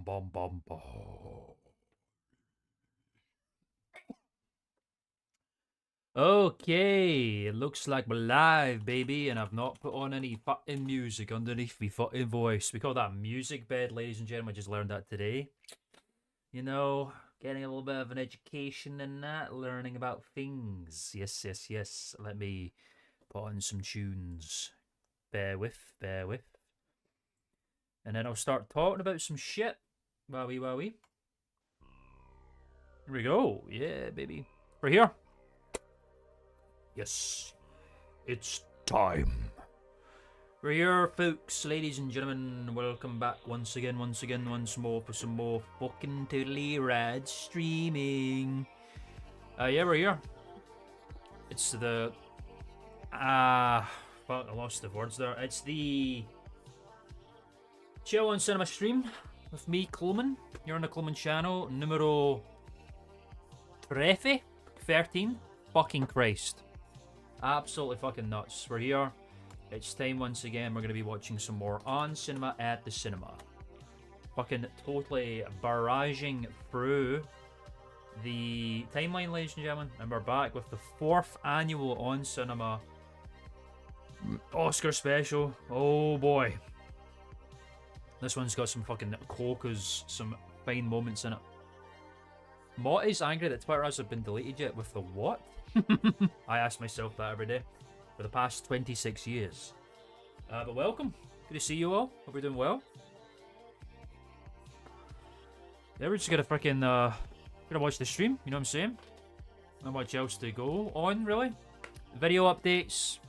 bum bum bum. Okay, it looks like we're live, baby, and I've not put on any fucking music underneath me fucking voice. We call that music bed, ladies and gentlemen. I just learned that today. You know, getting a little bit of an education in that, learning about things. Yes, yes, yes. Let me put on some tunes. Bear with, bear with. And then I'll start talking about some shit. Wowie, wowie. Here we go. Yeah, baby. We're here. Yes, it's time. We're here, folks, ladies and gentlemen. Welcome back once more for some more fucking totally rad streaming. Yeah, we're here. It's the fuck, I lost the words there. It's the Chill on Cinema stream with me, Klman. You're on the Klman channel, numero 13. Fucking Christ. Absolutely fucking nuts. We're here. It's time once again. We're going to be watching some more on cinema at the cinema. Fucking totally barraging through the timeline, ladies and gentlemen. And we're back with the 4th annual on cinema Oscar special. Oh boy. This one's got some fucking corkers, some fine moments in it. Mott is angry that Twitter hasn't been deleted yet with the what? I ask myself that every day for the past 26 years. But welcome. Good to see you all. Hope you're doing well. Yeah, we're just gonna freaking gonna watch the stream, you know what I'm saying? Not much else to go on, really. Video updates.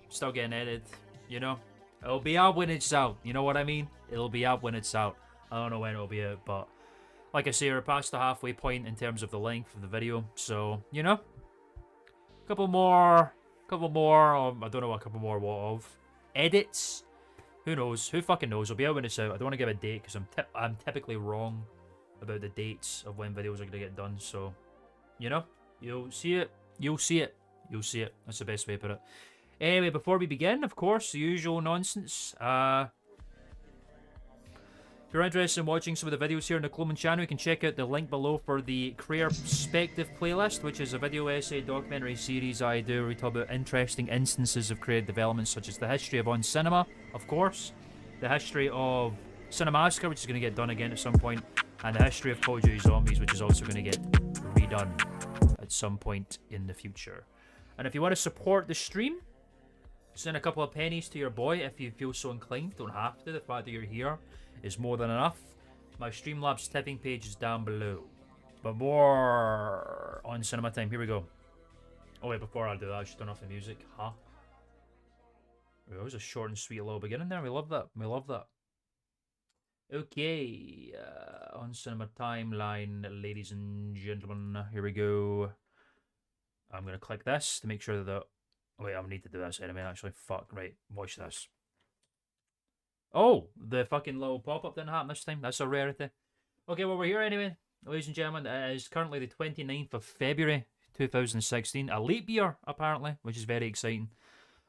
Still getting edited, you know? It'll be out when it's out, you know what I mean? It'll be out when it's out. I don't know when it'll be out, but like I say, we're past the halfway point in terms of the length of the video, so, you know, a couple more, I don't know a couple more what of, edits, who knows, who fucking knows, it'll be out when it's out. I don't want to give a date, because I'm typically wrong about the dates of when videos are going to get done, so, you know, you'll see it, that's the best way to put it. Anyway, before we begin, of course, the usual nonsense, if you're interested in watching some of the videos here on the Klman channel, you can check out the link below for the Career Perspective playlist, which is a video essay documentary series I do where we talk about interesting instances of creative development, such as the history of on cinema, of course, the history of Cinema OSCAR, which is going to get done again at some point, and the history of Call of Duty Zombies, which is also going to get redone at some point in the future. And if you want to support the stream, send a couple of pennies to your boy if you feel so inclined. Don't have to. The fact that you're here is more than enough. My Streamlabs tipping page is down below. But more on cinema time. Here we go. Oh wait, before I do that, I should turn off the music. Huh? It was a short and sweet little beginning there. We love that. We love that. Okay. On cinema timeline, ladies and gentlemen. Here we go. I'm going to click this to make sure that... Wait, I need to do this anyway, actually. Fuck, right. Watch this. Oh, the fucking little pop-up didn't happen this time. That's a rarity. Okay, well, we're here anyway. Ladies and gentlemen, it is currently the 29th of February, 2016. A leap year, apparently, which is very exciting.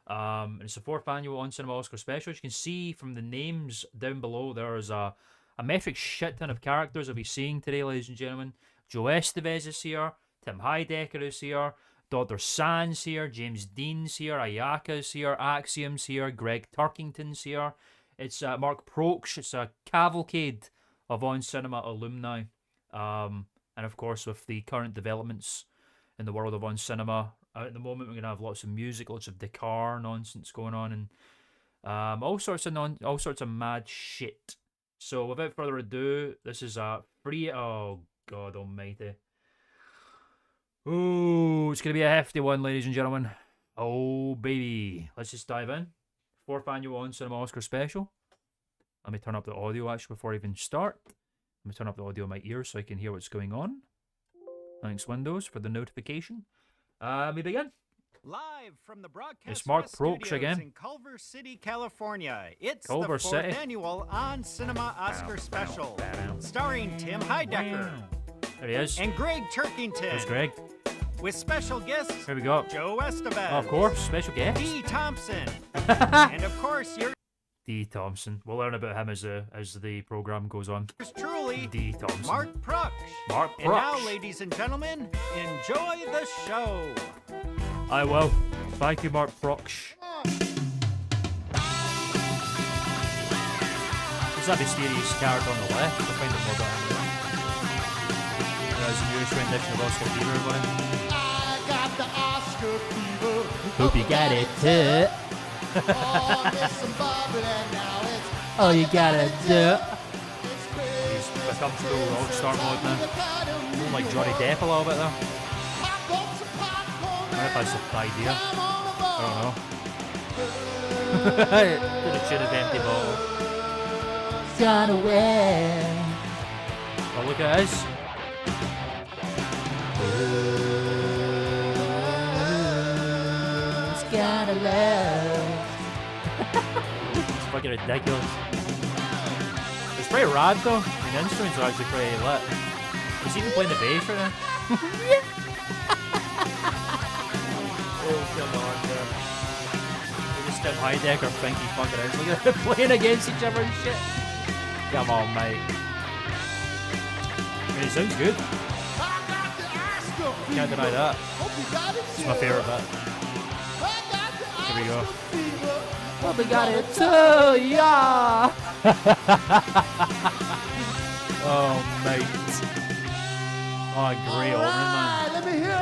It's the 4th annual On Cinema Oscar special. As you can see from the names down below, there's a metric shit ton of characters I'll be seeing today, ladies and gentlemen. Joe Estevez is here. Tim Heidecker is here. Dr. Sands here, James Dean's here, Ayaka's here, Axiom's here, Greg Turkington's here. It's Mark Proksch. It's a cavalcade of On Cinema alumni. And of course, with the current developments in the world of On Cinema, at the moment we're going to have lots of music, lots of Dakar nonsense going on, and all sorts of mad shit. So without further ado, this is a free... Oh, God almighty. Ooh, it's going to be a hefty one, ladies and gentlemen. Oh, baby. Let's just dive in. 4th annual On Cinema Oscar special. Let me turn up the audio, actually, before I even start. Let me turn up the audio in my ears so I can hear what's going on. Thanks, Windows, for the notification. We begin. Live from the broadcast it's Mark Proksch again. In Culver City, California. It's Culver the 4th City. annual On Cinema Oscar special. Starring Tim Heidecker. There he is. And Greg Turkington. There's Greg. With special guests, Here we go. Joe Estevez. Oh, of course, special guest. D. Thompson. And of course, your D. Thompson. We'll learn about him as the program goes on. Yours truly, D. Thompson. Mark Pruksh. Mark And now, Pruksh. ladies and gentlemen, enjoy the show. I will. Thank you, Mark Pruksh. Is that mysterious card on the left? I'll find it more about him. There's a newest rendition of Oscar Fever, everybody. I got the Oscar fever. Hope you got it too. Oh, miss some Bobby, and now it's All you gotta do. it's He's Christmas. become full rock star mode now. More like Johnny Depp a little bit there. I wonder if that's the idea. I don't know. To the tune of Empty Bottle. Gone away. Oh, look at us. Who's gonna love? It's fucking ridiculous. It's pretty rad though. I mean, the instruments are actually pretty lit. He's even playing the bass right now. Oh, come on, man. They just Tim Heidecker thinky fucking out. Look at them playing against each other and shit. Come on, mate. I mean, it sounds good. Can't deny that. It's my favourite bit. Here we go. Well, we got it too, yeah! Oh, mate. Oh, great opening, man. Let me hear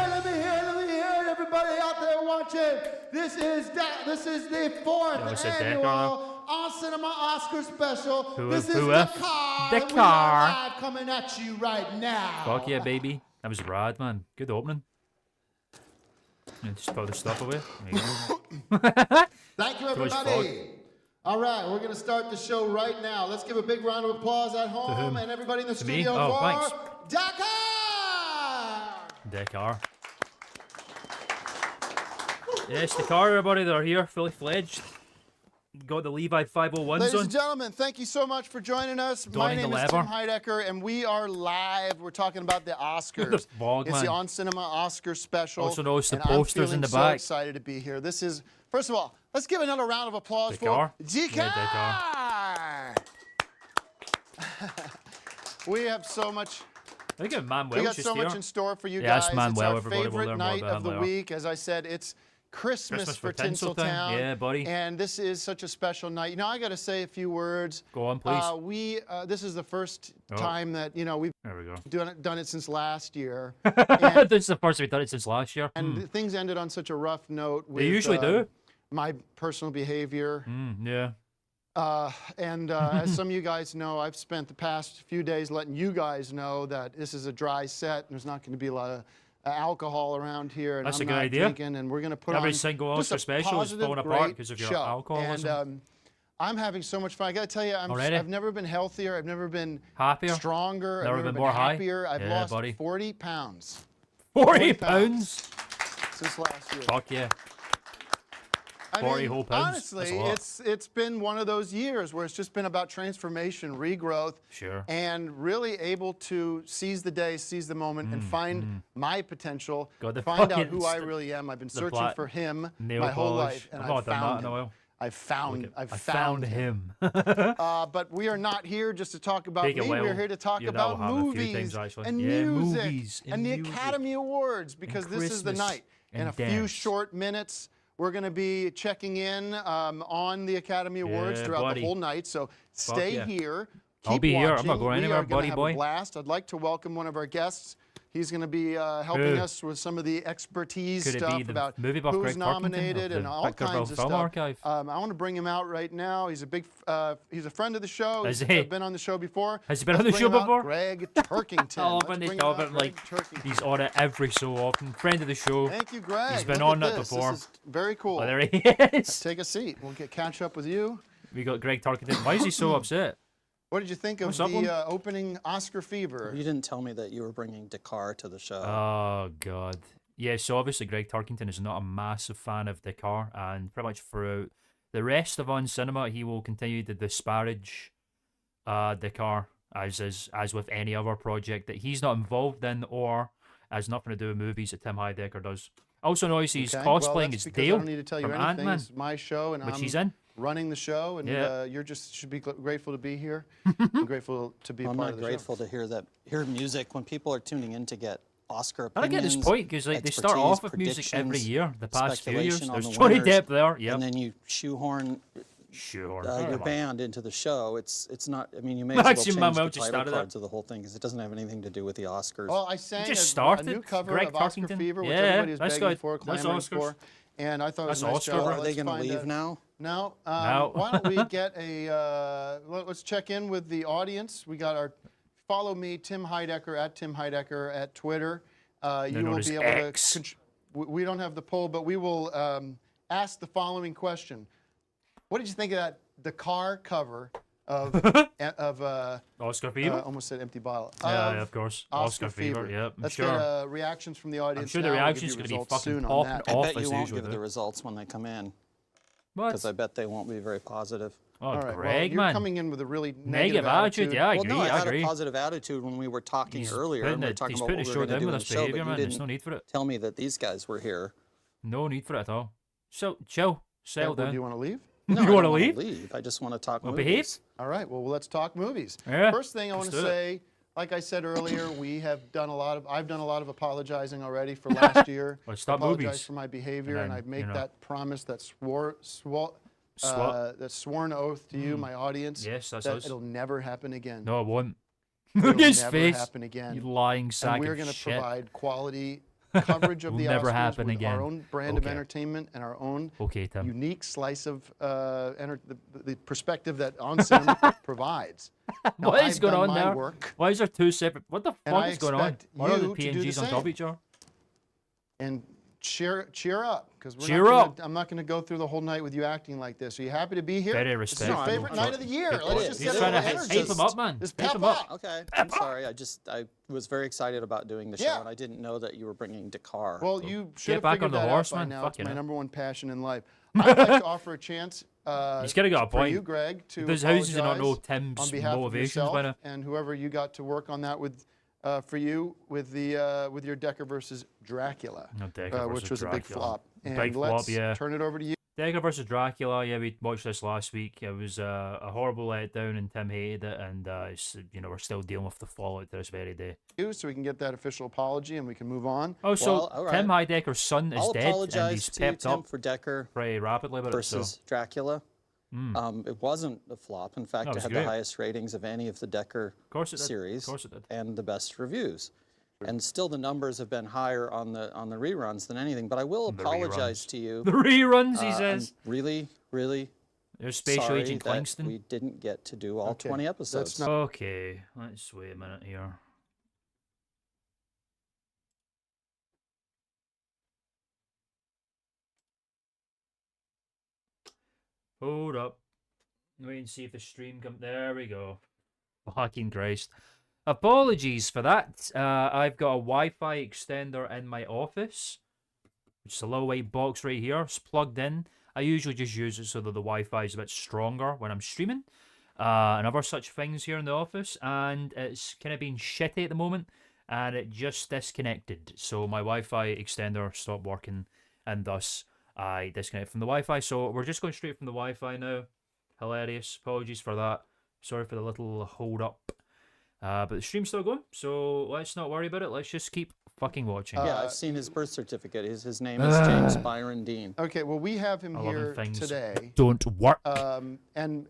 it, everybody out there watching. This is the fourth Yeah, we said annual Dakar. On Cinema Oscar special. This is who the if? car. The and we car. are live coming at you right now. Fuck yeah, baby. That was rad, man. Good opening. Yeah, just put the stuff away. There you go. Thank you, Too much everybody. All right, we're going to start the show right now. Let's give a big round of applause at home whom? and everybody in the To me? studio Oh, for thanks. Dakar. Dakar. Yes, Dakar, everybody. They're here, fully fledged. Got the Levi 501s Ladies on. and gentlemen, thank you so much for joining us. My Donning the name is lever. Tim Heidecker, and we are live. We're talking about the Oscars. The vlog, it's man. the On Cinema Oscar special. Also notice the and posters in I'm the feeling so back. excited to be here. This is, first of all, let's give another round of applause Dakar? for Dakar. We have so much. I think Manuel's We got just so here. much in store for you Yeah, guys. that's Manuel, It's our everybody. We'll favorite learn more night about of the him later. week. As I said, it's Christmas for Tinseltown. Yeah, buddy. And this is such a special night. You know, I got to say a few words. Go on, please. This is the first Oh. time that we've There we go. done it since last year, This is the first we've done it since last year. and things ended on such a rough note. With, They usually do. My personal behavior, Yeah. and as some of you guys know, I've spent the past few days letting you guys know that this is a dry set. There's not going to be a lot of alcohol around here, and That's I'm a good not idea. drinking, and we're going to put Every on single just Oscar a special is positive, falling apart great because of your show. alcoholism. And I'm having so much fun. I got to tell you, Already? I've never been healthier. I've never been Happier? stronger. Never I've never been more high? happier. I've Yeah, lost buddy. 40 pounds 40 pounds. pounds? since last year. Fuck yeah. I 40 mean, whole pounds? honestly, That's a lot. it's been one of those years where it's just been about transformation, regrowth, Sure. and really able to seize the day, seize the moment, and find my potential, God, the find out fucking who I really am. I've been searching black for him nail my whole polish. life, and I've I've not done that found in a him. while. I've found I found him. him. But we are not here just to talk about Take me. a while. We're here to talk Yeah, that will about happen a few movies times, actually. and Yeah, music movies and and the music. Academy Awards because And this is the Christmas night. In and a few dance. short minutes, we're going to be checking in on the Academy Awards Yeah, throughout buddy. the whole night. So stay yeah. here. I'll Keep be here. I'm watching. not going anywhere, We are gonna buddy have boy. a blast. I'd like to welcome one of our guests. He's going to be helping Who? us with some of the expertise Could it stuff be the about movie buff who's Greg Turkington nominated of and the all Picture kinds of Film stuff. Archive? I want to bring him out right now. He's a big, he's a friend of the show. Is He's he? been on the show before. Has he been Let's on the bring show him out, before? Greg Turkington. I love Let's when they bring talk out about him like Greg Turkington. he's on it every so often. Friend of the show. Thank you, Greg. He's been Look on at that this. before. This is very cool. Oh, there he is. Take a seat. We'll catch up with you. We got Greg Turkington. Why is he so upset? What did you think of What's up, the opening Oscar fever? You didn't tell me that you were bringing Dakar to the show. Oh God. Yeah, so obviously Greg Turkington is not a massive fan of Dakar, and pretty much throughout the rest of On Cinema, he will continue to disparage Dakar as with any other project that he's not involved in or has nothing to do with movies that Tim Heidecker does. Also notice he's Okay, well, cosplaying that's as because Dale I don't need to tell you from anything. Ant-Man, It's my show, and which I'm he's in. running the show, and Yeah. you're just should be grateful to be here. I'm grateful to be a I'm part not of the grateful show. to hear music when people are tuning in to get Oscar I opinions. get this point because like they start expertise, off with music every predictions, year. The past few years, speculation on there's the Johnny winners, Depp there. Yep. And then you shoehorn Sure. your band into the show. It's not. I mean, you may as well Maxim change Manuel the just title started that. cards of the whole thing because it doesn't have anything to do with the Oscars. Well, I sang just a started. new cover Greg of Oscar Tarkington. Fever, which Yeah, everybody was that's begging good. for, That's clamoring Oscars. for, and I thought it was That's a nice Oscar. job. Are they Let's going to find leave a- now? No. No. Why don't we get a? Let's check in with the audience. We got our follow me, Tim Heidecker at Tim Heidecker at Twitter. You known will as be able X. to. We don't have the poll, but we will ask the following question: what did you think of that Dakar cover of Oscar Fever. almost said empty bottle? Yeah, of course. Oscar Fever. Yep. I'm Let's sure. get reactions from the audience. I'm sure the now. We'll give reaction's you going to be results fucking soon on popping that. I off bet as you won't usual. give the results when they come in What? because I bet they won't be very positive. Oh, All right, Greg, well, you're man. coming in with a really Negative attitude. Yeah, I Well, agree. no, I I had agree. a positive attitude when we were talking He's earlier. putting And we were it- talking he's about putting what the we show were going down to with do in this the show, behavior, but man. you There's no didn't need for it. tell me that these guys were here. No need for it at all. So, chill. Settle Do down. you want to leave? No, You I wanna don't wanna leave? I just want to talk Well, movies. behave. All right, well, let's talk movies. Yeah, First thing I want let's to do it. say, like I said earlier, I've done a lot of apologizing already for last year. Well, stop Apologize movies. for my behavior, And and then, I make you know. that promise, that that sworn oath to you, my audience, Yes, that's that us. it'll never happen again. No, it won't. It'll Look at his never face. happen again. You lying sack And we're of going to shit. provide quality coverage of Will the never Oscars happen with again. our own brand of Okay. entertainment and our own Okay, Tim. unique slice of the perspective that On Cinema provides. Now, What is I've going done on my there? work, Why is there two separate? What the And fuck I is going on? expect Why are the you to do the PNGs on top of same. each other? and cheer up, because Cheer up. I'm not going to go through the whole night with you acting like this. Are you happy to be here? Very This is respectful. your favorite night of the year. Good Let's point. just He's get trying a to little hype energy. him up, man. Just Hype pep him up. up. Okay, I'm sorry. I was very excited about doing the show, Yeah. and I didn't know that you were bringing Dakar. Well, you should Get have back figured on the that horse, out by man. now. Fuck It's you my know. number one passion in life. I'd like to offer a chance He's got to got a for point. you, Greg, to There's houses you don't know apologize Tim's on behalf of motivations yourself by now. and whoever you got to work on that with, for you with your Decker versus Dracula, No, Decker which versus was a big Dracula. flop. And Big flop, let's yeah. turn it over to you. Decker versus Dracula. Yeah, we watched this last week. It was a horrible letdown, and Tim hated it. And we're still dealing with the fallout to this very day. So we can get that official apology and we can move on. Oh, so Well, all right. Tim Heidecker's son is I'll dead, and apologize he's to you, pepped Tim, up for Decker pretty rapidly about it. So. versus Dracula. It wasn't a flop. In fact, No, it it was had great. the highest ratings of any of the Decker Of course it did. series, Of course it did. and the best reviews. And still, the numbers have been higher on the reruns than anything. But I will The apologize reruns. to you. The reruns, he I'm says. really, really There's Special sorry Agent that Kingston. we didn't get to do all Okay, 20 let's episodes. not- Okay, let's wait a minute here. Hold up. Wait and see if the stream comes. There we go. Fucking Christ. Apologies for that. I've got a Wi-Fi extender in my office. It's a little white box right here. It's plugged in. I usually just use it so that the Wi-Fi is a bit stronger when I'm streaming. And other such things here in the office. And it's kind of been shitty at the moment. And it just disconnected. So my Wi-Fi extender stopped working. And thus, I disconnected from the Wi-Fi. So we're just going straight from the Wi-Fi now. Hilarious. Apologies for that. Sorry for the little hold up. But the stream's still going. So let's not worry about it. Let's just keep fucking watching. Yeah, I've seen his birth certificate. His name is James Byron Dean. Okay, well, we have him 11 here things today. don't work. And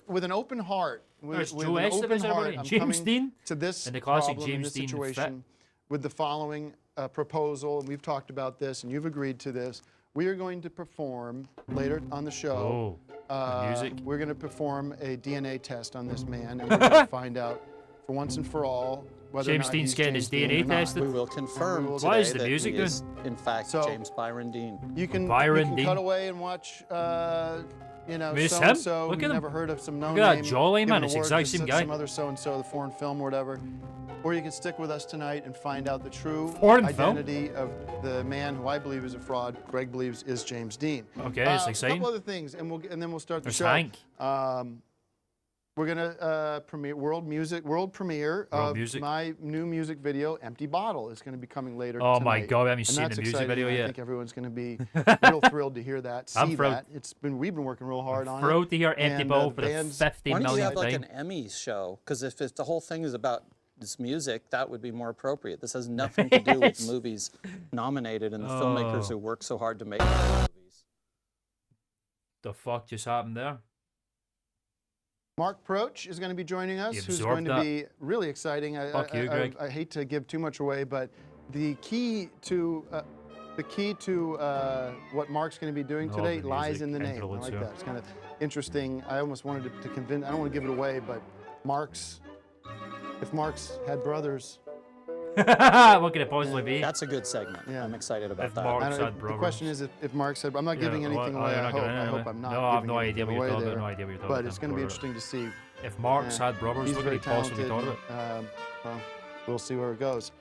with an open heart, There's with Joe an Estevez, open heart, everybody. I'm James coming Dean to this and the classic problem, James this Dean situation, with the following proposal, and we've talked about this, and you've agreed to this. We are going to perform later on the show. the music. We're going to perform a DNA test on this man, and we're going to find out, for once and for all, whether James or not Dean's he's getting James his Dean DNA or not. tested? We will confirm Why today is the that music he doing? is, in fact, So- James Byron Dean. You can, Byron you can Dean. cut away and watch, Miss so him? and so. Look You at him. never heard of some Look at that no-name. jawline, man. giving It's the awards exact to same guy. Some other so and so, the foreign film or whatever. Or you can stick with us tonight and find out the true Foreign film? identity of the man who I believe is a fraud. Greg believes is James Dean. Okay, it's A exciting. couple other things, and then we'll start the There's show. Hank. we're gonna premiere world premiere of my new music video, "Empty Bottle," is gonna be coming later Oh tonight. my God, I haven't And seen the that's music exciting, video and yet. I think everyone's gonna be real thrilled to hear that, see that. We've been working real hard on it. Thrilled to hear "Empty and, Bottle" for the bands- 50 Why don't you millionth have like time. an Emmy show? Because if the whole thing is about this music, that would be more appropriate. This has nothing to do with movies nominated and the filmmakers who work so hard to make movies. The fuck just happened there? Mark Proch is going to be joining us, You who's absorbed going to that. be really exciting. Fuck you, Greg. I hate to give too much away, but the key to what Mark's going to be doing Oh, today the lies music in the name. I influence, like yeah. that. It's kind of interesting. I almost wanted to convince. I don't want to give it away, but if Mark's had brothers. What could it possibly be? That's a good segment. Yeah. I'm excited about If that. Mark I don't- said the brothers. question is if Mark said, I'm not giving anything away. I hope I'm not. No, I have giving no idea anything what you're away talking there. about. No idea what you're talking But about. it's going to be interesting to see. If Mark's Yeah. had brothers, He's what could very he possibly talented. thought of it? Well, we'll see where it goes.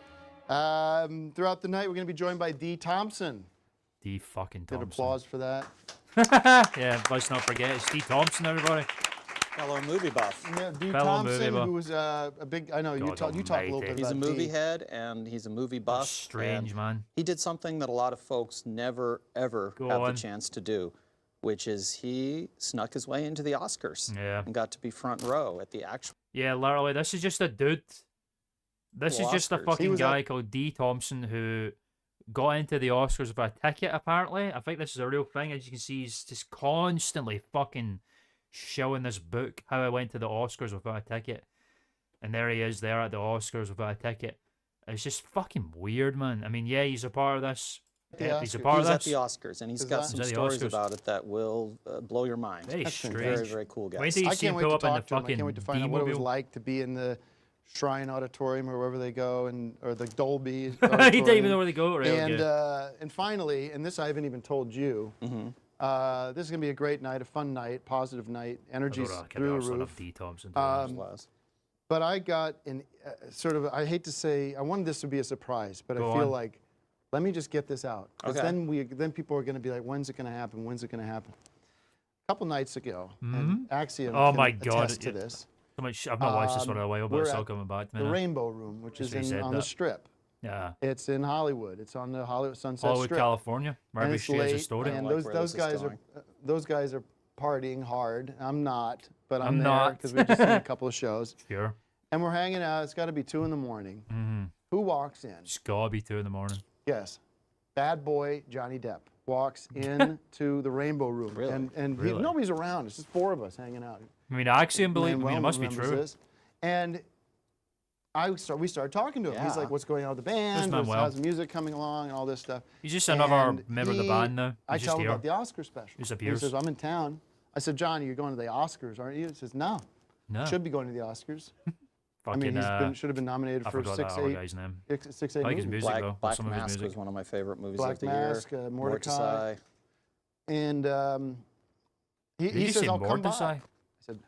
Throughout the night, we're going to be joined by Dee Thompson. D fucking Good Thompson. applause for that. Yeah, let's not forget it's D Thompson, everybody. Fellow movie buff. Yeah, Dee Fellow movie Thompson, buff. who was a big. I know you God talk a little almighty. bit He's a about movie Dee. head and he's a movie buff. Strange, and man. He did something that a lot of folks never, ever Go have on. the chance to do, which is he snuck his way into the Oscars Yeah. and got to be front row at the actual Yeah, literally, this is just a dude. This is just a Oscars. He fucking was guy at- called D Thompson who got into the Oscars with a ticket, apparently. I think this is a real thing. As you can see, he's just constantly fucking showing this book, How I Went to the Oscars Without a Ticket. And there he is there at the Oscars without a ticket. It's just fucking weird, man. I mean, yeah, he's a part of this. The Yeah, he's a Oscars. part He's of at this. the Oscars, and he's Is got that- some Is that the stories Oscars? about it that will blow your mind. Very That's strange. Very, very cool guy. Wait till you I see him can't wait pull to up in the talk to him. I fucking can't wait to find out what it was D-mobile. like to be in the Shrine Auditorium or wherever they go, or the Dolby. He didn't even Auditorium. know where they go. Real And good. and finally, and this I haven't even told you. This is gonna be a great night, a fun night, positive night, energy's through the roof. D Thompson. Was. But I got an sort of. I hate to say, I wanted this to be a surprise, but Go I feel on. like, let me just get this out, because Okay. then people are gonna be like, when's it gonna happen? When's it gonna happen? A couple nights ago, and Axiom Oh can my God, attest to it- this. So much, I've not watched this one in a while, but we're it's all at coming back to me The now. Rainbow Room, which That's is what you said, on the that. Strip. Yeah. It's in Hollywood. It's on the Hollywood Sunset Hollywood, Strip. California, wherever and it's she has a late, story. and like those where those this is guys are going. those guys are partying hard. I'm not, but I'm I'm there not. because we just seen a couple of shows, Sure. and we're hanging out. It's got to be 2 in the morning. Mm-hmm. Who walks in? It's gotta be 2 in the morning. Yes, bad boy Johnny Depp walks into the Rainbow Room, Really? and Really? nobody's around. It's just 4 of us hanging out. I mean, Axiom believe. I Manuel mean, it must be remembers true. this. And we started talking to him. He's Yeah. like, "What's going on with the band? Manuel. How's the music coming along, and all this stuff?" He's just another And member of the band now. I He's tell just him here. about the Oscar special. Just And he appears. says, "I'm in town." I said, "Johnny, you're going to the Oscars, aren't you?" He says, "No, No. should be going to the Oscars." I Fucking, mean, should have been nominated I for forgot 6, that other 8, guy's name. 6, 8 I like his movies. music, though. Black some of his Mask music. was one of my favorite movies Black of the Mask, year. Mordecai. And he Did you says, say "I'll come by." Mordecai? I said,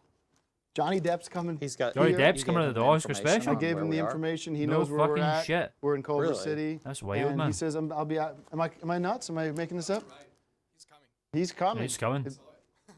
"Johnny Depp's coming." He's got. Johnny here. Depp's he coming gave to the him Oscar information special? I on gave where him we the are. information. He No knows where we're fucking at. shit. We're in Culver Really? City. That's wild, and man. he says, "I'll be out." Am I nuts? Am I making this up? He's coming. He's coming.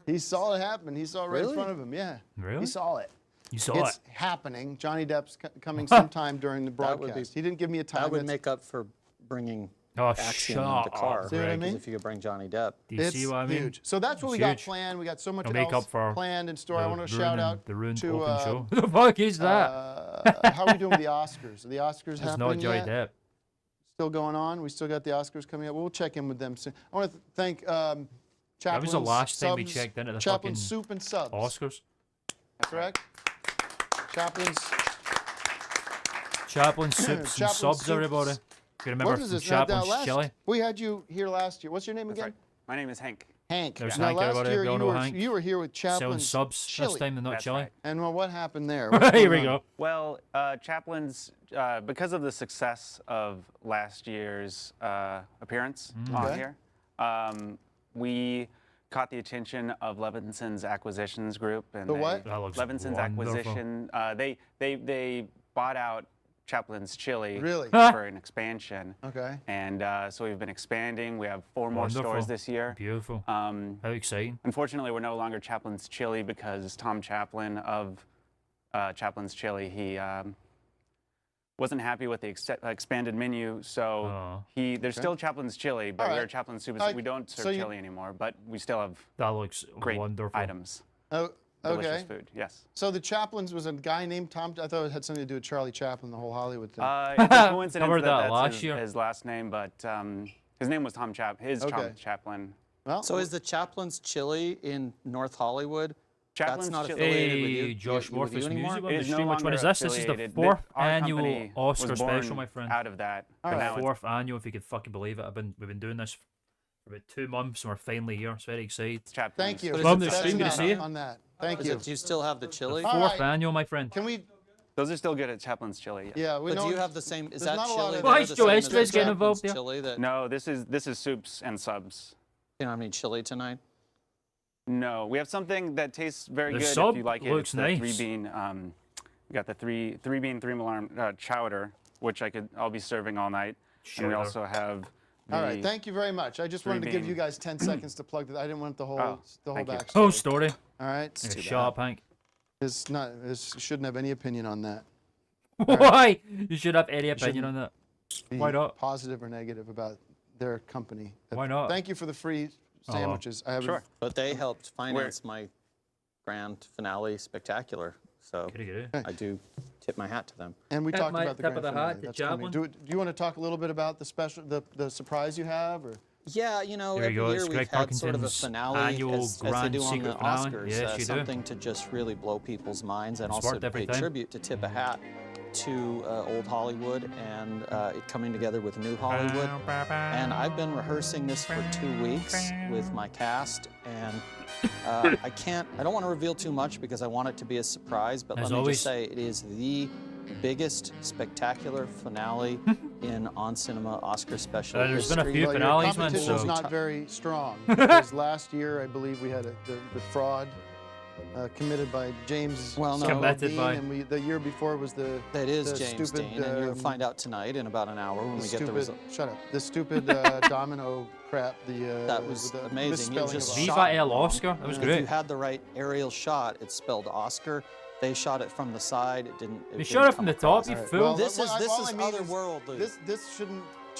He saw it happen. He saw it right in Really? front of him. Yeah. Really? He saw it. You saw It's it. happening. Johnny Depp's coming sometime during the That would be- broadcast. He didn't give me a time. That would That's- make up for bringing Oh, Axiom shut into car. up, See what I Greg. mean? If you could bring Johnny Depp. Do you It's see what I mean? huge. So that's what It's we got huge. planned. We got so much It'll make else up for planned in store. I want to The shout ruined- out the ruined to open show. The fuck is that? how are we doing with the Oscars? Are the Oscars It's happening not Johnny yet? Depp. Still going on? We still got the Oscars coming up. We'll check in with them soon. I want to thank That was the Chaplin's last time we Subs- checked into the Chaplin fucking Soup and Subs. Oscars. Correct? Chaplin's. Chaplin soups and Chaplin subs, Soups. everybody. You remember What is from this? Now, Chaplin's chili? we had you here last year. What's your name That's again? right. My name is Hank. Hank. There's Now, Hank, last everybody. year We all know Hank. you were here with Selling Chaplin's subs chili. this time and not That's chili. right. And well, what happened there? What's Here going we on? go. Well, Chaplin's, because of the success of last year's appearance on Okay. here, we caught the attention of Levinson's Acquisitions Group. And The what? That looks Levinson's wonderful. Acquisition. They bought out Chaplin's Chili Really? for an expansion. Okay. And so we've been expanding. We have 4 more Wonderful. stores this year. Beautiful. How exciting. Unfortunately, we're no longer Chaplin's Chili because Tom Chaplin of Chaplin's Chili, he wasn't happy with the expanded menu. So there's still Chaplin's Chili, but All we're right. Chaplin's Super. All We don't serve so you- chili anymore, but we still have That looks great wonderful. items. Oh, Delicious okay. food, yes. So the Chaplins was a guy named Tom. I thought it had something to do with Charlie Chaplin, the whole Hollywood thing. It's a coincidence Covered that that's last year. his last name, but his name was Tom Chaplin. Tom Okay. Chaplin. Well, So is the Chaplin's Chili in North Hollywood? Chaplin's That's not Chili- affiliated with Hey, you. Josh with you Morpheus anymore? Music on It the is no stream. Which one is longer this? This is the affiliated. 4th Our annual company Oscar was born special, my friend. Out of that, All but right. now it's 4th annual, if you could fucking believe it. We've been doing this for about 2 months, and we're finally here. It's very exciting. Chaplin's. thank you. But is From it the That's stream, That's did you enough see it? on that. Thank Is you. it, do you still have the chili? All 4th right. annual, my friend. Can we? Those are still good at Chaplin's Chili. Yeah, we But know. do you have the same? Is there's that not a lot chili? of- there Why the is Joe same as Estes the getting Chaplin's involved here? Chili that No, this is soups and subs. you don't have any chili tonight? No, we have something that tastes very The good sub if you like it. looks It's the nice. 3-bean. We got the three bean 3-alarm chowder, which I'll be serving all night. And we Chowder. also have. All right. the- Thank you very much. I just wanted to give you bean. guys 10 seconds to plug that. I didn't want the whole thank you. backstory. Whole story. All right. Yeah, shut up, Hank. This shouldn't have any opinion on that. Why? You should have any opinion on that. Be Why not? positive or negative about their company. Why not? Thank you for the free sandwiches. I have Sure. But they helped finance my grand finale spectacular. So Goody. I do tip my hat to them. And we Tip talked my- about the tip grand of the hat finale. to That's coming. Chaplin. Do you want to talk a little bit about the special, the surprise you have, or? Yeah, you know, There you every go, year it's we've Greg had sort of a Parkinson's finale annual as they grand do on secret the finale. Oscars, Yes, you do. something to just really blow people's minds and It's also worth every pay time. tribute to tip a hat to old Hollywood and it coming together with new Hollywood. And I've been rehearsing this for 2 weeks with my cast, and I don't want to reveal too much because I want it to be a surprise, but As let me always. just say it is the biggest spectacular finale in on cinema Oscar special There's been a history. few Well, your finales, man. competition's So not very strong because last year I believe we had the fraud committed by James. Well, no. Committed Dean, by- and the year before was the That is the James stupid, Dean, and you'll find out tonight in about an hour when the we get the stupid. result. Shut up. The stupid domino crap. That was the amazing. It was misspelling just of Viva shot El wrong. Oscar. That was And If you great. had the right aerial shot, it spelled Oscar. They shot it from the side. It didn't. You shot it from the top, you fool. Well, This is all I mean is otherworldly. This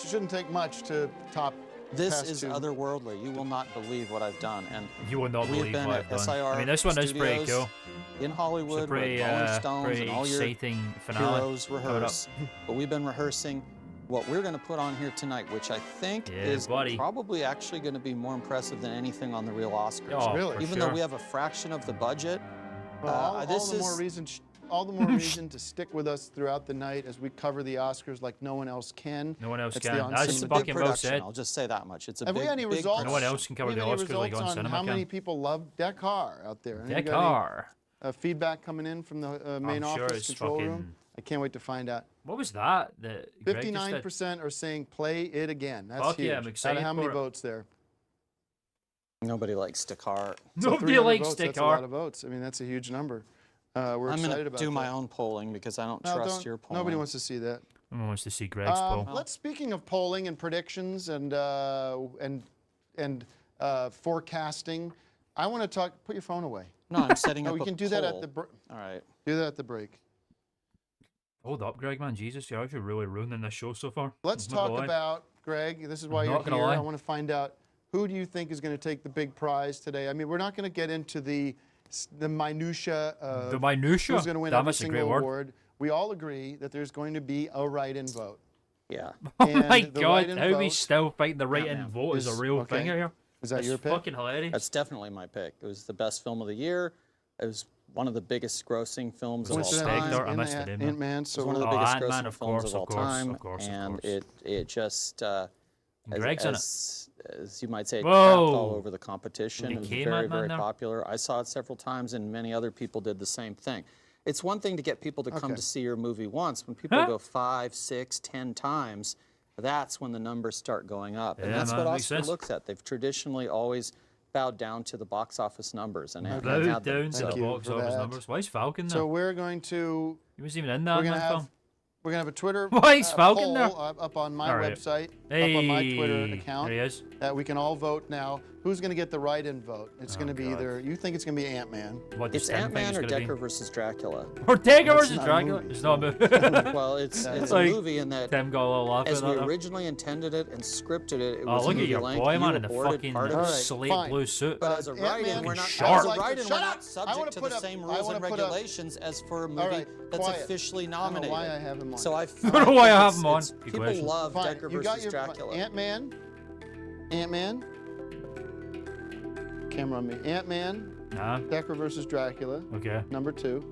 shouldn't take much to top. This past is two. otherworldly. You will not believe what I've done. And You will not we've believe been what at I've done. SIR I mean, this one is pretty Studios cool. in It's a Hollywood, pretty, where Rolling Stones pretty and all your exciting finale. heroes coming up. rehearse. But we've been rehearsing what we're going to put on here tonight, which I think Yeah, is buddy. probably actually going to be more impressive than anything on the real Oscars. Oh, Really? for Even sure. though we have a fraction of the budget, Well, all this the more is- reason. All the more reason to stick with us throughout the night as we cover the Oscars like no one else can. No one else It's can. the on That's it's a cinema big fucking well production. said. I'll just say that much. It's a Have big, we any big results? No one else can cover Do we the have any Oscars like results on on cinema how many can. people love Dakar out there? Any got any, Dakar. feedback coming in from the main I'm sure office it's control fucking. room? I can't wait to find out. What was that? That Greg just did? 59% are saying play it again. That's Fuck huge. yeah, I'm excited Out of how many for it. votes there? Nobody likes Dakar. So Nobody 300 likes votes, That's a lot Dakar. of votes. I mean, that's a huge number. We're I'm excited going to about do my that. own polling because I don't No, trust don't- your polling. Nobody wants to see that. Everyone wants to see Greg's poll. Speaking of polling and predictions and forecasting, I want to talk. Put your phone away. No, I'm setting No, up we a can do that at poll. the All right. do that at the break. Hold up, Greg, man. Jesus, you're actually really ruining this show so far. Let's I'm not talk gonna lie. about Greg. This is why I'm you're not gonna here. lie. I want to find out who do you think is going to take the big prize today. I mean, we're not going to get into the minutia of The minutia. who's going to win Damn, every that's a great single word. award. We all agree that there's going to be a write-in vote. Yeah. Oh And my the God, write-in how we vote still fight the right in man. vote is a Is- real okay. thing here. Is that That's your pick? fucking hilarious. That's definitely my pick. It was the best film of the year. It was one of the biggest grossing films of all Coincidentally, time. Spectre, I in missed the it, didn't I? Ant-Man. It So was one of the Oh, biggest Ant-Man, grossing of films course, of all of course, time. of course, of and course. it just Greg's in it. as you might say, it Whoa. crapped all over the competition. It It was came very, out, man, very there. popular. I saw it several times, and many other people did the same thing. It's one thing to get people to come Okay. to see your movie once. When people Huh? go 5, 6, 10 times, that's when the numbers start going up. And Yeah, that's man, what makes Oscar sense. looks at. They've traditionally always bowed down to the box office numbers and have Bow had them. down to Thank the you box for office that. numbers. Why is Falcon there? So we're going to He wasn't even in that we're gonna man, have film. We're gonna have a Twitter Why is Falcon poll there? up on my All right. website, Hey, up on my Twitter account. There he is. That we can all vote now. Who's gonna get the write-in vote? It's Oh, gonna be God. either you think it's gonna be Ant-Man. What does It's Tim think Ant-Man it's or gonna be? Decker versus Dracula. Or Decker That's versus not a Dracula? movie. It's not a movie. Well, it's a Like, movie in that Tim got a little laugh as at we that. originally intended it and scripted it, it Oh, was look at movie your length. boy, You man, in the aborted fucking part of All it. right, slate fine. blue suit. But as a Ant-Man, write-in, we're not, sharp. as a write-in, Shut we're up. not I subject wanna to put the up- same I rules wanna and put up- regulations as for a movie All right, that's quiet. officially I don't know nominated. why I have him on. So I I don't know why I have it's- him on. it's- Good People question. love Fine, Decker you got versus your Dracula. Ant-Man. Camera on me. Ant-Man, Nah. Decker versus Dracula, Okay. number 2.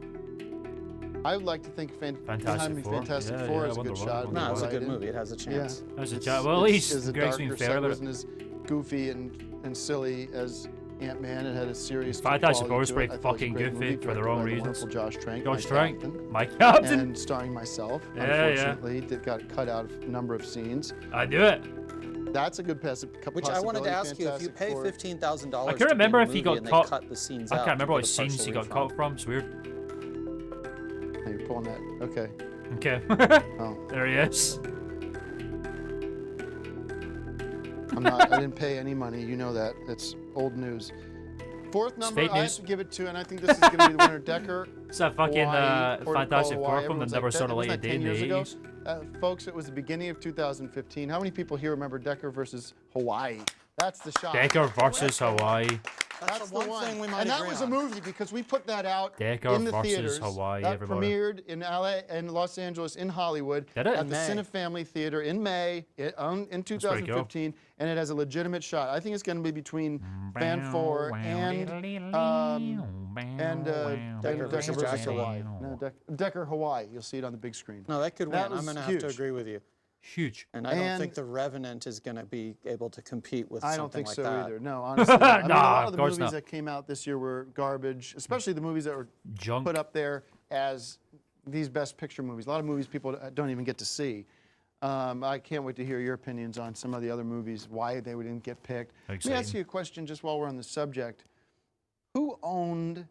I would like to think Fantastic Four. Fantastic Yeah, Four yeah, is a Wonder good Woman, shot. Wonder No, it was a Right good in. movie. It has a chance. That's a It's- chat. Well, at least it's a Greg's being darker fair side. It about it. wasn't as goofy and silly as Ant-Man. It had a serious Fantastic quality Four was to pretty it. I thought it was a fucking great goofy movie, for the directed wrong by the reasons. wonderful Josh Trank, Josh my Trank, captain, my captain. and starring myself. Yeah, yeah. Unfortunately, it got cut out of a number of scenes. I do it. That's a good Which I wanted to ask you, if you pay $15,000. $15,000 I can't remember if he got and cut. they cut the scenes I out, can't remember you what get a scenes partial he got refund. cut from. It's weird. You're pulling that. Okay. Okay. Oh, There he is. I'm not. I didn't pay any money. You know that. That's old news. Fourth number, fake I have news. to give it to, and I think this is going to be the winner. Decker. It's that fucking Hawaii, Port Fantastic Hawaii. Four film that Everyone's never like, saw the light wasn't of that day in 10 the years ago? 80s. Folks, it was the beginning of 2015. How many people here remember Decker versus Hawaii? That's the shot. Decker versus Hawaii. That's the one one. thing we might And that agree was a on. movie because we put that out Decker in the versus theaters. Hawaii, That everybody. premiered in LA and Los Angeles in Hollywood Did it? at In the May. Cinefamily Theater in May in pretty 2015, and it has a legitimate shot. I think it's going to be between Fan 4 and Decker versus versus Dracula. Hawaii. No, Decker Hawaii. You'll see it on the big screen. No, that could That win. I'm was going to have to huge. agree with you. Huge. And I don't And- think The Revenant is going to be able to compete with I something don't think like so that. either. No, honestly. Not. I mean, a Nah, lot of of the course movies not. that came out this year were garbage, especially the movies that were Junk. put up there as these best picture movies. A lot of movies people don't even get to see. I can't wait to hear your opinions on some of the other movies, why they didn't get picked. Let me ask Exciting. you a question just while we're on the subject. Who owned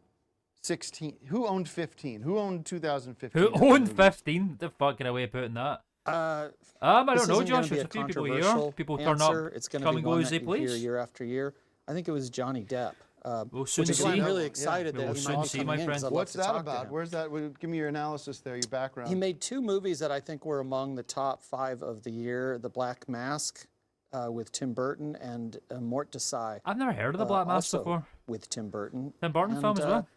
16? Who owned 15? Who owned 2015? Who of the owned movies? 15? The fucking away putting that. Uh, I this don't know, isn't gonna Josh. be There's a a few people here. controversial People turn answer. up, It's going to come be and go one as they that you hear please. year after year. I think it was Johnny Depp. We'll soon Which is see. why I'm really Yeah. excited We'll that he soon might be see, coming my in, 'cause friend. I'd love What's to that talk to about? him. Where's that? Give me your analysis there, your background. He made 2 movies that I think were among the top 5 of the year: The Black Mask with Tim Burton and Mort Desai I've never heard of the Black Mask also before. with Tim Burton. Tim Burton And, film as well.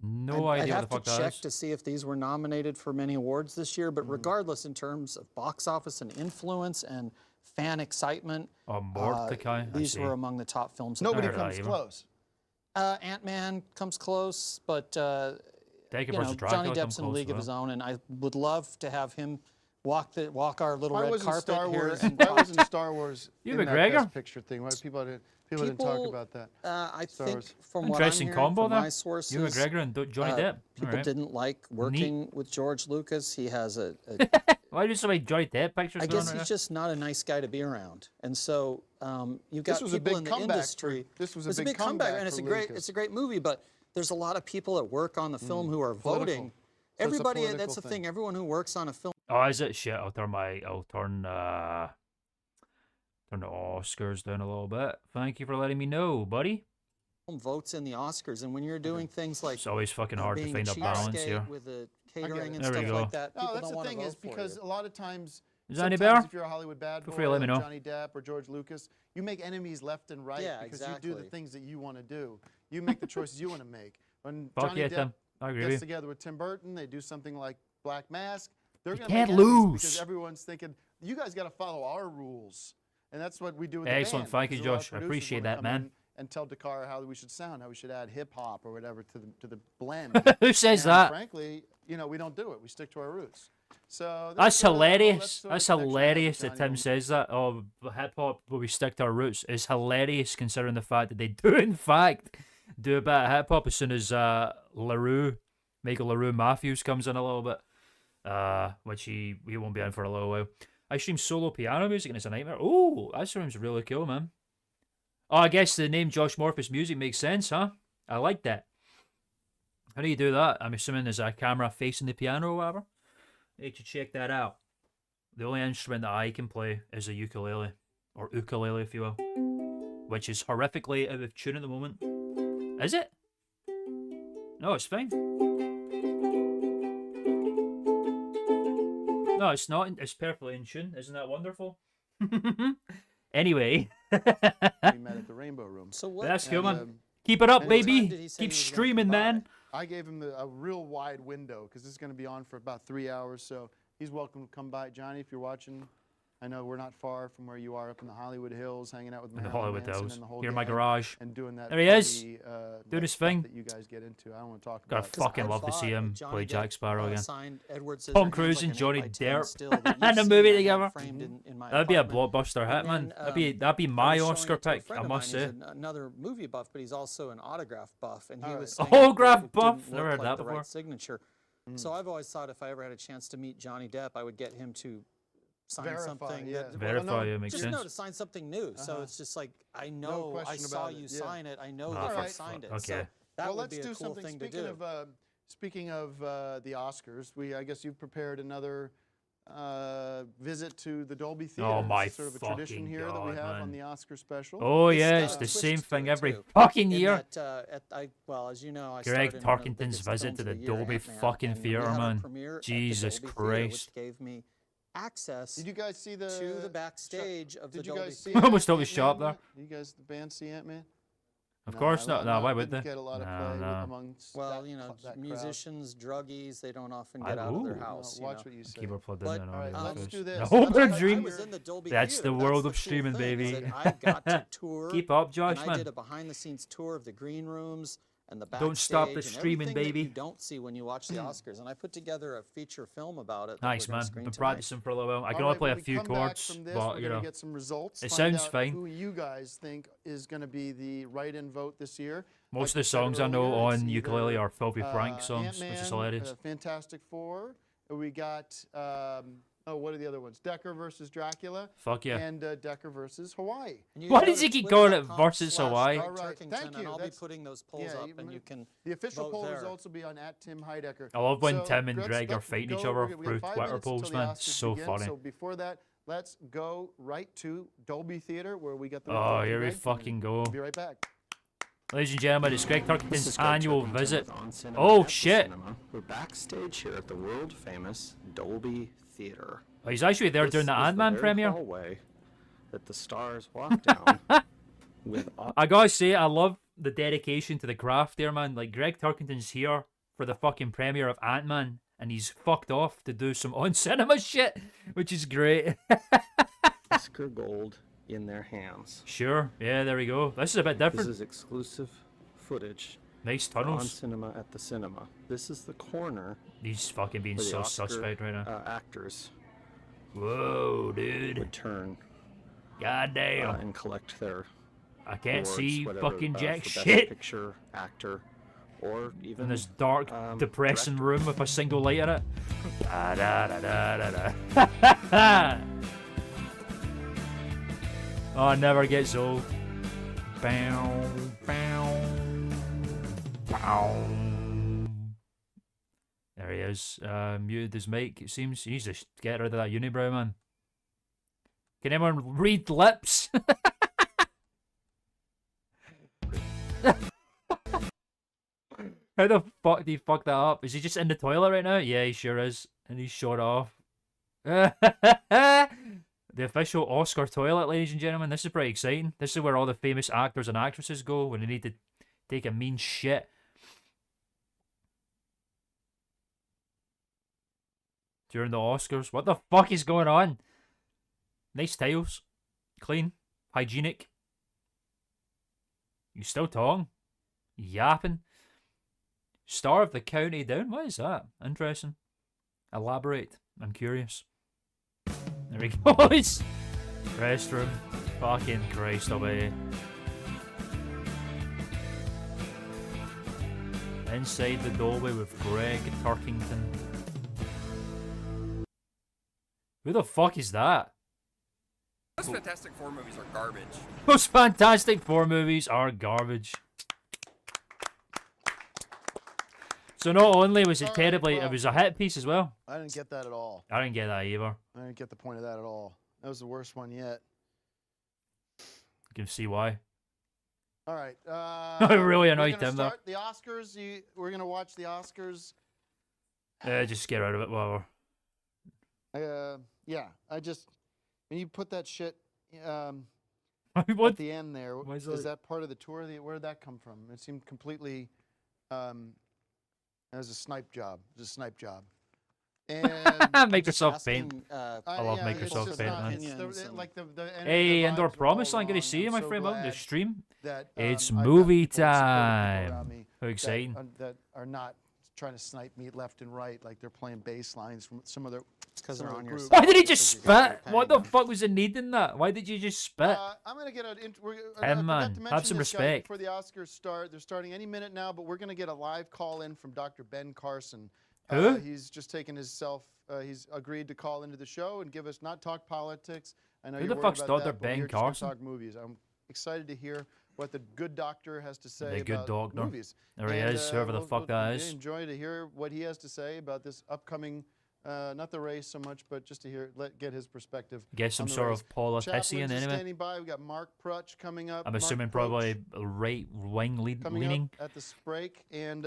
No I'd idea what have the fuck to that check is. to see if these were nominated for many awards this year, Mm. but regardless, in terms of box office and influence and fan excitement, Oh, Mordecai. I these see. were among the top films. Nobody heard of that comes either. close. Ant-Man comes close, but Decker you versus know, Dracula Johnny come Depp's in a close league as of his well. own, and I would love to have him walk our little Why red wasn't carpet Star here. Wars? and Why talk wasn't Star Wars You in that McGregor? Best Picture thing? Why people didn't talk People, about that? I Star think Wars. from what I'm Interesting hearing combo from there. my sources, You McGregor and Johnny Depp. people Alright. didn't like working with George Lucas. He has a Why do so many Johnny Depp pictures I going guess right he's just not a nice guy to be around, and so you've got This was a people big in the comeback for- industry. this was a It's big comeback, comeback and it's for a great Lucas. it's a great movie. But there's a lot of people that work on the film who are Political. voting. So it's a Everybody, political that's the thing. thing. Everyone who works on a film now? Oh, is it? Shit, I'll turn the Oscars down a little bit. Thank you for letting me know, buddy. votes in the Oscars, and when you're doing things like It's always fucking hard to being find a balance cheapskate here. with the it. catering and There we stuff go. like that, people No, that's don't the want to thing vote is for because you. a lot of times, Is that any sometimes better? if you're a Hollywood bad Feel boy, free to let me like know. Johnny Depp or George Lucas, you make enemies left and right Yeah, because you do the exactly. things that you want to do. You make the choices you want to make. When Fuck Johnny yeah, Depp Tim. I agree gets with you. together with Tim Burton, they do something like Black Mask. They're You going to can't make enemies lose. because everyone's thinking you guys got to follow our rules, and that's what we do with Excellent. the band. Thank you, because a lot of Josh. I producers appreciate wanna that, come man. in and tell Dakar how we should sound, how we should add hip hop or whatever to the blend. Who says And that? Frankly, you know, we don't do it. We stick to our roots. So That's sort of the- hilarious. sort of That's the connection I have with hilarious that Johnny Tim Depp. says that. Oh, hip hop, but we stick to our roots. Is hilarious considering the fact that they do, in fact, do a bit of hip hop as soon as Michael LaRue Matthews comes in a little bit, which he won't be in for a little while. I stream solo piano music and it's a nightmare. Oh, that sounds really cool, man. Oh, I guess the name Josh Morpheus Music makes sense, huh? I like that. How do you do that? I'm assuming there's a camera facing the piano or whatever. You should check that out. The only instrument that I can play is a ukulele, or ukulele if you will, which is horrifically out of tune at the moment. Is it? No, it's fine. No, it's not. It's perfectly in tune. Isn't that wonderful? Anyway. We met at the Rainbow Room. So what? That's cool, man. And, Keep it up, and what time baby. did he say Keep he was gonna streaming, come man. I gave him a real wide window because this is going to be on for about 3 hours. So he's welcome to come by. Johnny, if you're watching, I know we're not far from where you are up in the Hollywood Hills, hanging out with In the Marilyn Hollywood Manson Hills. and the whole Here in my gang, garage. and doing that. There he is. funky, Doing his stuff thing. that you guys get into. I don't want to talk Gotta about. fucking love to see him play Jack Sparrow again. Tom Cruise and Johnny Depp in a movie together. That'd be a blockbuster hit, man. That'd be my Oscar pick, I must say. Another movie buff, but he's also an autograph buff, and he All was right. saying Autograph it buff? didn't Never look heard like that the before. right signature. So I've always thought if I ever had a chance to meet Johnny Depp, I would get him to sign Verify, something. yeah. That, Verify, yeah, makes just sense. know to sign something new. So it's just like I know I question saw about it, you yeah. sign it. I know Oh, that for you signed it. fuck- So okay. that Well, would let's be a do cool something. thing to Speaking do. of the Oscars, I guess you've prepared another visit to the Dolby Theater. Oh my It's sort of a tradition fucking here that we God, have man. on the Oscar special. Oh It's yeah, got it's a the twist same to thing it, every too. fucking In year. that, well, as you know, I Greg starred in one of the Tarkenton's biggest visit films to of the year, Dolby Ant-Man, fucking and we theater, had our man. premiere at the Jesus Dolby Theater, Christ. which gave me access Did you guys see the to the backstage of the Did you Dolby guys see Theater. Almost always Ant-Man shop there. yet? Did you guys, the band, see Ant-Man? Of course not. No, why would didn't they? get a lot of No, play no. amongst Well, that, you know, that crowd. musicians, druggies, they don't often I- get out of their ooh. house. Well, you watch know. what you say. Keep her plugged But, in. all right, let's do this. No, Let's we're try to dream. I was in the Dolby That's Theater. the world the of cool streaming, thing, is baby. that I got to tour. Keep up, Josh, and I man. did a behind-the-scenes tour of the green rooms and the backstage. Don't stop the and streaming, everything that baby. you don't see when you watch the Oscars. And I put together a feature film about it. that Nice, we're gonna man. screen Been tonight. practicing for a little while. I can All only right, play when a we few come back chords, from this, but we're you gonna know. get some results. it find sounds out fine. Who you guys think is going to be the write-in vote this year? Most Like of the I said songs I know earlier, it's on ukulele either, are Filthy Frank songs, which Ant-Man, is hilarious. Fantastic Four. We got what are the other ones? Decker versus Dracula. Fuck yeah. And Decker versus Hawaii. And you Why go does to he keep calling it twitter.com/Greg versus Hawaii? All right, Turkington, thank you. And I'll be That's- putting those polls yeah, up, you and m- you can The official vote poll there. results will be on @TimHeidecker. I love when So, Tim and let's- Greg are let's fighting go. each other We got through 5 Twitter minutes until polls, the man. Oscars So begin. funny. So before that, let's go right to Dolby Theater where we got the. Oh, results. here we Greg, fucking go. We'll be right back. Ladies and gentlemen, it's Greg This Turkington's is Greg annual Turkington visit. with On Cinema Oh, at the shit. Cinema. We're backstage here at the world famous Dolby Theater. Oh, he's actually there during the This is Ant-Man very premiere. hallway that the stars walk down with I gotta say, I love the dedication to the craft there, man. Like, Greg Turkington's here for the fucking premiere of Ant-Man, and he's fucked off to do some on-cinema shit, which is great. Oscar gold in their hands. Sure, yeah, there we go. This is a bit This different. is exclusive footage Nice for On tunnels. Cinema at the Cinema. This is the corner He's fucking being where the so Oscar suspect right now. actors Whoa, dude. would turn God damn. and collect their I can't awards, see whatever, fucking jack for Best shit Picture, actor, or even in this dark, depressing director. room with a single light in it. Da, da, da, da, da, da. Oh, it never gets old. Bow, bow, bow. There he is. Muted his mic, it seems. He needs to get rid of that unibrow, man. Can anyone read lips? How the fuck did he fuck that up? Is he just in the toilet right now? Yeah, he sure is. And he's shot off. The official Oscar toilet, ladies and gentlemen. This is pretty exciting. This is where all the famous actors and actresses go when they need to take a mean shit. During the Oscars. What the fuck is going on? Nice tiles. Clean. Hygienic. You still talking? Yapping. Star of the County Down? What is that? Interesting. Elaborate. I'm curious. There he goes. Restroom. Fucking Christ away. Inside the doorway with Greg Turkington. Who the fuck is that? Those Fantastic Four movies are garbage. Those Fantastic Four movies are garbage. So not only was it All right, terribly, well- it was a hit piece as well. I didn't get that at all. I didn't get that either. I didn't get the point of that at all. That was the worst one yet. You can see why. All right. It really we're annoyed gonna them, though. start the Oscars. We're gonna watch the Oscars. Just get out of it, whatever. Yeah. When you put that shit at What? the end there, Why is is that- that part of the tour? Where did that come from? It seemed completely. It was a snipe job. It was a snipe job. And Microsoft Paint. I love yeah, it's Microsoft just Paint, not- man. it's the- Opinions it- and- like the end Hey, the Indoor vibes are Promise all Line, good to wrong. see you, I'm my so friend. Welcome to the glad stream. that, It's I've got movie people and supportive people time. around me How exciting. that are not trying to snipe me left and right like they're playing bass lines from some of their. because some they're of on the your group. side. Why did he because just you guys are spit? What the paying them. fuck was the need in that? Why did you just spit? I'm gonna get Hey, man, have some respect. Before the Oscars start, they're starting any minute now, but we're gonna get a live call in from Dr. Ben Carson. Who? He's just taken himself. He's agreed to call into the show and give us not talk politics. I know Who you're the worried fuck's about Dr. that, but Ben we're just gonna Carson? talk movies. I'm excited to hear what the good doctor has to say The good about doctor. movies. There he And, is, whoever the fuck that is. Enjoy to hear what he has to say about this upcoming, not the race so much, but just to get his perspective. Get some on the sort race. of politician Chaplin's is anyway. standing by. We got Mark Prutch coming up. I'm Mark assuming Proch probably right wing coming leaning. up at the break, and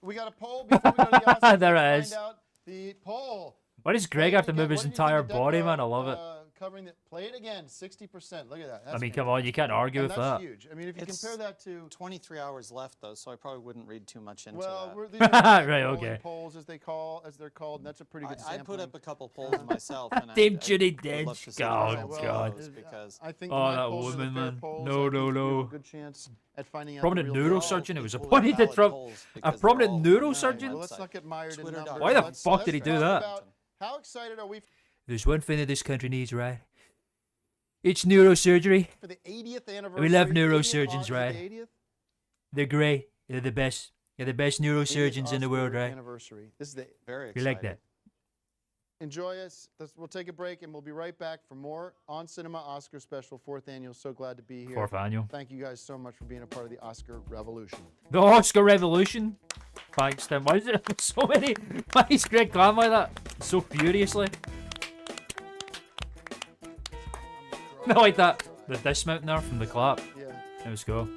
we got a poll before we go to the Oscars. There Let's it is. Find out the poll. Why does Greg Play have it to again. move his What did you think entire of body, Deborah, man? I love it. Covering the, play it again. 60%. Look at that. I That's mean, come on, you can't argue and with that's that. huge. I mean, if you It's compare that to 23 hours left though, so I probably wouldn't read too much into well, that. these are like Right, rolling okay. polls as they're called, and that's a pretty good I sampling. put up a couple polls myself. And Dame I Judy would Dench. love to see the Oh, results of God. those because I think Oh, my that polls are the woman, fair man. polls. No, I think no, we have no. a good chance at finding out Prominent the real neurosurgeon deal. who was equally appointed valid from polls a because they're prominent all from my neurosurgeon? Well, let's website. not get mired in Twitter.com. numbers. Why the Let's fuck did he do talk that? about how excited are we There's one thing that this country needs, right? It's neurosurgery. for the 80th anniversary? love 80th neurosurgeons, August, right? The 80th? They're great. They're the best. They're the best 80th neurosurgeons in the world, Oscar right? Anniversary. This is the Very You exciting. like that? enjoy us. We'll take a break and we'll be right back for more On Cinema Oscar Special 4th Annual. So glad to be here. Fourth annual. Thank you guys so much for being a part of the Oscar revolution. The Oscar Revolution. Thanks, Tim. Why is there so many? Why is Greg Klman like that? So furiously. I like that. The dismount there from the clap. Yeah. Let's go.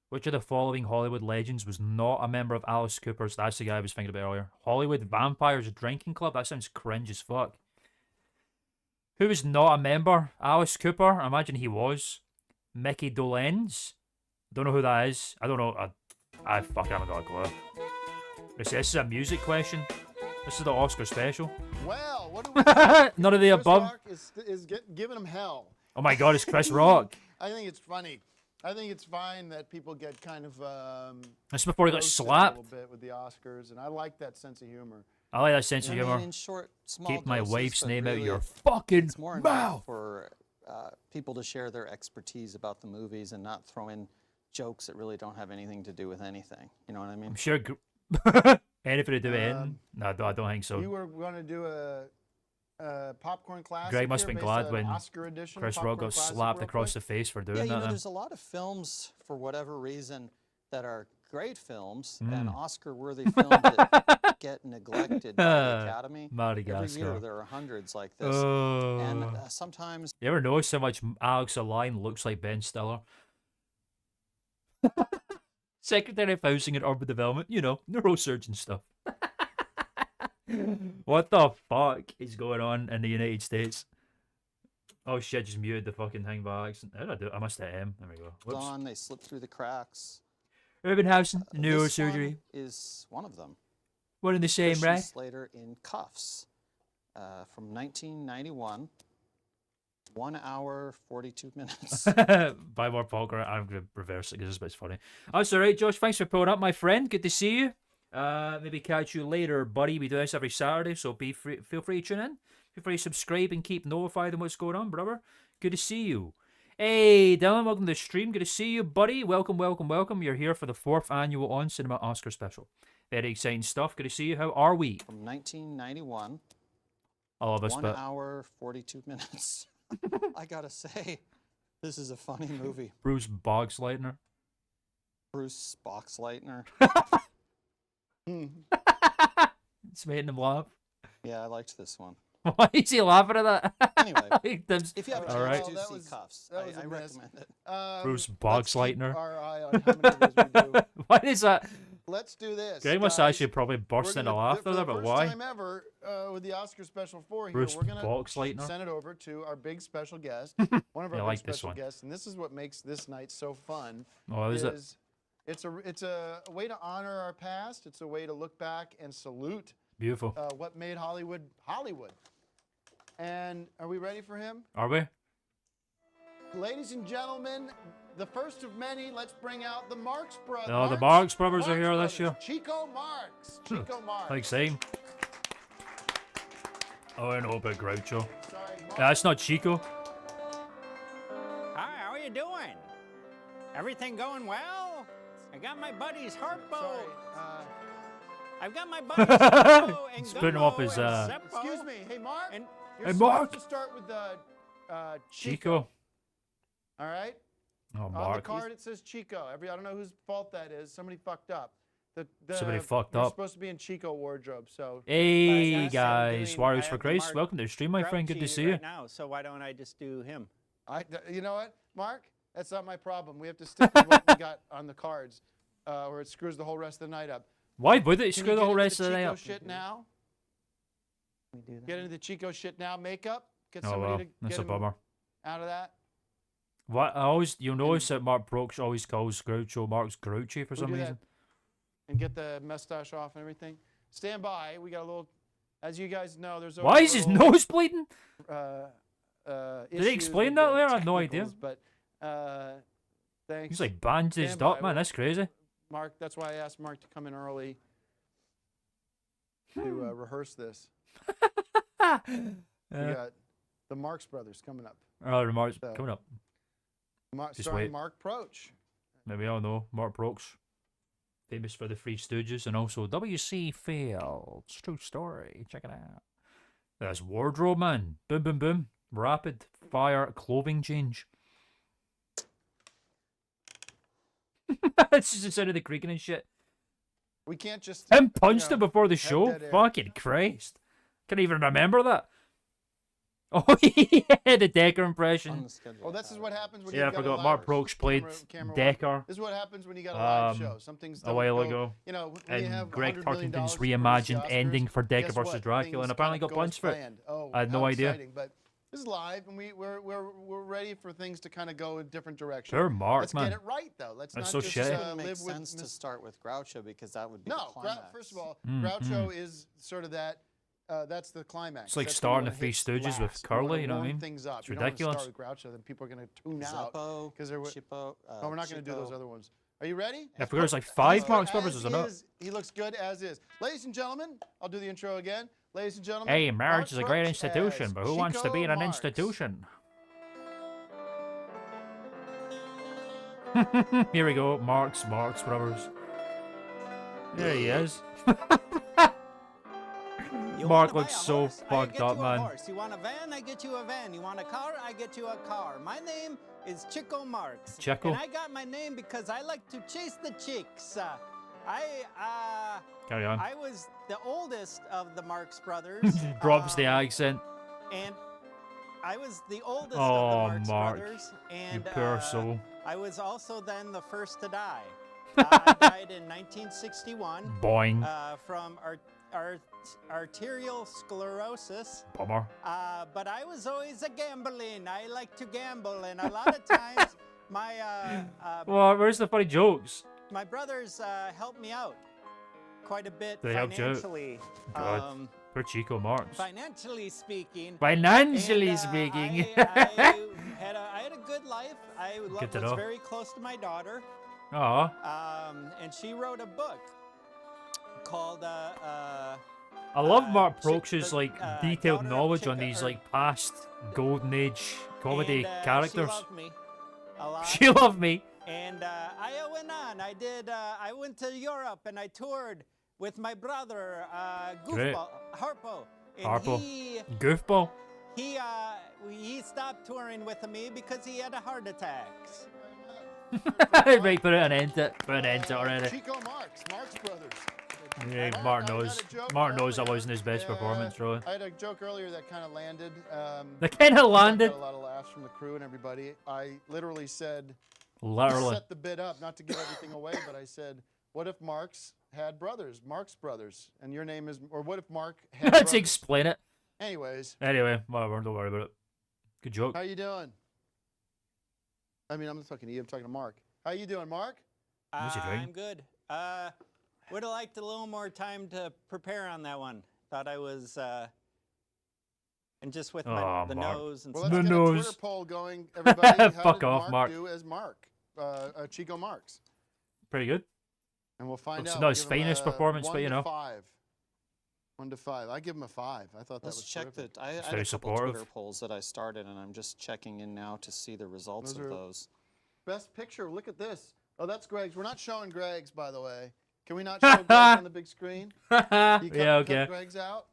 Which of the following Hollywood legends was not a member of Alice Cooper's? That's the guy I was thinking about earlier. Hollywood Vampires Drinking Club? That sounds cringe as fuck. Who was not a member? Alice Cooper? I imagine he was. Mickey Dolenz? Don't know who that is. I don't know. I fucking haven't got a clue. This is a music question. This is the Oscar special. Well, what do we think? None of the Chris above. Rock is giving him hell. Oh my god, it's Chris Rock. I think it's funny. I think it's fine that people get kind of This is before he got roasted slapped. a little bit with the Oscars, and I like that sense of humor. I like that sense of I mean, humor. in short, small Keep my doses, wife's but name out really your fucking it's more enough mouth. for people to share their expertise about the movies and not throw in jokes that really don't have anything to do with anything. You know what I mean? I'm sure. Anything to do with it? No, I don't think so. You were going to do a popcorn classic. Greg must here have been based glad on when Oscar edition Chris Popcorn Rock got Classic slapped real across quick. the face for doing Yeah, you that. know, then. there's a lot of films, for whatever reason, that are great films and Oscar-worthy films that get neglected by the Academy. Every Madagascar. year there are hundreds like this. Oh. And sometimes You ever notice how much Alex Aline looks like Ben Stiller? Secretary of Housing and Urban Development, you know, neurosurgeon stuff. What the fuck is going on in the United States? Oh shit, just muted the fucking thing by accident. How did I do it? I must hit M. There we go. Whoops. gone, they slip through the cracks. Urban Housing, This neurosurgery. one is one of them. One in the same, Christian right? Slater in Cuffs from 1991. 1 hour, 42 minutes. Buy more poker. I'm going to reverse it because it's funny. That's alright, Josh. Thanks for pulling up, my friend. Good to see you. Maybe catch you later, buddy. We do this every Saturday, so feel free to tune in. Feel free to subscribe and keep notified on what's going on, brother. Good to see you. Hey, Dylan, welcome to the stream. Good to see you, buddy. Welcome, welcome, welcome. You're here for the 4th annual On Cinema Oscar special. Very exciting stuff. Good to see you. How are we? From 1991. I love this 1 bit. hour, 42 minutes. I gotta say, This is a funny movie. Bruce Boxleitner. Bruce Boxleitner. It's making him laugh. Yeah, I liked this one. Why is he laughing at that? Anyway, There's- if you have a all chance right. to That see was- Cuffs, that was I a miss. recommend it. Bruce Let's keep Boxleitner. our eye on how many of these we do. Why is that? Let's do this. Greg must guys. actually probably burst We're into gonna- laughter for there, the but first why? time ever with the Oscar Special 4 here, Bruce we're going to Boxleitner. send it over to our big special guest, one of our Yeah, I big like this special one. guests, and this is what makes this night so fun. Oh, is it? It's a way to honor our past. It's a way to look back and salute Beautiful. what made Hollywood Hollywood. And are we ready for him? Are we? Ladies and gentlemen, the first of many, let's bring out the Marx Brothers. No, the Marx Brothers are here this year. Chico Marx. Chico Marx. Like same. Oh, I know about Groucho. Sorry, Marx. That's not Chico. Hi, how are you doing? Everything going well? I got my buddies Harpo. Sorry. I've got my buddies Harpo and He's putting him up Gumbo his, and Seppo. Excuse me. Hey, Mark. And You're Hey, supposed Mark. to start with Chico. Chico. All right? Oh, On the Mark. card, it says Chico. I don't know whose fault that is. Somebody fucked up. Somebody fucked you're up. supposed to be in Chico wardrobe, so... Hey yes, I'm guys, doing- Warriors I for have the Grace. Mark Welcome to the stream, my friend. Good to Grouchy see you. right now, so why don't I just do him? You know what, Mark? That's not my problem. We have to stick with what we got on the cards, or it screws the whole rest of the night up. Why would it Can screw you the get whole into rest of the Chico day up? shit now? Can we do that? Get into the Chico shit now makeup? Get Oh somebody well, to that's get a him bummer. out of that? What? You'll notice that Mark Brooks always calls Groucho Mark's Grouchy for We'll some do that. reason. And get the mustache off and everything. Stand by. We got a little... As you guys know, there's Why always is his little, nose bleeding? Did he explain that there? I had no idea. But thanks. He's like bandaged Stand up, by. man. That's crazy. Mark, that's why I asked Mark to come in early to rehearse this. We got the Marx Brothers coming up. Remarks So- coming up. Just Starring wait. Mark Proch. Maybe I'll know. Mark Brooks. Famous for the Three Stooges and also W.C. Fields. True story. Check it out. That's wardrobe, man. Boom, boom, boom. Rapid fire clothing change. It's just the sound of the creaking and shit. We can't just... Him punched you it know, before the have show? dead air. Fucking Christ. Can't even remember that. Oh, yeah, the Decker On impression. the schedule. Oh, this is what happens when Yeah, I you've got a forgot. live Mark Brooks played camera Decker This is what happens when you got a live show. Some things a don't while go, ago. You know, when you have And Greg $100 million Tarkington's to produce the reimagined Oscars, ending for Decker guess versus what? Dracula, Things and apparently kinda got go as punched for it. planned. Oh, I had no how idea. exciting, but this is live, and we're ready for things to kind of go in different directions. Sure, Mark, Let's man. get it right, though. Let's That's not so just shitty. It wouldn't make live with sense to mis- start with Groucho because that would be No, the climax. first of all, Mm, Groucho is sort of that. That's the climax. It's like That's starting when the Three hits Stooges with last. Curly, wanna you know what I warm mean? Things up. It's You don't wanna ridiculous. start with Groucho, then people are going to tune out Zeppo, because they're. Chippo, Oh, we're not going to do those Chico. other ones. Are you ready? I forgot there's like 5 He's Marx good Brothers, as is there not? is. He looks good as is. Ladies and gentlemen, I'll do the intro again. Ladies and gentlemen. Hey, marriage Mark is a great Brooks institution, as but who wants to Chico be in an Marx. institution? Here we go, Marx Brothers. There he is. You Mark wanna buy looks a so horse? I fucked get up, you a man. horse. You want a van? I get you a van. You want a car? I get you a car. My name is Chico Marx. Chico? And I got my name because I like to chase the chicks. Carry on. I was the oldest of the Marx brothers. Drops the um, accent. And I was the oldest Oh, of the Marx Mark, brothers. You And poor soul. I was also then the first to die. I died in 1961 Boing. from arterial sclerosis. Bummer. But I was always a gambling. I like to gamble, and a lot of times my Well, where's the funny jokes? my brothers helped me out quite a bit They helped you out? financially. God. Poor Chico Marx. Financially speaking. Financially And, speaking. I had a good life. I Good to was know. very close to my daughter, Aw. and she wrote a book called. I love Mark Chick- Brooks's the, like daughter detailed of knowledge on Chica- these or- like past golden age comedy and, characters. She loved me a lot. She loved me. And I went on. I went to Europe and I toured with my brother, Great. Harpo. And Harpo. he Goofball. he stopped touring with me because he had a heart attack. Right, put an end to it already. Chico Marx Brothers. Yeah, Mark, Mark I had knows. a joke Mark knows that earlier. wasn't his best Yeah, performance, really. I had a joke earlier that kind of landed. That kind of landed. Got a lot of laughs from the crew and everybody. I literally said, Literally. set the bit up, not to give everything away, but I said, what if Marx had brothers, Marx Brothers, and your name is, or what if Mark had Let's brothers? explain it. Anyways, Anyway, whatever. Don't worry about it. Good joke. how you doing? I mean, I'm not talking to you. I'm talking to Mark. How you doing, Mark? What's he doing? I'm good. Would have liked a little more time to prepare on that one. Thought I was, and just with Oh, the Mark. nose and Well, stuff. let's The get a nose. Twitter poll going, everybody. How Fuck did off, Mark. do as Mark? Chico Marx. Pretty good. And we'll find It's out. not We'll his give him finest a performance, 1 but you to know. 5. 1 to 5. I give him a 5. I thought that Let's was check terrific. that. I had very a couple supportive. Twitter polls that I started, and I'm just checking in now to see the results Those of are- those. Best picture. Look at this. Oh, that's Greg's. We're not showing Greg's, by the way. Can we not show Greg's on the big screen? You cut, Yeah, okay. cut Greg's out.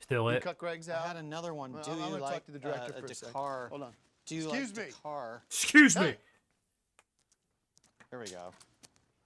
Still You lit. cut Greg's I out. had another one. Well, Do I'm you gonna like talk to the director a for a second. Dakar? Hold on. Do you Excuse like me. Dakar? Excuse me. Hey. Here we go.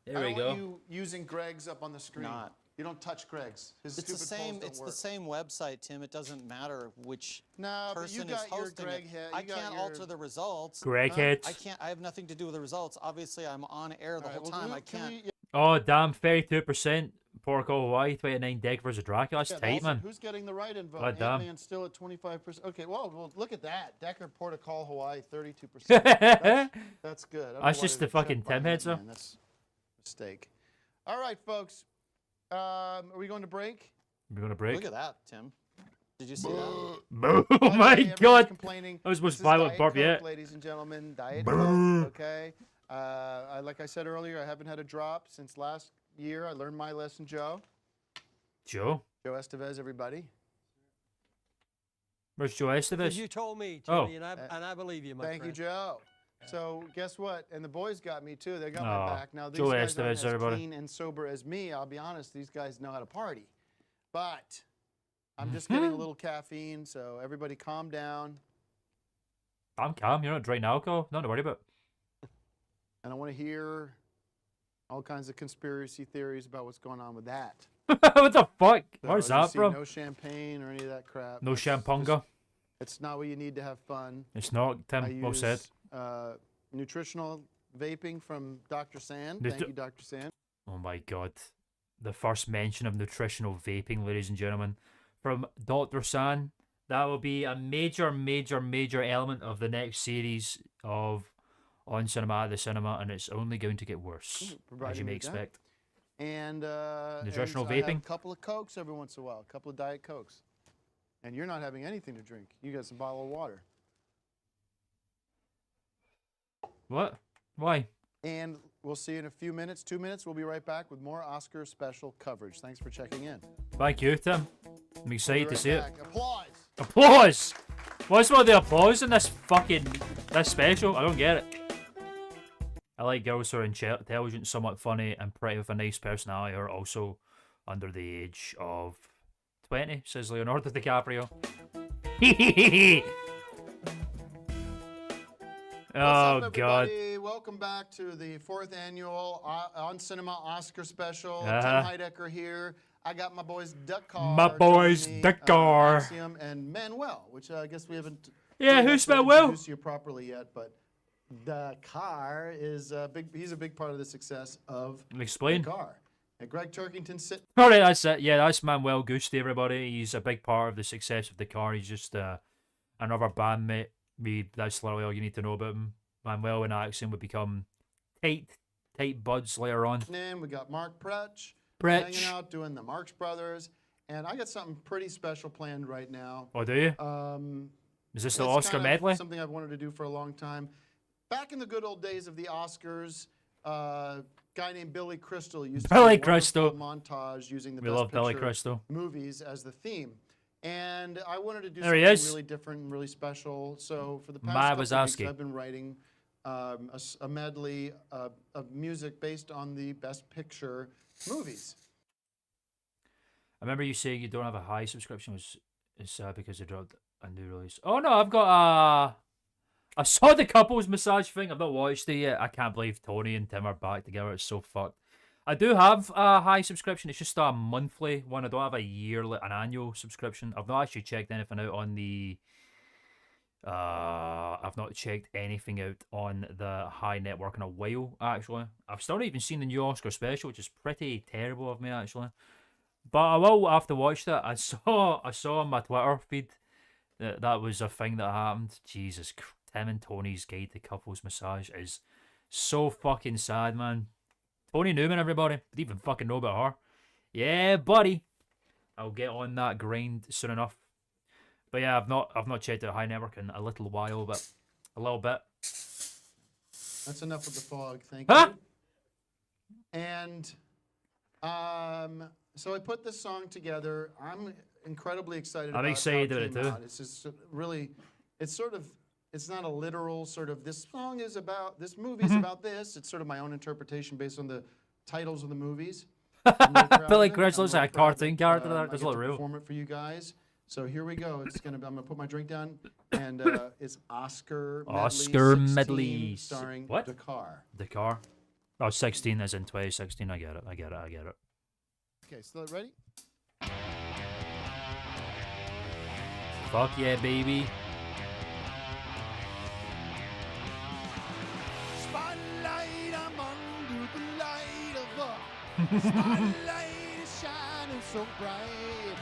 There I we don't go. want you using Greg's up on the screen. Not. You don't touch Greg's. His It's the stupid same. polls don't It's work. the same website, Tim. It doesn't matter which No, but you person is got your hosting Greg it. head. I you got can't your- alter the results. Greg Huh? head. I can't. I have nothing to do with the results. Obviously, I'm on air the All right, whole well, time. can I can't. we- Oh, damn. 32%. Protocol Hawaii. 29 Deck versus Dracula. That's yeah, tight, also, man. Who's getting the right vote? God damn. Ant-Man still at 25%. Okay, well, look at that. Decker, Portugal, Hawaii, 32%. That's good. I don't know That's why just they the fucking checked by Tim heads, Ant-Man. That's a mistake. All right, folks. Are we going to break? We're gonna break. Look at that, Tim. Did you see that? Boo! By Oh the my way, everybody's god! Complaining. That was the most This is violent Diet burp Coke, yet. ladies and gentlemen. Diet Boo. Coke, okay? Like I said earlier, I haven't had a drop since last year. I learned my lesson, Joe. Joe? Joe Estevez, everybody. Where's Joe Estevez? You told me, Oh. Jimmy, and I believe you, my Thank you, friend. Joe. So guess what? And the boys got me too. They got Aw, my back. Now these Joe guys aren't Estevez, as everybody. clean and sober as me. I'll be honest. These guys know how to party. But I'm just getting a little caffeine. So everybody, calm down. I'm calm. You're not drinking alcohol. Nothing to worry about. And I want to hear all kinds of conspiracy theories about what's going on with that. What the fuck? So Where's as you that see, from? No champagne or any of that crap. No That's champunga. just- It's not what you need to have fun. It's not, I Tim. Well use said. nutritional vaping from Dr. Sand. Nut- Thank you, Dr. Sand. Oh my god. The first mention of nutritional vaping, ladies and gentlemen, from Dr. San. That will be a major, major, major element of the next series of On Cinema, the Cinema, and it's only going to get worse, as providing you may me with that. expect. And Nutritional and I have vaping? a couple of Cokes every once in a while, a couple of Diet Cokes. And you're not having anything to drink. You got some bottle of water. What? Why? And we'll see you in a few minutes, 2 minutes. We'll be right back with more Oscar special coverage. Thanks for checking in. Thank you, Tim. I'm excited to We'll be see right it. back. Applause. Applause! What's with the applause in this special? I don't get it. I like girls who are intelligent, somewhat funny, and pretty with a nice personality who are also under the age of 20, says Leonardo DiCaprio. Oh, What's up, God. everybody? Welcome back to the 4th annual On Cinema Oscar special. Uh-huh. Tim Heidecker here. I got my boys Dakar. My boys joining me, Dakar. Axiom and Manuel, which I guess we haven't Yeah, really who's got to Manuel? introduce you properly yet, but Dakar is he's a big part of the success of Explain. Dakar. And Greg Turkington sit. Alright, that's it. Yeah, that's Manuel Gusti, everybody. He's a big part of the success of Dakar. He's just another bandmate. That's literally all you need to know about him. Manuel and Axiom would become tight buds later on. In. We got Mark Pretch Pretch. hanging out doing the Marx Brothers, and I got something pretty special planned right now. Oh, do you? Is this the It's Oscar kind of medley? Something I've wanted to do for a long time. Back in the good old days of the Oscars, a guy named Billy Crystal used to do Billy a Crystal. wonderful montage using the We Best love Billy Picture Crystal. movies as the theme. And I wanted to do There he something is. really different and really special. So for the My past couple of Wazowski. weeks, I've been writing a medley of music based on the Best Picture movies. I remember you saying you don't have a high subscription. It's because they dropped a new release. Oh no, I've got I saw the couples massage thing. I've not watched it yet. I can't believe Tony and Tim are back together. It's so fucked. I do have a high subscription. It's just a monthly one. I don't have an annual subscription. I've not actually checked anything out on the. I've not checked anything out on the high network in a while. Actually, I've still not even seen the new Oscar special, which is pretty terrible of me actually. But I will have to watch that. I saw on my Twitter feed that was a thing that happened. Jesus, Tim and Tony's Guide to Couples Massage is so fucking sad, man. Tony Newman, everybody. Didn't even fucking know about her. Yeah, buddy. I'll get on that grind soon enough. But yeah, I've not checked out High Network in a little while, but a little bit. That's enough of the fog, thank Huh? you. And so I put this song together. I'm incredibly excited about excited how about it came too. out. It's just really, it's not a literal sort of, this song is about, this movie's about this. It's sort of my own interpretation based on the titles of the movies. Billy Crystal looks like a cartoon character there. I Doesn't get look to real. perform it for you guys. So here we go. I'm gonna put my drink down, and it's Oscar Oscar 16, medley. starring What? Dakar. Dakar. Oh, 16 as in 2016. I get it. Okay, so ready? Fuck yeah, baby. Spotlight, I'm under the light of a spotlight is shining so bright.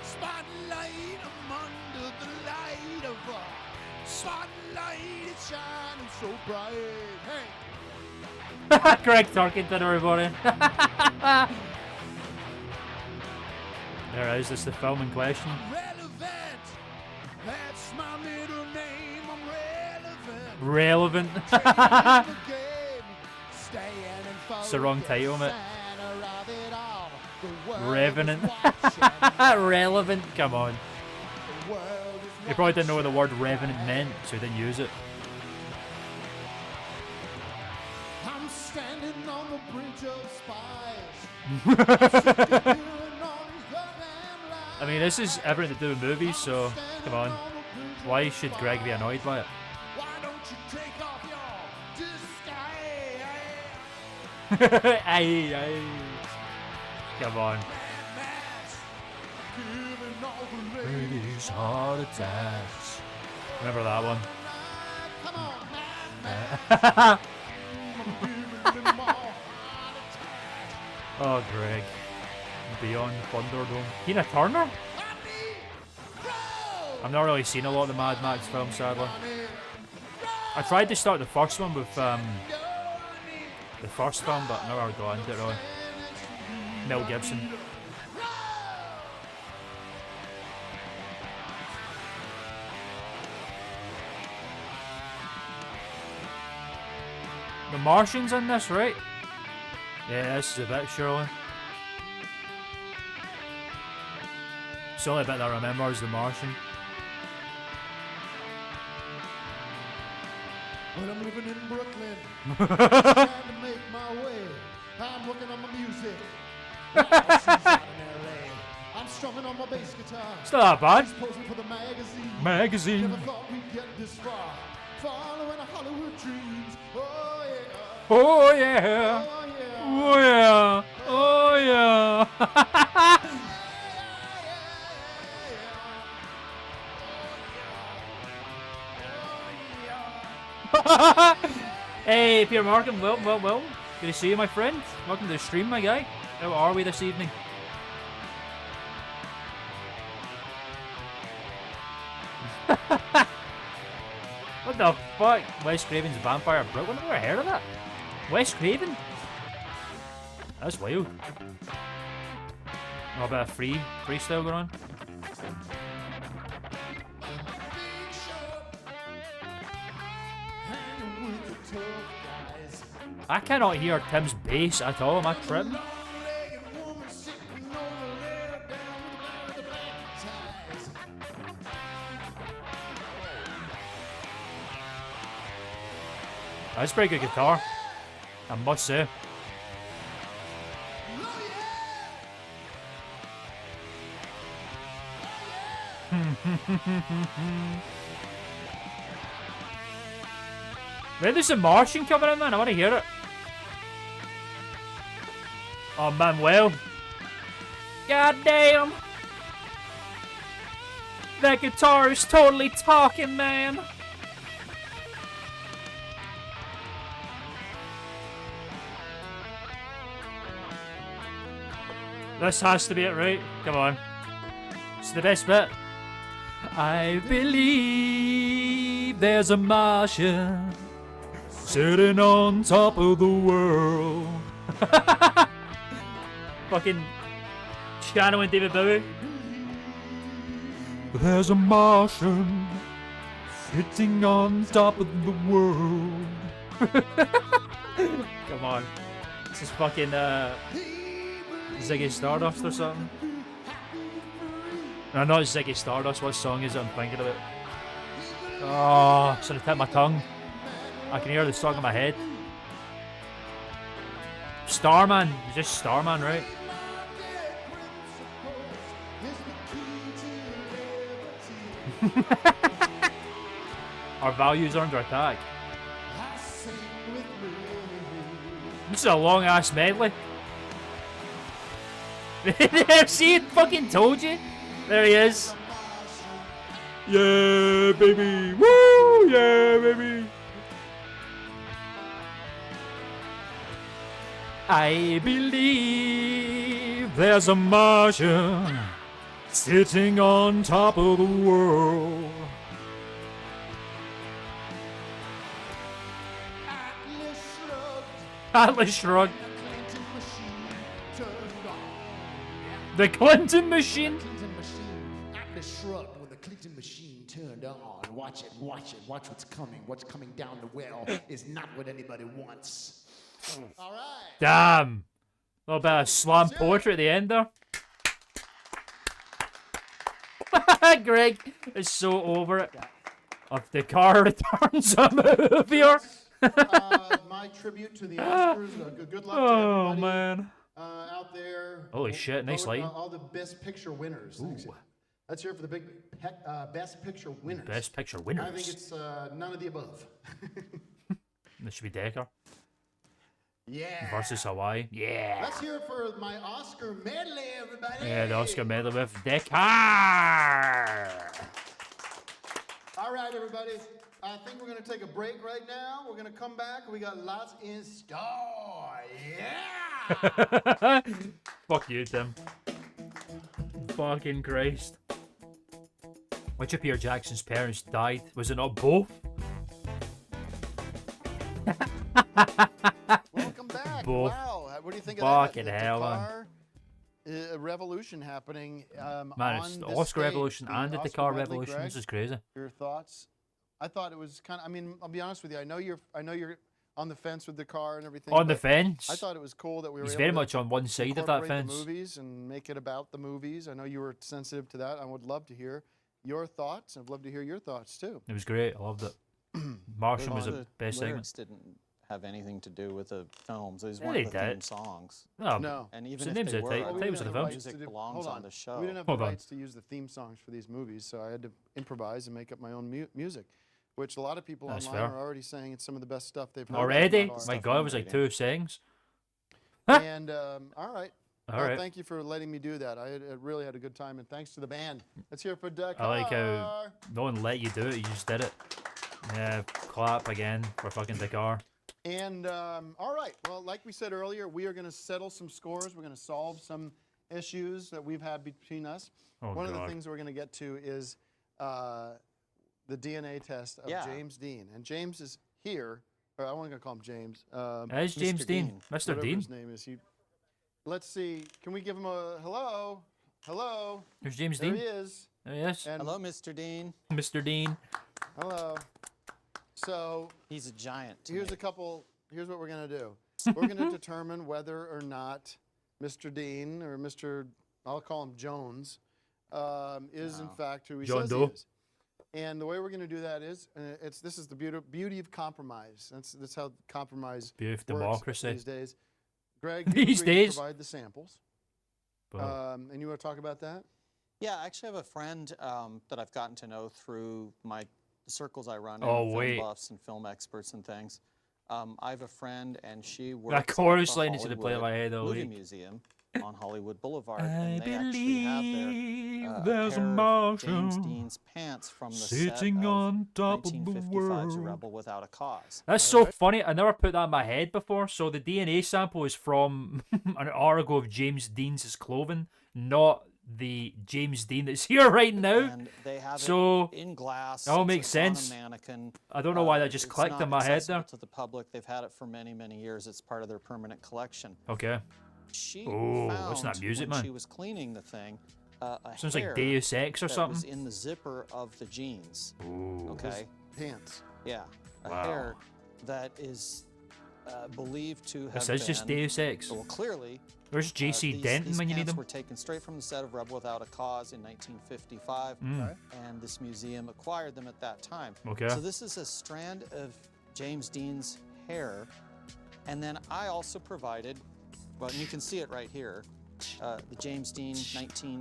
Spotlight, I'm under the light of a spotlight is shining so bright. Hey. Greg Turkington, everybody. There it is. This is the film in question. Relevant, that's my middle name. I'm Relevant. relevant. It's the wrong title, mate. Revenant. Relevant. Come on. He probably didn't know what the word revenant meant, so he didn't use it. I'm standing on the bridge of spies. I mean, this is everything to do with movies, so come on. Why should Greg be annoyed by it? Why don't you take off your disguise? Aye. Come on. Ladies' heart attacks. Remember that one? Oh, Greg. Beyond Thunderdome. Tina Turner? I've not really seen a lot of the Mad Max films, sadly. I tried to start the first one with the first film, but never got into it really. Mel Gibson. The Martian's in this, right? Yeah, this is a bit, surely. It's the only bit that I remember is The Martian. When I'm living in Brooklyn, trying to make my way, I'm working on my music. I'm strumming on my bass guitar. It's not that bad. Posing for the magazine. Magazine. Never thought we'd get this far. Following Hollywood dreams. Oh yeah. Oh yeah. Oh yeah. Oh yeah. Oh yeah. Hey, Peter Markham, well. Good to see you, my friend. Welcome to the stream, my guy. How are we this evening? What the fuck? Wes Craven's Vampire Brooklyn? I've never heard of that. Wes Craven? That's wild. A bit of freestyle going on. I cannot hear Tim's bass at all. Am I tripping? That's pretty good guitar, I must say. Maybe there's a Martian coming in, man. I want to hear it. Oh, Manuel. God damn. That guitar is totally talking, man. This has to be it, right? Come on. It's the best bit. I believe there's a Martian sitting on top of the world. Fucking channeling David Bowie. There's a Martian sitting on top of the world. Come on. This is fucking Ziggy Stardust or something. No, not Ziggy Stardust. What song is it I'm thinking about? Oh, it's on the tip of my tongue. I can hear the song in my head. Starman. It's just Starman, right? Our values are under attack. This is a long ass medley. See, it fucking told you. There he is. Yeah, baby. Woo, yeah, baby. I believe there's a Martian sitting on top of the world. Atlas shrugged. The Clinton machine. Atlas shrugged when the Clinton machine turned on. Watch it, watch it, watch what's coming. What's coming down the well is not what anybody wants. All right. Damn. A little bit of slam poetry at the end there. Greg is so over it. If the car returns a move here. My tribute to the Oscars. Good luck to everybody man. Out there. Holy shit, nice voting, lighting. all the Best Picture winners. Let's hear it for the big Best Picture winners. Best Picture winners. I think it's none of the above. This should be Decker. Yeah. Versus Hawaii. Yeah. Let's hear it for my Oscar medley, everybody. Yeah, the Oscar medley with Decker. All right, everybody. I think we're going to take a break right now. We're going to come back. We got lots in store. Yeah. Fuck you, Tim. Fucking Christ. Which of Peter Jackson's parents died? Was it not both? Welcome back. Both. Wow. What do you think of that? Fucking The hell, car revolution happening Man, on it's the this Oscar stage. revolution and the Oscar Dakar medley, revolution. Greg, This is crazy. your thoughts? I thought it was kind of. I mean, I'll be honest with you. I know you're on the fence with the car and everything. On the but fence. I thought it was cool that we were He's able very to much on one side of that incorporate fence. the movies and make it about the movies. I know you were sensitive to that. I would love to hear your thoughts. I'd love to hear your thoughts too. It was great. I loved it. Martian was the The best segment. lyrics didn't have anything to do with the films. It was Yeah, one they of the did. theme songs. No. No. And So even the if names they of the were, tape- I tape think was of the the films. music belongs Hold on the show. We didn't have Hold the on. rights to use the theme songs for these movies, so I had to improvise and make up my own music, which a lot of people That's online fair. are already saying it's some of the best stuff they've heard. Already? so far. My God, it was like 2 seconds. And all right. All Well, right. thank you for letting me do that. I really had a good time, and thanks to the band. Let's hear it for Dakar. I like how no one let you do it. You just did it. Yeah, clap again for fucking Dakar. And all right, well, like we said earlier, we are going to settle some scores. We're going to solve some issues that we've had between us. Oh, One of the God. things we're going to get to is the DNA test of Yeah. James Dean. And James is here. Or I'm only going to call him James. It's James Mr. Dean. Dean. Mr. Whatever Dean. his name is. Let's see. Can we give him a hello? Hello. There's James There Dean. he is. There he is. And Hello, Mr. Dean. Mr. Dean. hello. So He's a giant. to here's me. a couple. Here's what we're going to do. We're going to determine whether or not Mr. Dean or Mr. I'll call him Jones is in No. fact who he John says Doe. he is. And the way we're going to do that is this is the beauty of compromise. That's how compromise Beauty of works democracy. these days. Greg, you These agreed to days. provide the samples, But and you want to talk about that? Yeah, I actually have a friend that I've gotten to know through the circles I run in Oh, film wait. buffs and film experts and things. I have a friend, and she works That at chorus the line is going to play in my Hollywood head all Movie week. Museum on Hollywood Boulevard, I and they actually have believe there there's a pair of James Martian Dean's pants from the set sitting of on top of the 1955's world. Rebel Without a Cause. That's so funny. I never put that in my head before. So the DNA sample is from an article of James Dean's clothing, not the James Dean that's here right now. And they have So it in glass. that all it's makes on a sense. mannequin. I don't know why that just It's clicked not in my head accessible there. to the public. They've had it for many, many years. It's part of their permanent collection. Okay. She Oh, found listen to that music, when man. she was cleaning the thing, a Sounds hair like Deus Ex or that was something. in the zipper of the jeans. Ooh. Okay. Pants. Yeah, a Wow. hair that is believed to have This is just been. Deus Ex. Well, clearly, Where's JC Denton these when you need pants him? were taken straight from the set of Rebel Without a Cause in 1955, and this museum acquired them at that time. Okay. So this is a strand of James Dean's hair, and then I also provided, well, you can see it right here, the James Dean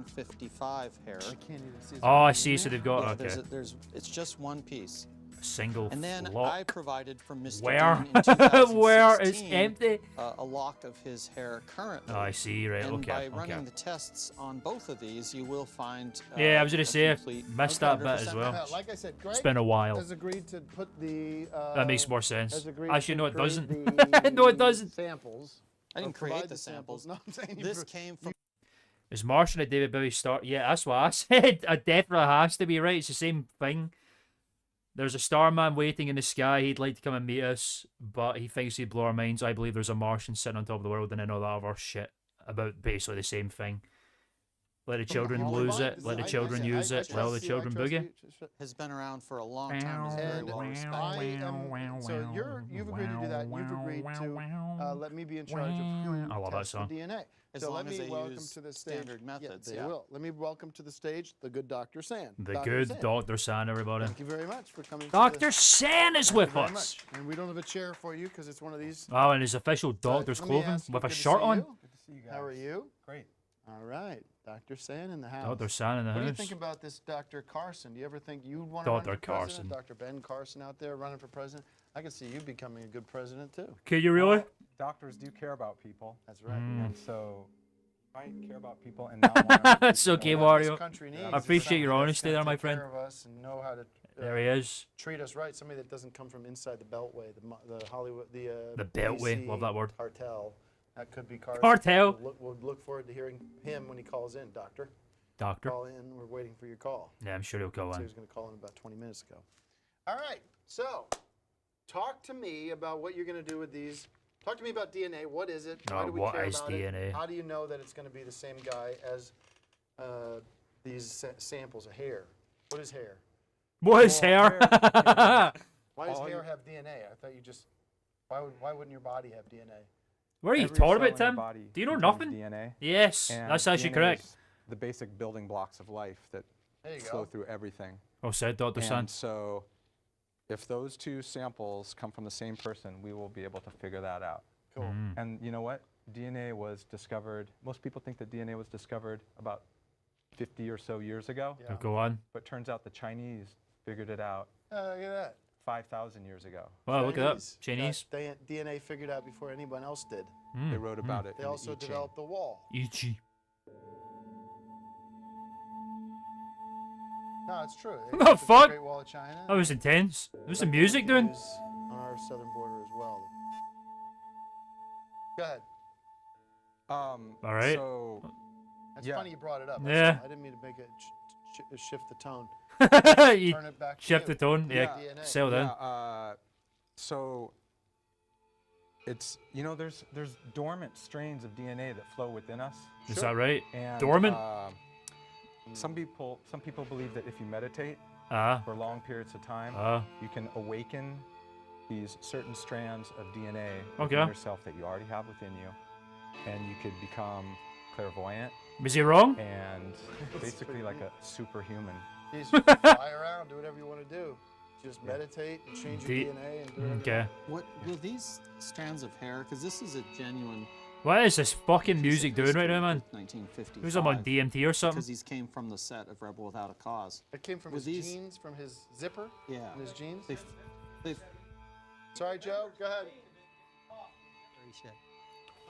1955 hair. I can't even see. Oh, I see. So they've got Yeah, okay. it's just one piece. A single And then I lock. provided from Mr. Where? Dean in 2016, Where is empty? a lock of his hair currently. Oh, I see. Right. And Okay. by Okay. running the tests on both of these, you will find. Yeah, I was gonna a say I complete missed that bit as 100% well. match. Like I said, Greg It's been a while. has agreed to put the. That makes more sense. has agreed Actually, to no, it create doesn't. No, it the doesn't. Samples. I didn't or create provide the samples. No, I'm saying you This pro- came from. Is Martian a David Bowie star? Yeah, that's what I said. It definitely has to be, right? It's the same thing. There's a starman waiting in the sky. He'd like to come and meet us, but he thinks he'd blow our minds. I believe there's a Martian sitting on top of the world, and then all that other shit about basically the same thing. Let the children lose it. Let the children use it. Let all the children boogie. has been around for a long time. Is very And well I respected. am, so you've agreed to do that. You've agreed to let me be in charge of who I love that tests song. the DNA. As so long let as me they welcome use to the stage. standard methods, They yeah. will. Let me welcome to the stage the good Dr. San. The Dr. good San. Dr. San, everybody. Thank you very much for coming. Dr. San is Thank you with very us. much. And we don't have a chair for you because it's one of these. Oh, and his official doctor's let me clothing ask you, with a good to shirt see on. you. Good to see you guys. How are you? Great. All right, Dr. San in the house. Dr. San in the What do you house. think about this Dr. Carson? Do you ever think you'd want to run Dr. for president? Carson. Dr. Ben Carson out there running for president? I can see you becoming a good president too. Could you really? Doctors do care about people, That's right. and so I care about people and not want to. It's okay, What this Mario. country needs I is appreciate your somebody that's honesty gonna there, my take friend. care of us and know how to There he is. treat us right. Somebody that doesn't come from inside the Beltway, the Hollywood, the Beltway, DC love that word. Cartel. That could be Carson. Cartel. We'll look forward to hearing him when he calls in, Doctor. Doctor. Call in. We're waiting for your call. Yeah, I'm sure he'll go So he in. was going to call in about 20 minutes ago. All right. So, talk to me about what you're going to do with these. Talk to me about DNA. What is it? Why do we what care is about DNA? it? How do you know that it's going to be the same guy as these samples of hair? What is hair? What is hair? Why does hair have DNA? I thought you just. Why wouldn't your body have DNA? What are you Every talking cell about, in your Tim? body Do you know contains nothing? DNA. Yes, And that's actually DNA correct. is the basic building blocks of life that There you flow go. through everything. Oh, said Dr. San. And so, if those two samples come from the same person, we will be able to figure that out. Cool. Mm. And you know what? DNA was discovered. Most people think that DNA was discovered about 50 or so years ago, Yeah. Go on. but turns out the Chinese figured it out Look at that. 5,000 years ago. Wow, look at that. Got Chinese. DNA figured out before anyone else did. They wrote about it. They in the also I Ching. developed the wall. Ichi. No, it's true. The It's the fuck? Great Wall of China. That was intense. What's the music doing? Is on our southern border as well. Go ahead. All right. So, That's Yeah. funny you brought it up. Yeah. I didn't mean to make it shift the tone. You Turn it back to shift you. the tone. Yeah. Yeah. DNA. Sell then. so it's there's dormant strains of DNA that flow within us. Is that right? And, Dormant? Some people believe that if you meditate Ah. for long periods of time, you can awaken these certain strands of DNA Okay. within yourself that you already have within you, and you could become clairvoyant Was he wrong? and basically like a superhuman. Just fly around, do whatever you want to do. Just meditate and change your The- DNA and do whatever. Okay. What will these strands of hair? Because this is a genuine What is this fucking music doing right now, man? 1955. Who's on DMT or something? Because these came from the set of Rebel Without a Cause. It came from With his these- jeans, from his zipper, Yeah. and his jeans. They've Sorry, Joe. Go ahead.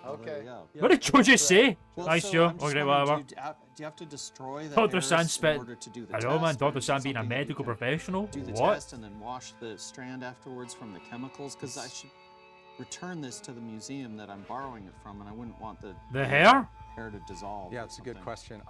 oh, there Okay. you go. What did Joe just say? Well, Nice, so Joe. I'm just Okay, wondering, whatever. Do you have to destroy the Dr. hairs San in spent. order to do the I test? know, man. or Dr. is it San being a something that you medical can professional. do the What? test and then wash the strand afterwards from the chemicals? Because I should return this to the museum that I'm borrowing it from, and I wouldn't want the hair? hair to dissolve. Yeah, or it's a good something. question.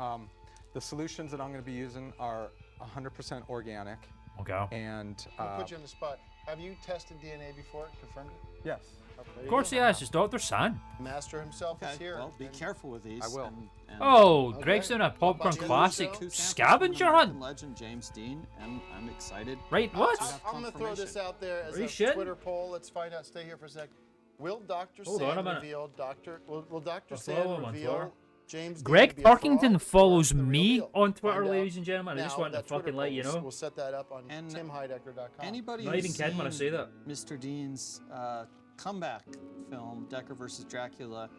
The solutions that I'm going to be using are 100% organic, Okay. and I'll put you on the spot. Have you tested DNA before? Confirmed it? yes, Of course he has. It's Dr. San. Master himself is Okay, here. well, be and- careful with these. I will. and Oh, Okay. Greg's doing a popcorn Two classic samples two samples scavenger from American hunt. legend James Dean, and I'm excited. Right, what? I'm going to throw this out there as Are you a shitting? Twitter poll. Let's find out. Stay here for a sec. Will Dr. Hold on a Sand minute. reveal will Dr. I'll Sand follow him on reveal Twitter. James Dean Greg to be a fraud Parkington or follows the real me deal? on Twitter, Find out ladies and gentlemen. I just now wanted to that Twitter fucking let you poll. know. We'll set that up on And timheidecker.com. Anybody Not who's even kidding when I seen say that. Mr. Dean's comeback film, Decker versus Dracula,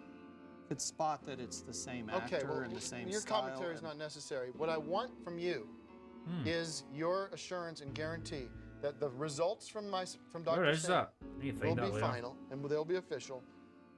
could spot that it's the same actor Okay, well, and the same your style. commentary is and- not necessary. What I want from you is your assurance and guarantee that the results from Dr. Where is Sand that? I need to will find be that later. final and they'll be official,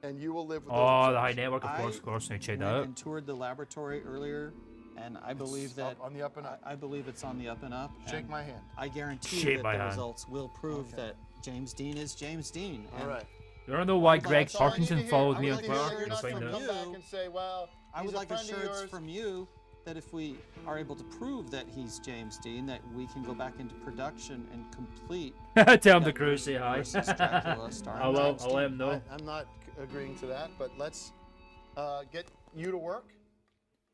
and you will live with those Oh, the results. High Network, of I course. I need to check that went out. and toured the laboratory earlier, and I believe that on the up and up. I believe it's on the up and up. Shake and my hand. I guarantee Shake that my the hand. results will prove that James Dean is James Dean. All and right. You don't know why But Greg that's all I need to Parkington hear. followed I me would on like to hear Twitter. you're You'll not find gonna out. come back and say, well, I he's would a like friend of assurance yours. from you that if we are able to prove that he's James Dean, that we can go back into production and complete. Tell him the Decker crew say hi. versus Dracula starring I will. James I'll let him know. I'm not agreeing to that, but let's get you to work.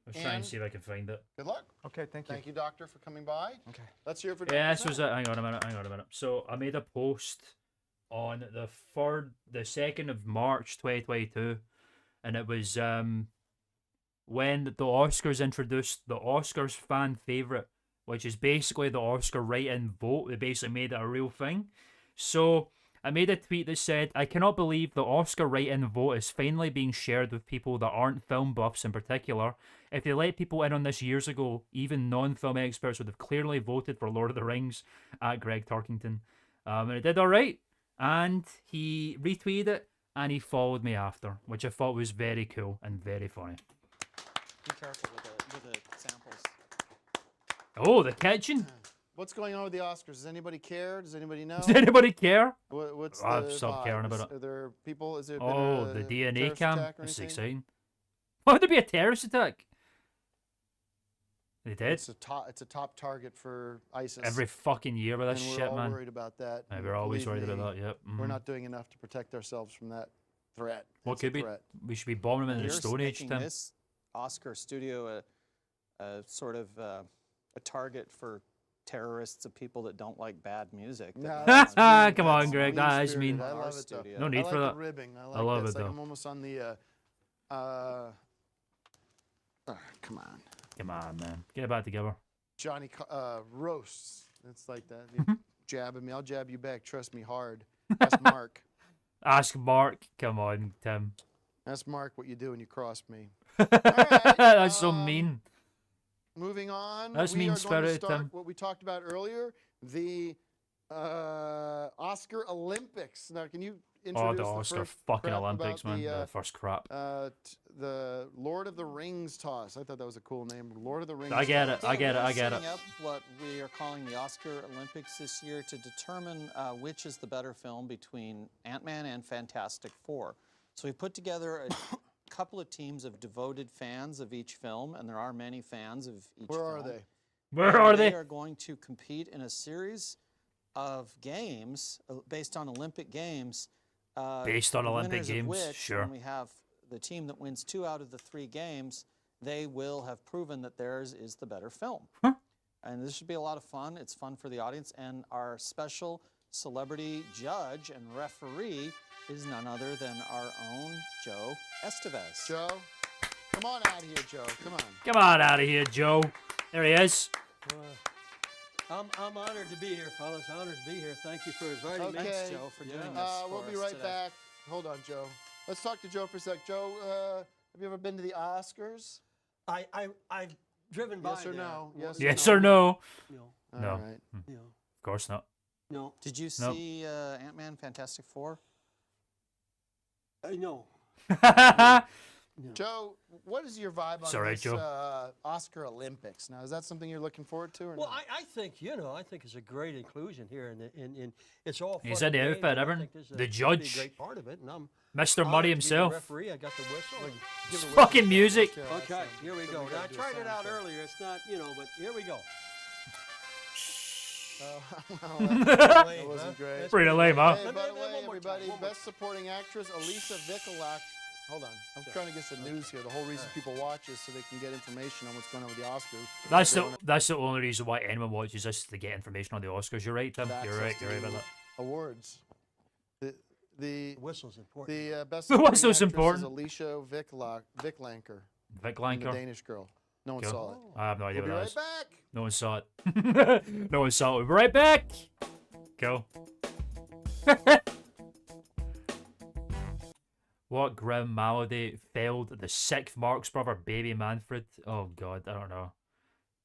Let's try and and- see if I can find it. Good luck. okay, thank you. Thank you, doctor, for coming by. Okay. Let's hear for Yeah, Dr. this was Sand. it. Hang on a minute. So I made a post on the 2nd of March 2022, and it was when the Oscars introduced the Oscars fan favorite, which is basically the Oscar write-in vote. They basically made it a real thing. So I made a tweet that said, "I cannot believe the Oscar write-in vote is finally being shared with people that aren't film buffs in particular. If they let people in on this years ago, even non-film experts would have clearly voted for Lord of the Rings," at Greg Tarkington. And it did all right. And he retweeted it, and he followed me after, which I thought was very cool and very funny. Be careful with the samples. Oh, the kitchen. What's going on with the Oscars? Does anybody care? Does anybody know? Does anybody care? What's I've the stopped vibe? caring about it. Are there people? Is it Oh, been the a DNA terrorist cam. attack or That's anything? exciting. Why would there be a terrorist attack? They did. It's a top target for ISIS. Every fucking year with and this we're shit, all man. worried about that. We're and always worried believe about me, that, yep. We're mhm. not doing enough to protect ourselves from that threat. What It's a could be? threat. We should be bombing them in the You're Stone Age, making Tim. this Oscar studio a sort of a target for terrorists of people that don't like bad music. No, that that's want mean. Come on, That's Greg, that is mean-spirited. mean. I our love it though. studio. No I need like for the that. ribbing. I love that. it, It's like though. I'm almost on the come on, Come on, man. Get it back together. Johnny roasts. It's like that. Mm-hmm. You jabbing me, I'll jab you back. Trust me, hard. That's Mark. Ask Mark. Come on, Tim. That's Mark. What you do when you cross me. That's so um, mean. Moving on. That's we are going to mean-spirited, start Tim. what we talked about earlier, the Oscar Olympics. Now, can you Oh, introduce the the Oscar first fucking crap Olympics, about man. the, The first crap. the Lord of the Rings toss? I thought that was a cool name. Lord of the Rings. I get it. toss. I get it. We're I get it. setting up what we are calling the Oscar Olympics this year to determine which is the better film between Ant-Man and Fantastic Four. So we put together a couple of teams of devoted fans of each film, and there are many fans of each Where film. are they? Where And are they they? are going to compete in a series of games based on Olympic Games. Based on the Olympic winners of Games, which, sure. When we have the team that wins 2 out of the 3 games, they will have proven that theirs is the better film. Huh. And this should be a lot of fun. It's fun for the audience. And our special celebrity judge and referee is none other than our own Joe Estevez. Joe, come on out of here, Joe. Come on. Come on out of here, Joe. There he is. I'm honored to be here, fellas. Honored to be here. Thank you for inviting me. Okay. Thanks, Joe, for doing this We'll for be us right today. back. Hold on, Joe. Let's talk to Joe for a sec. Joe, have you ever been to the Oscars? I've driven by Yes or there. no? Yes, Yes or no? No. No. All right. Hmm. No. Of course not. No. Did you Nope. see Ant-Man Fantastic Four? No. Joe, what is your vibe on Sorry, this Joe. Oscar Olympics? Now, is that something you're looking forward to? Or Well, not? I think I think it's a great inclusion here, and it's all. He's fun in the and outfit, games, and I everyone. think this is The gonna be judge. a great part of it, and I'm Mr. honored Muddy to be the himself. referee. I got the whistle. And give the Fucking whistle. music. Okay, here we go. we Now, I gotta do a tried it sound out check. earlier. It's not, but here we go. That wasn't great. That's Pretty lame, huh? Hey, Let by me- the let me- way, one more time, everybody, one more Best Supporting Actress, Elisa Vikalak. Hold on. I'm trying to get some news here. The whole reason people watch is so they can get information on what's going on with the Oscars. That's the only reason why anyone watches this is to get information on the Oscars. You're right, Tim. You're right. You're right about that. Awards. The The whistle's important. best The supporting whistle's actress important. is Alicia Vikalanker, Vic the Lanker. Danish girl. No one Cool. saw it. I have no idea We'll be what right that is. back. No one saw it. No one saw it. We'll be right back. Cool. What grim malady failed the sixth Marx brother, baby Manfred? Oh god, I don't know.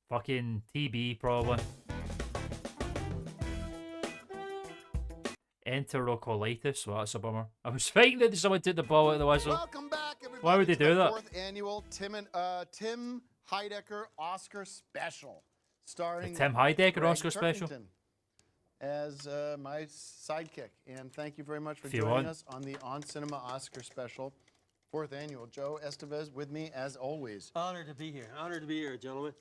Fucking TB, probably. Enterocolitis. Well, that's a bummer. I was thinking that someone took the ball out of the whistle. Welcome back, everybody. Why would they to do the that? Fourth annual Tim Heidecker Oscar Special, starring The Tim Heidecker Greg Oscar Special? Turkington as my sidekick. And thank you very much for If you joining want. us on the On Cinema Oscar Special, fourth annual. Joe Estevez with me as always. Honored to be here. Honored to be here, gentlemen.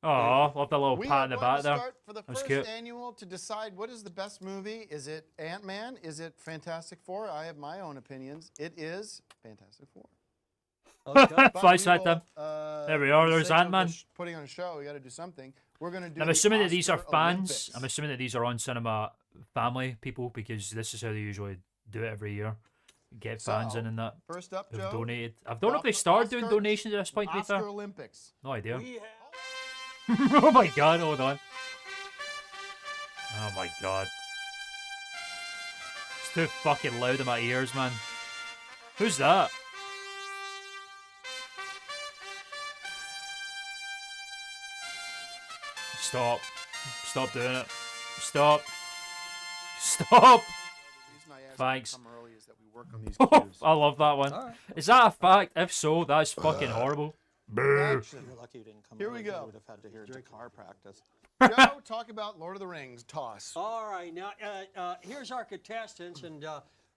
Oh, love the little We pat are in the going back to there. start for the That's first cute. annual to decide what is the best movie. Is it Ant-Man? Is it Fantastic Four? I have my own opinions. It is Fantastic Four. Okay. But Flies we right will, there. There we for are, the there's sake of Ant-Man. Putting on a show, we got to do something. We're going to do I'm the assuming that these are Oscar fans. Olympics. I'm assuming that these are on cinema family people because this is how they usually do it every year. Get fans in So, and that. First up, Who've Joe. donated. I don't know if they Oscar- started doing Oscar- donations at this point, to be Oscar fair. Olympics. No idea. We have. Oh my god, hold on. Oh my god. It's too fucking loud in my ears, man. Who's that? Stop. Stop doing it. Stop. Stop. The reason I asked Thanks. you to come early is that we work on these cues. I love that one. All right. Is that a fact? If so, that's fucking horrible. Boo. Action. You're lucky you didn't come Here early. we go. You would have had to hear Dakar practice. Joe, talk about Lord of the Rings. Toss. All right, now here's our contestants, and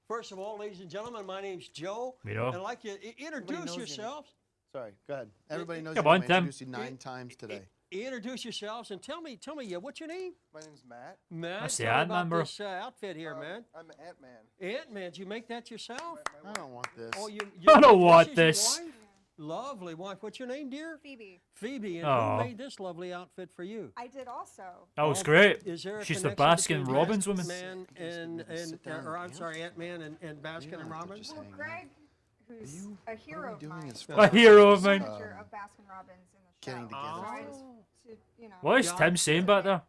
first of all, ladies and gentlemen, my name's Joe. Me know. And I'd like you to introduce knows you. yourselves. Sorry, go ahead. Everybody knows Come you. on, I Tim. introduced you 9 times today. Introduce yourselves and tell me, what's your name? My name's Matt. Matt. That's the tell me Ant-Man, about bro. this outfit here, man. I'm Ant-Man. Ant-Man, did you make that yourself? I don't want this. Oh, you I don't this want is your this. wife? Lovely wife. What's your name, dear? Phoebe. Phoebe. And Aw. who made this lovely outfit for you? I did also. That was Oh, great. Is there a She's the connection Baskin between Robbins woman. Ant-Man and or I'm sorry, Ant-Man and Baskin and Robbins? Well, Greg, who's a hero of doing mine, is was A hero of the mine. manager of Baskin Robbins in the show. Getting together. So I was to, What is Yeah. Tim saying back there?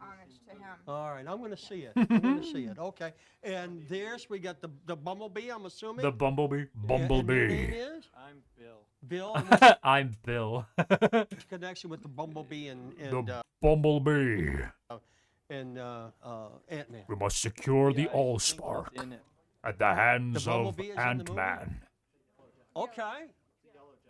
homage to him. All right, I'm going to see it. I'm going to see it. Okay. And there's, we got the bumblebee, I'm assuming. The Bumblebee. And your Bumblebee. name is? I'm Bill. Bill. And what's I'm Bill. the connection with the bumblebee and The Bumblebee. Ant-Man? We must secure the Allspark In it. at the hands The of Bumblebee is in the movie? Ant-Man. Okay.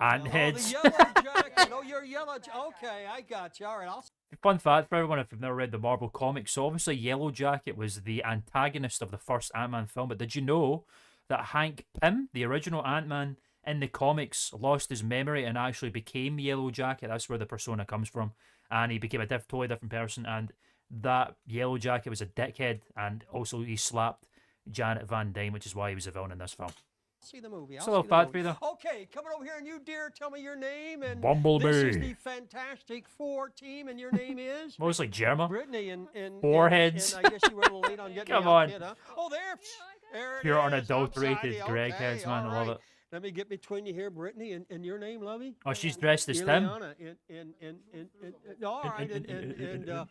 Ant Oh, heads. the yellow jacket. Oh, you're yellow. Okay, I got you. All right, I'll. Fun fact for everyone if you've never read the Marvel comics, so obviously Yellow Jacket was the antagonist of the first Ant-Man film, but did you know that Hank Pym, the original Ant-Man in the comics, lost his memory and actually became Yellow Jacket? That's where the persona comes from. And he became a totally different person, and that Yellow Jacket was a dickhead, and also he slapped Janet Van Dyne, which is why he was a villain in this film. See the movie. It's I'll a little see the fact for movie. you there. Okay, coming over here, and you, dear, tell me your name. And Bumblebee. This is the Fantastic Four team, and your name is? Mostly Jerma. Brittany and Foreheads. And I guess you were a little late on getting Come the on. outfit, huh? Oh, there it Pure is, unadulterated upsidey. Greg Okay, heads, man. all I love right. it. Let me get between you here, Brittany, and your name, lovey? Oh, she's dressed as Tim. Ileana, all right, and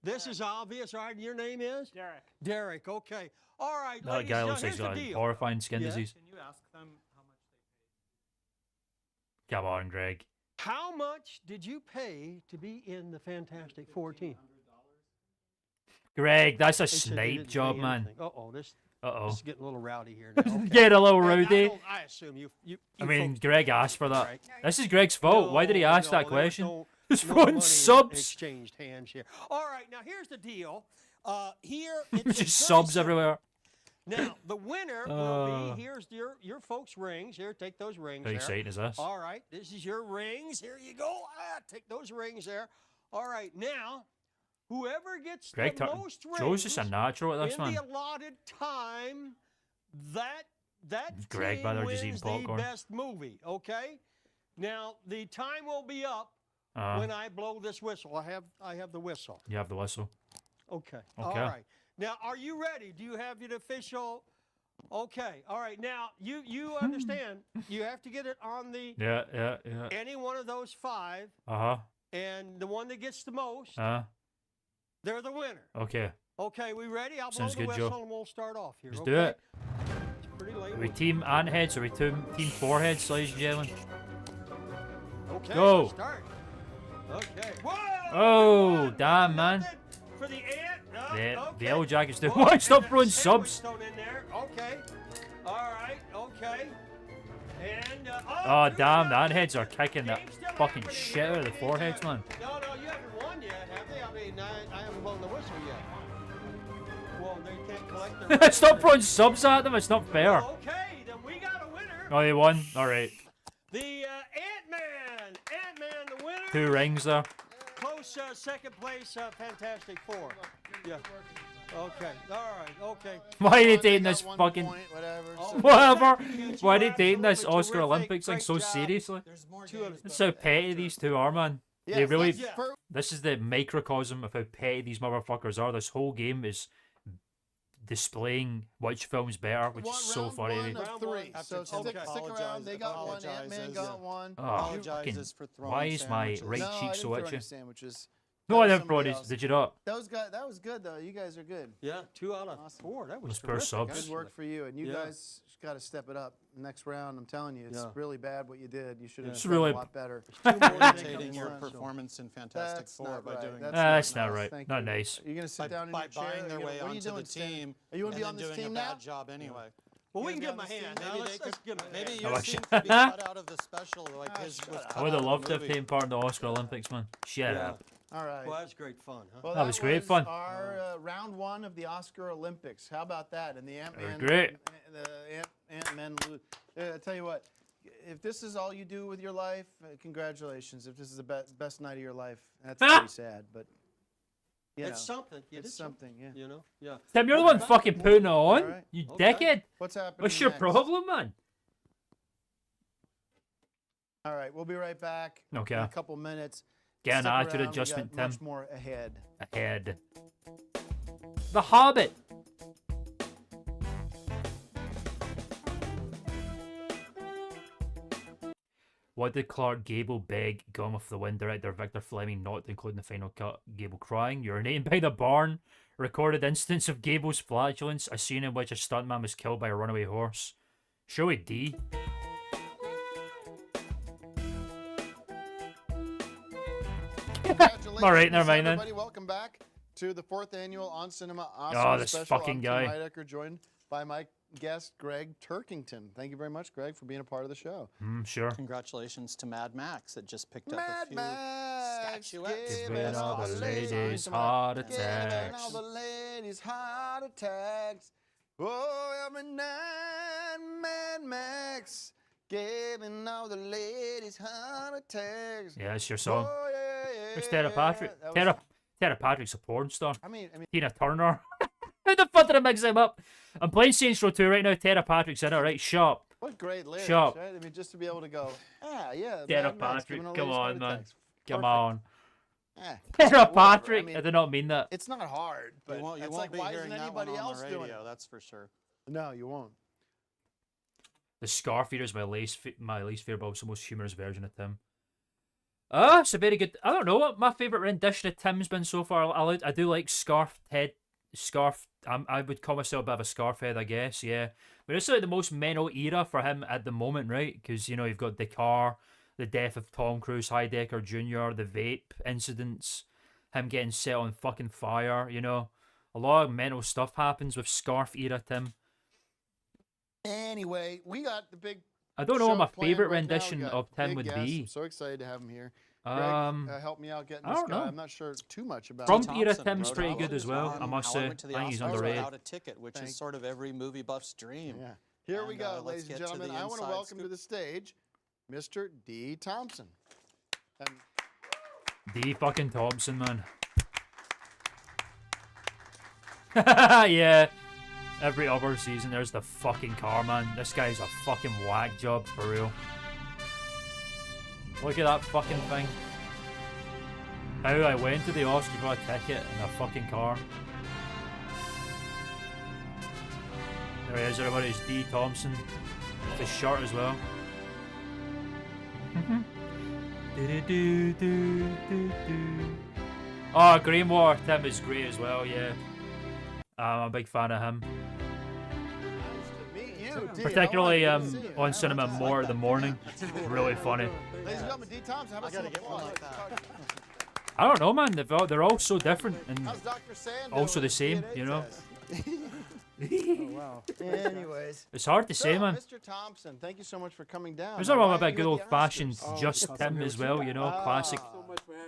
This is obvious. All right, your name is? Derek. Derek, okay. All right, That ladies guy and looks like here's he's the got a deal. horrifying skin Yeah. disease. Can you ask them how much they paid? Come on, Greg. How much did you pay to be in the Fantastic Four team? Greg, that's a They said they snipe didn't job, pay man. anything. Uh-oh, this Uh-oh. is getting a little rowdy here now. Okay. Get a little Hey, rowdy. I assume you I mean, folks- Greg asked for that. Right. This is Greg's fault. Why did he ask No, that there was question? no- He's no throwing money subs. exchanged hands here. All right, now here's the deal. Here it's Just very subs simple. everywhere. Now the winner will be. Here's your folks' rings. Here, take those rings. How there. exciting is this? All right, this is your rings. Here you go. Take those rings there. All right, now whoever gets Greg, the most rings Joe's just a natural at this, in man. the allotted time, that Greg, team by the way, just wins eating popcorn. the best movie. Okay. Now the time will be up Uh-huh. when I blow this whistle. I have the whistle. You have the whistle. Okay. Okay. All right. Now, are you ready? Do you have your official? Okay. All right. Now, you understand. You have to get it on the Yeah. any one of those 5, Uh-huh. and the one that gets the most, they're the winner. Okay. Okay. We ready? I'll Sounds blow the good, Joe. whistle, and we'll start off here. Let's okay? do it. It's pretty late. Are we team ant heads or are we team foreheads, ladies and gentlemen? Okay. Go. Let's start. Okay. Whoa! Oh, damn, man. Nothing for the ant. No, The okay. yellow jacket's doing. Whoa, Why stop and throwing a sandwich subs? thrown in there. Okay. All right. Okay. And Oh, two damn, the down. ant heads are kicking the Game's still fucking happening shit here. out of the foreheads, man. No, you haven't won yet, have they? I mean, I haven't blown the whistle yet. Well, they can't collect their. Stop throwing subs at them. It's not fair. Well, okay, then we got a winner. Oh, they won. All right. The Ant-Man, the winner. 2 rings there. Close second place, Fantastic Four. Yeah. Okay. All right. Okay. Why are they They taking got this 1 fucking point, whatever. Oh, So whatever? You Why are they taking this absolutely Oscar terrific. Olympics thing Great so job. seriously? there's more Two games. That's how petty these two are, man. They Yes, really. that's per- This is the microcosm of how petty these motherfuckers are. This whole game is displaying which film's better, which is so round funny. one of Round 3. one. So stick around. They got one. Ant-Man got one. Oh, fucking, why is my right no, I cheek didn't so throw itchy? any sandwiches. No, That I was never brought somebody these. else. Did you not? That was good though. You guys are good. Yeah, 2 out of Awesome. 4. That was Those poor terrific, subs. Good work for you, and you Yeah. guys got to step it up. Next round, I'm telling you, it's Yeah. really bad what you did. You should have Yeah. It's done really- a lot better. Imitating your That's performance in Fantastic Four not by right. doing That's not nice. right. Thank Not you. nice. Are you gonna sit down in by your chair? buying their Are you way gonna- what are you onto the doing, Stan? team. Are you gonna and be on then this doing team a now? bad job anyway. Well, we can You're give him gonna a be on hand. this Now, team. let's give him a Maybe hand. your wish- team could be cut out of the special like his was cut I would have out of loved the to have movie. taken part in the Oscar Olympics, man. Shut Yeah. up. All right. Well, that's great fun, huh? Well, That was great fun. Our round 1 of the Oscar Olympics. How about that? And the Ant-Man. great. The Ant-Man. I tell you what, if this is all you do with your life, congratulations. If this is the best night of your life, that's pretty sad. But you know, It's something. You it's did something. something. Yeah. You know? Yeah. Tim, you're the one fucking putting it on. Alright. You Okay. dickhead. What's happening? What's your next? problem, man? All right, we'll be right back. Okay. In a couple minutes. Get an Stick attitude around, we adjustment, got Tim. Much more ahead. Ahead. The Hobbit. What did Clark Gable beg Gone with the Wind director Victor Fleming not to include in the final cut? Gable crying, urinating by the barn, recorded instance of Gable's flatulence, a scene in which a stuntman was killed by a runaway horse. Showy D. All right, never mind then. Everybody, welcome back to the 4th annual On Cinema Oscar Oh, this special. fucking I'm guy. Tim Heidecker, joined by my guest Greg Turkington. Thank you very much, Greg, for being a part of the show. Sure. Congratulations to Mad Max that just picked up Mad a few Max, statuettes. giving all the the ladies heart Giving attacks. all the ladies heart attacks. Oh, every night, Mad Max, giving all the ladies heart attacks. Yeah, it's your song. Oh, yeah, yeah, Where's Tara Patrick? that was- Tara Patrick's a porn star. I mean, Tina Turner. How the fuck did I mix them up? I'm playing Saints Row 2 right now. Tara Patrick's in it, right? Shut up. what great lyrics, Shut up. right? I mean, just to be able to go, yeah. Tara Mad Max, Patrick, giving all come ladies heart on, man. attacks. Come Perfect. on. Eh, Tara whatever. Patrick. I, I mean, did not mean that. it's not hard, but You won't it's be like, why hearing isn't that one anybody on else the doing radio, it? that's for sure. No, you won't. The Scarf Eater is my least favorite, but also most humorous version of Tim. It's a very good. I don't know what my favorite rendition of Tim's been so far. I do like Scarf Head. Scarf. I would call myself a bit of a scarf head, I guess. Yeah, but it's like the most mental era for him at the moment, right? Because you know you've got the car, the death of Tom Cruise, Heidecker Jr., the vape incidents, him getting set on fucking fire. You know, a lot of mental stuff happens with Scarf era Tim. Anyway, we got the big. I don't know what show my planned favorite right now. We rendition got of Tim big would guests. be. I'm so excited to have him here. Greg, help me out getting I this don't guy. know. I'm not sure too much about Trump him. era Thompson Tim's wrote pretty out good as well. I must How say. went to the I think he's Oscars underrated. without a ticket, which is sort of every movie buff's dream. Yeah. Here we And, go, let's ladies and get to gentlemen. the I want to inside welcome to scoop. the stage Mr. D. Thompson. And D fucking Thompson, man. Yeah. Every other season, there's the fucking car, man. This guy's a fucking whack job, for real. Look at that fucking thing. How I went to the Oscars, got a ticket in a fucking car. There he is, everybody. It's D. Thompson. With his shirt as well. Oh, Greenwater Tim is great as well, yeah. I'm a big fan of him. nice to meet you, D. Particularly How are you? Good to see you. on Cinema More in the morning. Really funny. Ladies and gentlemen, D. Thompson, how about some applause? I don't know, man. They're all so different and How's Dr. Sand also doing the same, DNA you know? test? Wow. Anyways. It's hard to say, So, man. Mr. Thompson, thank you so much for coming down. There's Now, not why wrong are about you good at the old-fashioned Oscars? just Tim as well, you know? Classic.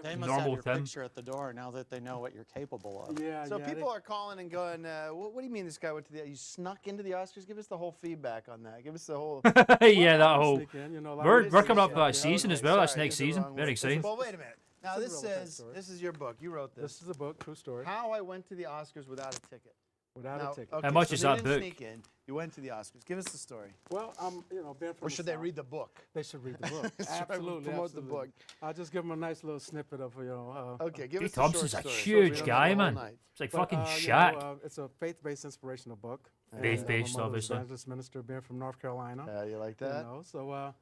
They must Normal have your Tim. picture at the door now that they know what you're capable of. Yeah, So yeah, people are calling and going, what do you mean this guy went to the? You snuck into the Oscars? Give us the whole feedback on that. Give us the whole. Yeah, that whole. sneak in, you know, a lot We're of coming up places, for that yeah, season as Okay, well. That's sorry, next used the season. wrong Very word. exciting. Well, wait a minute. Now It's a this real life says story. this is your book. You wrote This is a book, true story. How I went to the Oscars without a ticket. Without Now, a ticket. okay, How much so is you that didn't book? Sneak in. You went to the Oscars. Give us the story. Well, you know, being from Or the should they South, read the book? They should read the book. Should I Absolutely. promote the absolutely. book? I'll just give them a nice little snippet of, you know. Okay, give D. us the Thompson's short a story, so we huge don't guy, have the whole man. night. It's like But, fucking you Shaq. know, it's a faith-based inspirational book. Faith-based, my mother's obviously. evangelist minister, being from North Carolina. Yeah, you like You that? know, so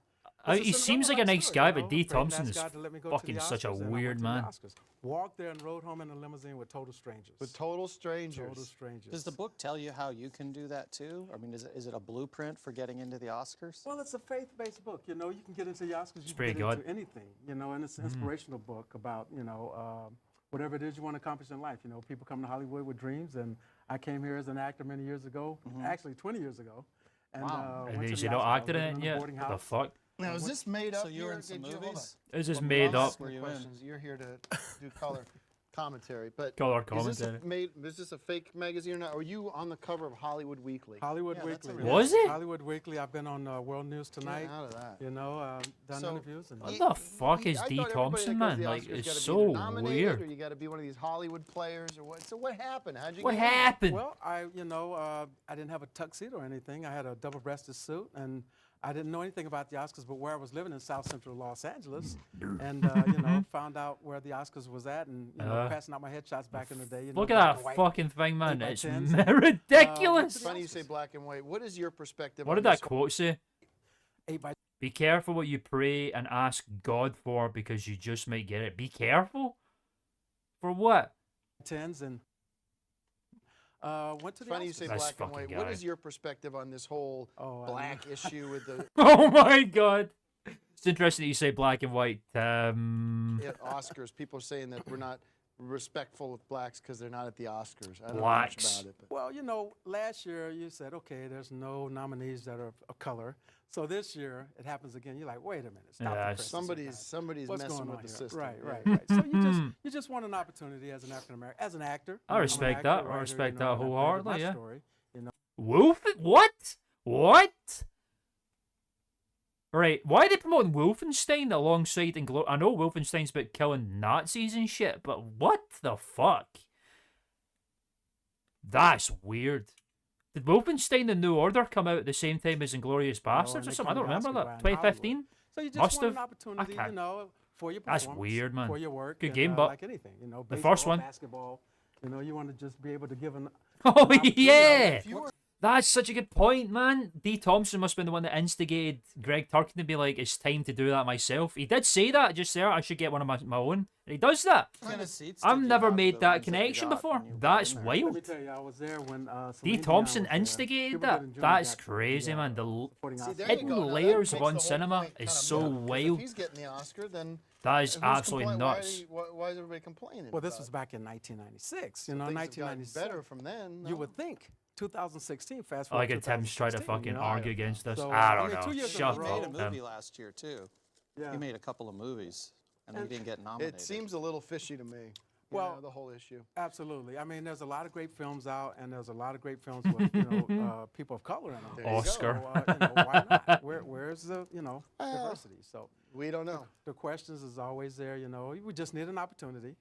He seems like a nice guy, but D. Thompson Thompson is is fucking such a weird man. Walked there and rode home in a limousine with total strangers. With total strangers. Total strangers. Does the book tell you how you can do that too? I mean, is it a blueprint for getting into the Oscars? Well, it's a faith-based book. You know, you can get into the Oscars. You pretty can get good. into anything. You know, and it's an inspirational book about whatever it is you want to accomplish in life. You know, people come to Hollywood with dreams, and I came here as an actor many years ago, actually 20 years ago. And, And went to is the he not Oscars. acted in I was it living in a yet? boarding What the house. fuck? Now, is this made up? So you were here? in some Did you- hold movies? It's just on. made I'm up. asking the questions. You're here to do color commentary, but Color Is this, commentary. is this a fake magazine or not? Or are you on the cover of Hollywood Weekly? Hollywood Yeah, that's a Weekly. real- Was it? Hollywood Weekly. I've been on World News Tonight. Get out of that. You know, done So, interviews. And What the fuck is I D. thought everybody Thompson, that goes to man? the Like, Oscars it's gotta be so either nominated weird. Or you got to be one of these Hollywood players, or what? So what happened? How'd you What get in? happened? Well, I didn't have a tuxedo or anything. I had a double-breasted suit, and I didn't know anything about the Oscars, but where I was living in South Central Los Angeles, and found out where the Oscars was at, and passing out my headshots back in the day. Look black at and that white. fucking thing, man. 8x10s. It's ridiculous. It's funny you say black and white. What is your perspective? What on did that this? quote say? 8x10s. Be careful what you pray and ask God for because you just might get it. Be careful? For what? And went to the Funny you Oscars. say Nice black and fucking white. guy. What is your perspective on this whole Oh, I black issue with the Oh my god. It's interesting that you say black and white. Oscars? People are saying that we're not respectful of blacks because they're not at the Oscars. I don't know much Blacks. about it. But. Well, last year you said, okay, there's no nominees that are of color. So this year it happens again. You're like, wait a minute, stop the Yeah, presses, Somebody's What's messing going with on the here? system. Right, yeah. right, right. So you just want an opportunity as an African American, as an actor. I I'm an respect actor, that. I writer, respect you know, that and I created wholeheartedly, my yeah. story, you know. Wolf? What? What? Right, why are they promoting Wolfenstein alongside I know Wolfenstein's about killing Nazis and shit, but what the fuck? That's weird. Did Wolfenstein The New Order come out at the same time as Inglourious Bastards and or they something? I don't come to remember Oscar that. Brian 2015? So you just Must want have. an opportunity, you can't- know, for your That's performance, weird, man. for your work. Good and, game, but like anything, you know, the baseball, first one- basketball, you know, you want to just be able to give an Oh, opportunity. yeah! That's such a good point, man. D. Thompson must have been the one that instigated Greg Turkin to be like, it's time to do that myself. He did say that just there. I should get one of my own. And he does that. What kind of seats I've did you never have, made the that ones you connection got before. when you got That's in there? Let me wild. tell you, I was there when D. Celine Thompson Dion was there. instigated People that. did enjoy That's that for crazy, man. The supporting See, Oscar. there you hidden go. Now that layers makes of the on whole cinema point is kinda so moot, 'cause wild. If he's getting the Oscar, then That is who's absolutely complaining? nuts. Why is everybody complaining? Well, this about was it? back in 1996. You So know, things have gotten 1997. better from then. You no? would think. 2016, fast I forward. like it. Tim's tried to 2016, fucking you know? argue against this. So, I I don't mean, know. 2 years in a Shut row. He made a up, movie Tim. last year too. Yeah. He made a couple of movies, and he didn't get nominated. It seems a little fishy to me. Well, the whole issue. Absolutely. I mean, there's a lot of great films out, and there's a lot of great films with people of color in them. There you go. Oscar. So, why not? Where's the diversity? So We don't know. the questions is always there. We just need an opportunity.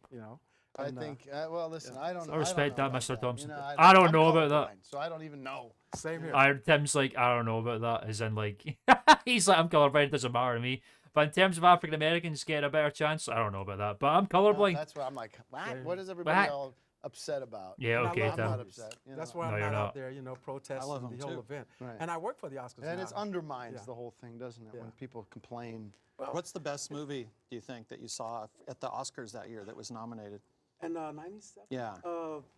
I and, think. Well, listen. I don't. I respect don't know that, about Mr. Thompson. You know, I don't I'm know about that. colorblind, so I don't even know. Same here. Tim's like, I don't know about that. As in, like, he's like, I'm colorblind. It doesn't matter to me. But in terms of African Americans getting a better chance, I don't know about that. But I'm colorblind. That's why I'm like, Same. what is everybody What? all upset about? Yeah, And I okay, love Tim. I'm not movies. upset. you That's know. why No, I'm you're not not. out there, protesting love the 'em whole too. event. Right. And I work for the Oscars And now. it undermines Yeah. the whole thing, doesn't it? Yeah. When people complain. What's the best movie do you think that you saw at the Oscars that year that was nominated? And 97? Yeah.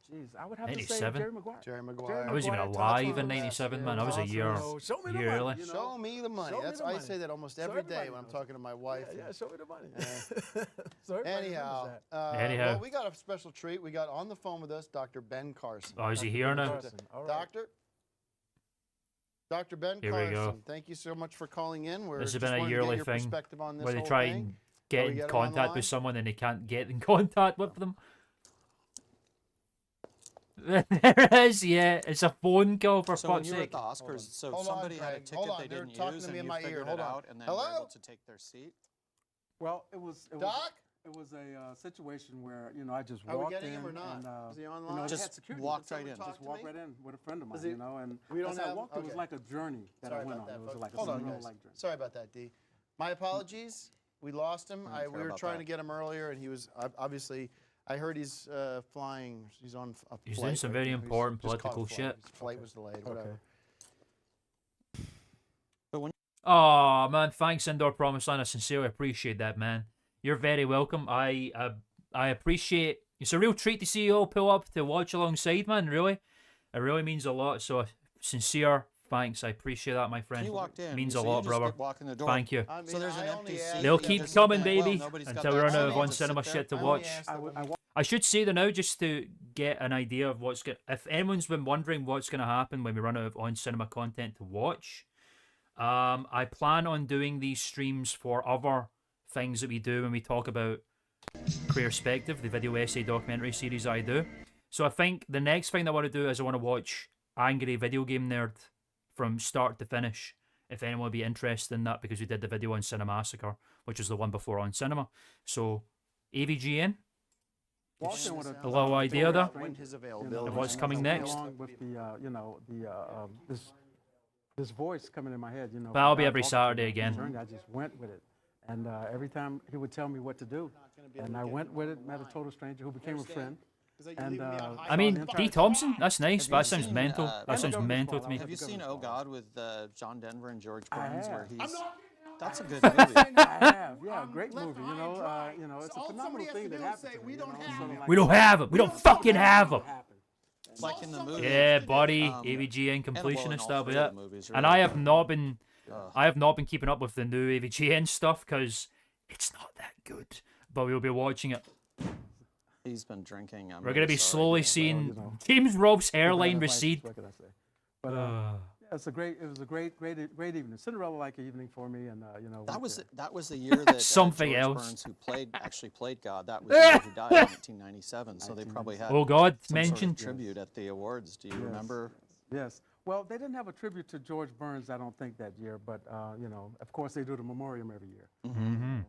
Geez, I would have to say 97? Jerry Maguire. Jerry Maguire. I wasn't even Maguire, Top alive Gun. in '97, man. I was a Awesome, year, show me the year money, early. Show me the money. Show me That's the I money. say that almost Show every day everybody when I'm knows. talking to my wife. Yeah, show me the money. So everybody Anyhow, remembers that. Anyhow. well, we got a special treat. We got on the phone with us Dr. Ben Carson. Oh, is he Dr. here Ben now? Carson. All right. Dr. Ben Here we Carson, go. thank you so much for calling in. We're This has just been a wanting to get yearly your thing perspective on this where they whole try thing. and get we in get him on the contact line? with someone and they can't get in contact with them. There it is, yeah. It's a phone call for So when fuck's you were at sake. the Oscars, so Hold on, somebody had a Greg. Hold ticket on, they they're didn't talking use, to and me in you my ear. figured Hold it on. out, and then Hello? were able to take their seat. Well, it was Doc? It was a situation where I just Are we walked getting in him or not? and Is he they online? had Just security. walked Did right in. someone Talk Just to walked me? right in with a friend of mine, Is he- and we don't as I have- walked, it was okay. like a journey that Sorry I went about on. that, It was folks. like a Hold on, surreal guys. like journey. Sorry about that, D. My apologies. We lost him. I don't We care were about trying that. to get him earlier, and he was obviously. I heard he's flying. He's on a He's flight doing some right very now. He's important just caught a political flight. shit. His flight was delayed. Whatever. Oh man, thanks Indoor Promise Land. I sincerely appreciate that, man. You're very welcome. I appreciate. It's a real treat to see you all pull up to watch alongside, man. Really, it really means a lot. So sincere thanks. I appreciate that, my friend. You walked in. Means so a you lot, just brother. kept walking the door. Thank you. I mean, So there's an I empty only seat. asked They'll you You keep to just sit coming, there. well, baby, nobody's got until that we run seat. out of I'll on just sit cinema there. shit to I only watch. asked I, that w- when I, he- wa- I should say that now just to get an idea of what's going. If anyone's been wondering what's going to happen when we run out of on cinema content to watch, I plan on doing these streams for other things that we do when we talk about Queer Perspective, the video essay documentary series I do. So I think the next thing I want to do is I want to watch Angry Video Game Nerd from start to finish. If anyone would be interested in that, because we did the video on Cinemassacre, which was the one before on cinema. So AVGN, walked in with a little idea there. When his You know, availability. Of what's and coming I went next. Along with the this voice coming in my head, But I'll from be God every walking Saturday through again. the journey, I just went with it, and every time he would tell me what to do, and I went with it. Met a total stranger who became a friend. And I mean, D. Thompson, that's nice, but that Have you sounds seen, mental. uh, That sounds Government mental to Fall? me. Have you seen Oh God with John Denver and George I Burns, where have. he's? That's a good movie. I have, yeah, great left movie. high and dry. It's a All phenomenal somebody has thing to that do is happened. say, to me, "We don't you know, have sort of him." like We don't have him. We don't fucking have him. happened. It's like in the movie. Yeah, buddy, Um, AVGN and, well, completionist, in all that'll be three of it. the movies, And really. I have not been, Ugh. I have not been keeping up with the new AVGN stuff because it's not that good. But we'll be watching it. He's been drinking. I'm We're gonna be really sorry, slowly guys. seeing you know. James Rob's hairline Life, recede. what can I say? But Uh, yeah, it was a great evening. Cinderella-like evening for me, and That we- was the year that Something George else. Burns, who actually played God, that was the year he died in 1997. So they probably had oh God, some sort of mentioned. tribute at the awards. Do you Yes. remember? Yes. Well, they didn't have a tribute to George Burns, I don't think, that year. But of course, they do the memoriam every year. Mm-hmm. And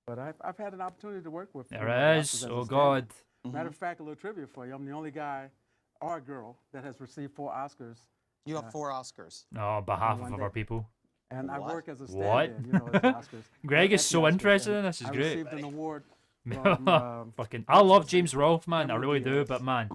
but I've had an opportunity to work with. There the it Oscars is. as a Oh stand-in. God. Matter of fact, a little trivia for you. I'm the only guy or girl that has received 4 Oscars, You have 4 Oscars. No, on behalf one of day. other people. and I What? work as a What? stand-in, at the Oscars. Greg At is the so Oscars, interested and in this. It's I great. received an award Fucking, I love James Rolfe, man. I really do, but man,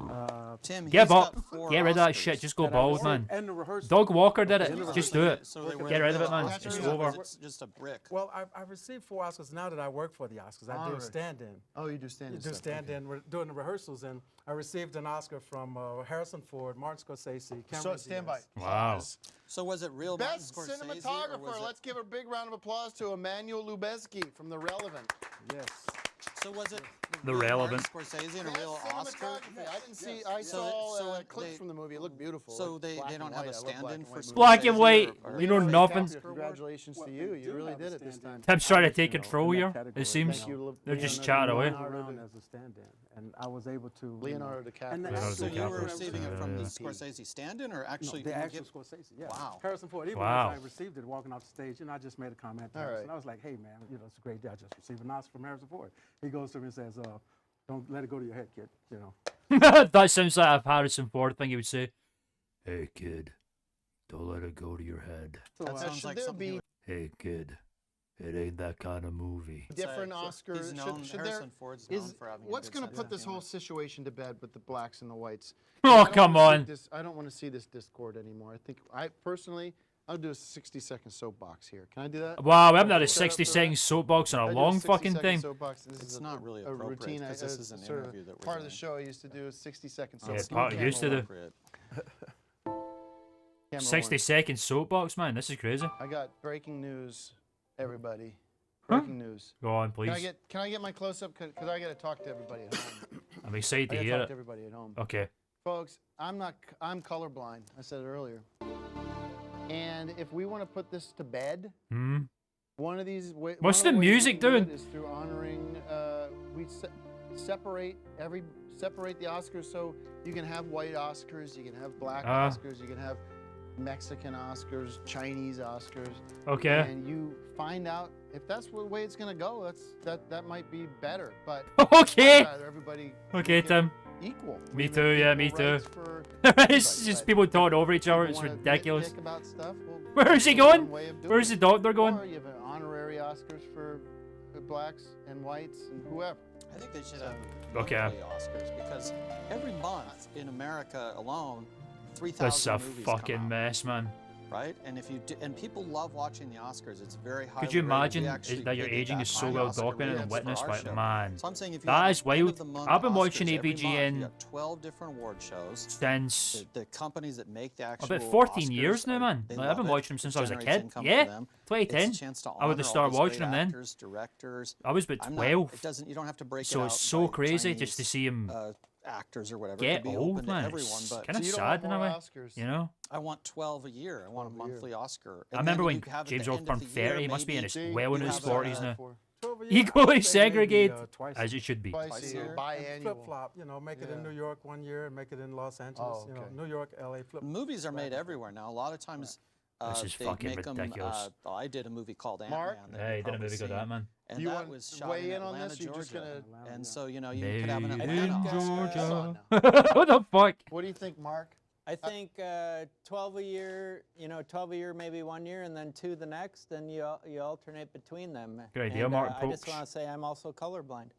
Tim, give he's up. got 4 Get rid of that Oscars. shit. Just go And I bald, received- man. And the rehearsal. Dog Walker did In the it. rehearsal. Just do it. So they Get rid of it, man. Oscars It's is over. just a brick. Well, I received 4 Oscars now that I work for the Oscars. I do Honorary. a stand-in. Oh, you do stand-in You do stuff, okay. stand-in. We're doing the rehearsals, and I received an Oscar from Harrison Ford, Martin Scorsese, Cameron So stand by. Diaz. Wow. So was it real Best Martin Scorsese, or was cinematographer. it- Let's give a big round of applause to Emmanuel Lubezki from The Relevant. Yes. So was it The real Relevant. Martin Scorsese and a Best real Oscar? cinematography. I didn't see. I So saw they- clips they- from the movie. It looked beautiful. So It looked they black don't and have a white. I love black stand-in and for white movies. Black and Scorsese, white. or- You know Leonardo nothing. DiCaprio, Congratulations Well, to they you. do You really have a did it this stand-in. time. Tim's trying to You take know, control in here, that category, it seems. Thank you, They're just Leonardo chatting away. Went Leonardo around Di- as a stand-in, and I was able to. Leonardo DiCaprio. And Leonardo So you were DiCaprio. receiving it from the Yeah. Scorsese stand-in, or actually the you were actual giv- Scorsese, yeah. Wow. Harrison Ford. Even Wow. when I received it, walking off the stage, I just made a comment to All Harrison. right. I was like, "Hey, man, it's a great day. I just received an Oscar from Harrison Ford." He goes to me and says, "Don't let it go to your head, kid." That sounds like a Harrison Ford thing he would say. Hey, kid, don't let it go to your head. So, That sounds should like there something be you Hey, kid, it ain't that kind of movie. different would- Oscars? He's known, should Harrison there, Ford's known is for having what's going to put this whole situation to bed with the blacks and the whites? Oh, I don't come wanna see on. this- I don't want to see this discord anymore. I think I personally, I'll do a 60-second soapbox here. Can I do that? Wow, we haven't had a Set up for 60-second that? soapbox in I a do long 60 fucking second time. soapbox. This It's is not really a appropriate, routine. 'cause this is an sort of interview that we're part of the doing. show. I used to do a 60-second Yeah, soapbox. part used to do. Appropriate. Camera 60-second soapbox, man. This is crazy. one. I got breaking news, everybody. Huh? Breaking news. Go on, Can I please. get my close up? Because I got to talk to everybody at home. I'm excited I to got to hear talk to it. everybody at home. Okay. Folks, I'm colorblind. I said it earlier. And if we want to put this to bed, Hmm. one of these. What's What's the music doing? Is through honoring. We separate the Oscars, so you can have white Oscars, you can have black Oscars, you can have Mexican Oscars, Chinese Oscars. Okay. And you find out if that's the way it's gonna go. That might be better. But Okay. I'd rather everybody Okay, get Tim. equal. Me Even too, yeah, equal me too. rights for It's everybody, just but people talking over each other. people It's wanna ridiculous. nitpick about stuff, well, Where is he that's one going? way of doing Where's the it. doctor going? Or you have an honorary Oscars for blacks and whites and whoever. I think they should have Okay. monthly Oscars, because every month in America alone, This 3,000 is a movies fucking come out, mess, man. right? And if you do, and people love watching the Oscars. It's very high. Could you imagine that your aging is so well documented and witnessed by man? So I'm saying if you That have is an end wild. of the month I've been watching Oscars every month, AVGN you got 12 different award shows. since The companies that make the actual about 14 Oscars years now, are- man. they Like, I've love been it. watching them It since I was a generates kid. income for Yeah, them. 2010. It's a chance to I would honor have all started these watching great them then. actors, directors. I was about I'm not- 12. It doesn't. You don't have to break So it it's out so by crazy just to Chinese, see him actors or whatever. get it could be old, open man. to everyone, It's but kind of So you don't sad want in a more way. Oscars. You know? I want 12 a year. I want a 12 a year. monthly Oscar. I And remember then when you have at James the Earl end of turned the 30. year, He must be in his maybe well in you his have 40s a- now. 12 a year, I Equally would say maybe, segregated twice as it should be. Twice a year, biannual. Flip flop, make it in Yeah. New York one year and make it in Los Angeles. Oh, okay. New York, LA, flip. Movies are made everywhere now. A lot of times, This is they fucking make ridiculous. them. I did a movie called Mark? Ant-Man. that Yeah, he you've did a probably movie called seen. Ant-Man. And Do you that want was to shot weigh in in on Atlanta, this? You're just Georgia. gonna. And so you Made could have an in Atlanta Oscar. Georgia. Oscar. What the fuck? What do you think, Mark? I think 12 a year, 12 a year, maybe 1 year, and then 2 the next, and you alternate between them. Good idea, And, Mark I just Approach. want to say I'm also colorblind.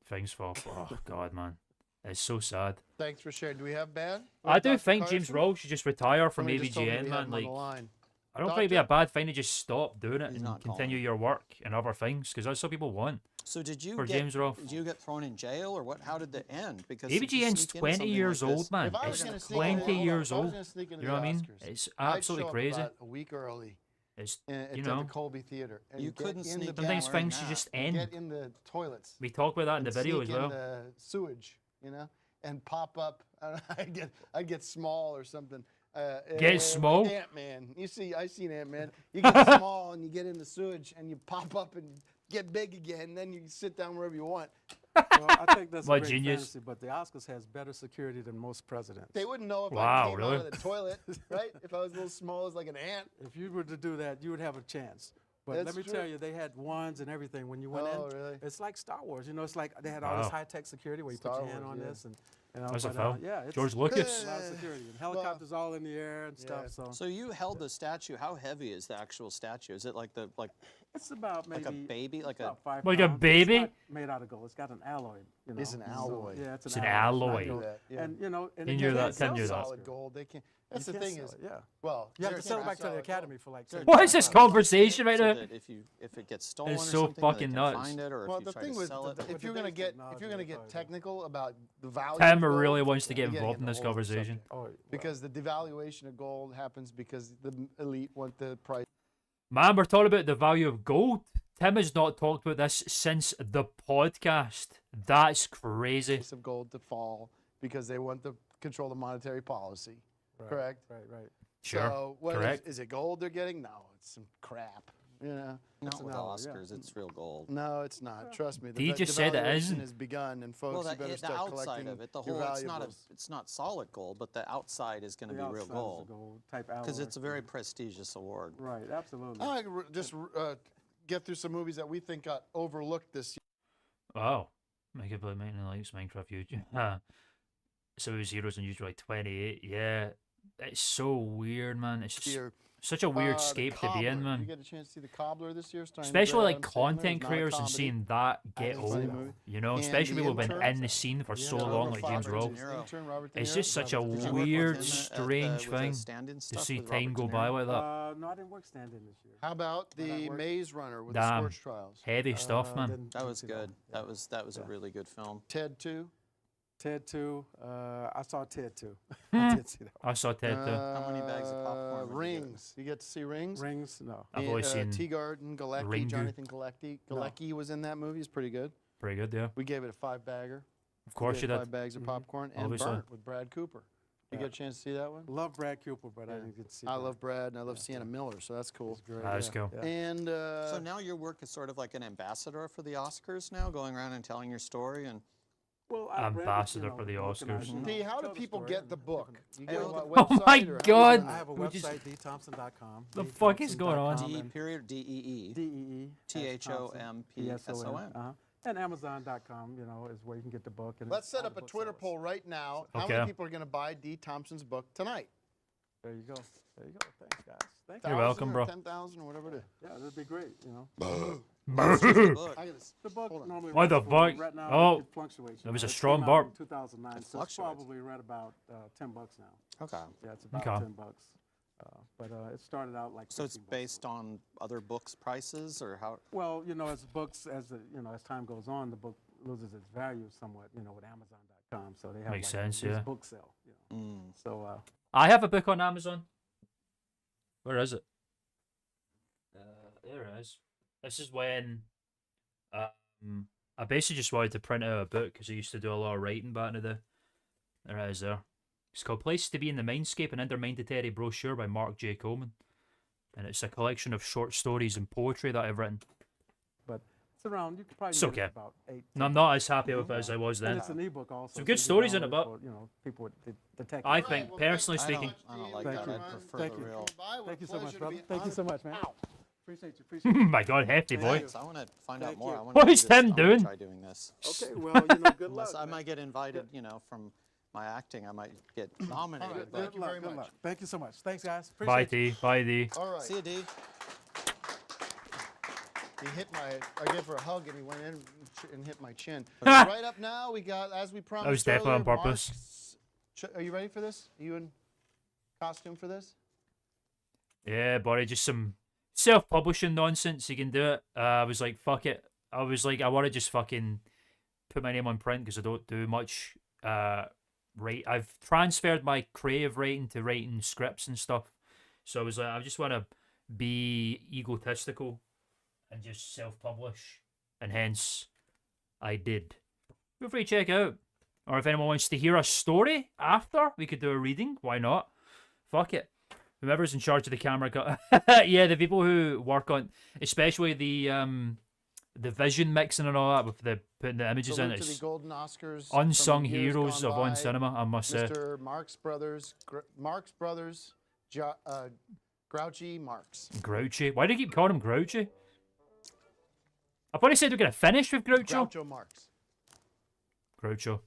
Things fall. Oh, God, man. It's so sad. Thanks for sharing. Do we have bad? I do Dr. think James Carson? Rowe should just retire from Somebody just told me AVGN, we had man. him on Like, the line. I don't think it'd be a Doctor? bad thing to just stop doing it He's and not continue calling. your work and other things, because that's what people want. So did you For get, James Rolfe. Did you get thrown in jail or what? How did it end? Because if you AVGN's sneak into 20 something years like old, this- man. If I was It's gonna sneak into- 20 hold on, years if I was old. gonna sneak into You know what I the mean? Oscars, It's I'd absolutely show up crazy. about a week early. It's, At you the know, Colby Theater. And You get couldn't in sneak the in sometimes wearing things that. just end. Get in the toilets. We talk about that in the and video sneak as well. In the sewage, and pop up. I get small or something. Get small? Ant-Man. I seen Ant-Man. You get small and you get in the sewage and you pop up and get big again. Then you sit down wherever you want. Well, I think that's a What great genius. fantasy, but the Oscars has better security than most presidents. They wouldn't know if Wow, I came really? out of the toilet, right? If I was a little small as like an ant. If you were to do that, you would have a chance. But That's let me true. tell you, they had wands and everything when you went Oh, in. really? It's like Star Wars. It's like they had all this Wow. high-tech security where you Star put your hand Wars, on yeah. this and That's a but, film. yeah, it's George Lucas. a lot of security and helicopters all in the air and stuff. So So you held the statue. How heavy is the actual statue? Is it like It's about maybe Like a baby, like a about 5 Like a pounds. baby? It's not made out of gold. It's got an alloy. You know? It's an alloy. Yeah, it's It's an an alloy. alloy. It's not gold. Yeah. And you know, and Can it you can't that- be can sold you that? Solid gold. They can't. That's You the can't thing sell is, it, yeah. well, You have to sell it can't back to the solid academy gold. for like. Sure. What is this conversation right so now? that if it gets stolen It's or so something, or they fucking can nuts. find it, or Well, if you the try thing to with sell it. if you're gonna today's get technology, if you're gonna it's get hard to- technical about the value, Tim of gold, really wants to you're get getting involved in into this a whole other conversation. subject. Oh, well, Because the devaluation of gold happens because the elite want the price Man, we're talking about the value of gold. Tim has not talked about this since the podcast. That's crazy. of gold to fall because they want to control the monetary policy. right, Correct. Right. Sure. So what Correct. is it gold they're getting? No, it's some crap. You know. Not an with alloy, yeah. Oscars, it's real gold. No, it's not. Trust me. The He just said it devaluation isn't. has begun, and folks, Well, you that, better the start outside collecting of it, the your whole, valuables. it's not solid gold, but the outside is going to The be real outside is a gold gold type alloy. because it's a very prestigious award. Right, absolutely. I like to just get through some movies that we think got overlooked this year. Oh. Make it play Maintenance Lights, Minecraft, YouTube. So his heroes on YouTube like 28. Yeah. It's so weird, man. It's just Year. such a weird The scape to be Cobbler. in, Did man. you get a chance to see The Cobbler this year? starring Especially Brad like Adam Sandler? It's content not a creators and comedy. seeing that get It's a funny old, movie. you know, And especially The people who've been Intern. in the scene for so Yeah, long, Robert like James De Rowe. Niro. Intern, Robert De It's Niro. just such a Robert De Did you Niro. work with weird, him at strange with the thing stand-in to stuff see with time Robert go De by Niro? like that. No, I didn't work stand-in this year. How about Did I The work? Maze Runner with the Damn. Scorch Trials? Heavy stuff, man. That was good. Yeah. That was a Yeah. really good film. Ted 2. Ted 2. I saw Ted 2. Hmm. I did see that. I saw Ted too. How many bags of popcorn would you get? Rings. You get to see Rings? Rings? No. I've always seen Teagarden, Galecki, Ringu. Jonathan Galecki was in that movie. It's pretty good. Pretty good, yeah. We gave it a 5-bagger. Of course you did. 5 bags of popcorn. And Obviously. Burnt with Brad Cooper. You Yeah. get a chance to see that one? Love Brad Cooper, but I didn't get to see I Brad. love Brad, and I love Sienna Miller, so that's cool. Great, That's yeah, cool. yeah. And So now your work is sort of like an ambassador for the Oscars now, going around and telling your story and. Well, I read it, Ambassador you know, for the book and I, Oscars. you know, D, how do tell the people story get and the book? You Hey, go well, to a Oh my website, or how do you God. do I that? have a We just- website, dthompson.com. The fuck is going on? dthompson.com, D and period D-E-E. D-E-E. T-H-O-M-P-S-O-N. And Amazon.com, you know, is where you can get the book. And Let's it's set all up the a book Twitter sellers. poll right now. How Okay. many people are going to buy D. Thompson's book tonight? There you go. There you go. Thanks, guys. Thank You're you. welcome, 1,000 bro. or 10,000 or whatever it is. Yeah, that'd be great, you know. I gotta The book Hold on. normally What the runs for- fuck? right now, Oh, it fluctuates. that you was know. a It strong came out bark. in 2009, It so it's fluctuates. probably right about $10 now. Okay. Yeah, it's about Okay. $10. But it started out like. So it's 15 bucks. based on other books' prices, or how? Well, you know, as books, as time goes on, the book loses its value somewhat. You know, with Amazon.com, so they have Makes like sense, this yeah. book sale. You know. So I have a book on Amazon. Where is it? There it is. This is when I basically just wanted to print out a book because I used to do a lot of writing back in the day. There it is there. It's called Places to Be in the Mindscape, an Intermindetary brochure by Mark J. Coleman. And it's a collection of short stories and poetry that I've written. but it's around. You could probably It's get okay. it about 8. And I'm not as happy with it as I was And then. it's an ebook also. Some so good you can stories in download it, but for, you know, people with the tech. I think, well, personally I speaking, don't like Thank that. you. I prefer Thank the you. real. Thank you so much, Pleasure to brother. be Thank you so much, man. Ow. Appreciate you. Appreciate you. my God, hefty boy. Thanks. I want to find out Thank more. you. I want What to is Tim doing? Try doing this. Okay, well, you know, good luck. Unless I might get invited, you know, from my acting, I might get nominated. right, but- thank you very Good much. luck. Thank you so much. Thanks, guys. Bye, Appreciate you. D. Bye, D. All right. See you, D. He hit I gave her a hug and he went in and hit my chin. Right up now, we got, as we promised was definitely on earlier, purpose. Are you ready for this? Are you in costume for this? Yeah, buddy, just some self-publishing nonsense. You can do it. I was like, fuck it. I was like, I want to just fucking put my name on print because I don't do much. I've transferred my creative writing to writing scripts and stuff. So I was like, I just want to be egotistical and just self-publish, and hence I did. Feel free to check out. Or if anyone wants to hear a story after, we could do a reading. Why not? Fuck it. Whoever's in charge of the camera got yeah, the people who work on, especially the vision mixing and all that with the putting the images in. Salute to the It's Golden Oscars. unsung from years heroes gone of one by. cinema, I must say. Mr. Marx Brothers, Grouchy Marx. Grouchy. Why do you keep calling him Grouchy? I thought he said we're gonna finish with Groucho. Groucho Marx. Groucho.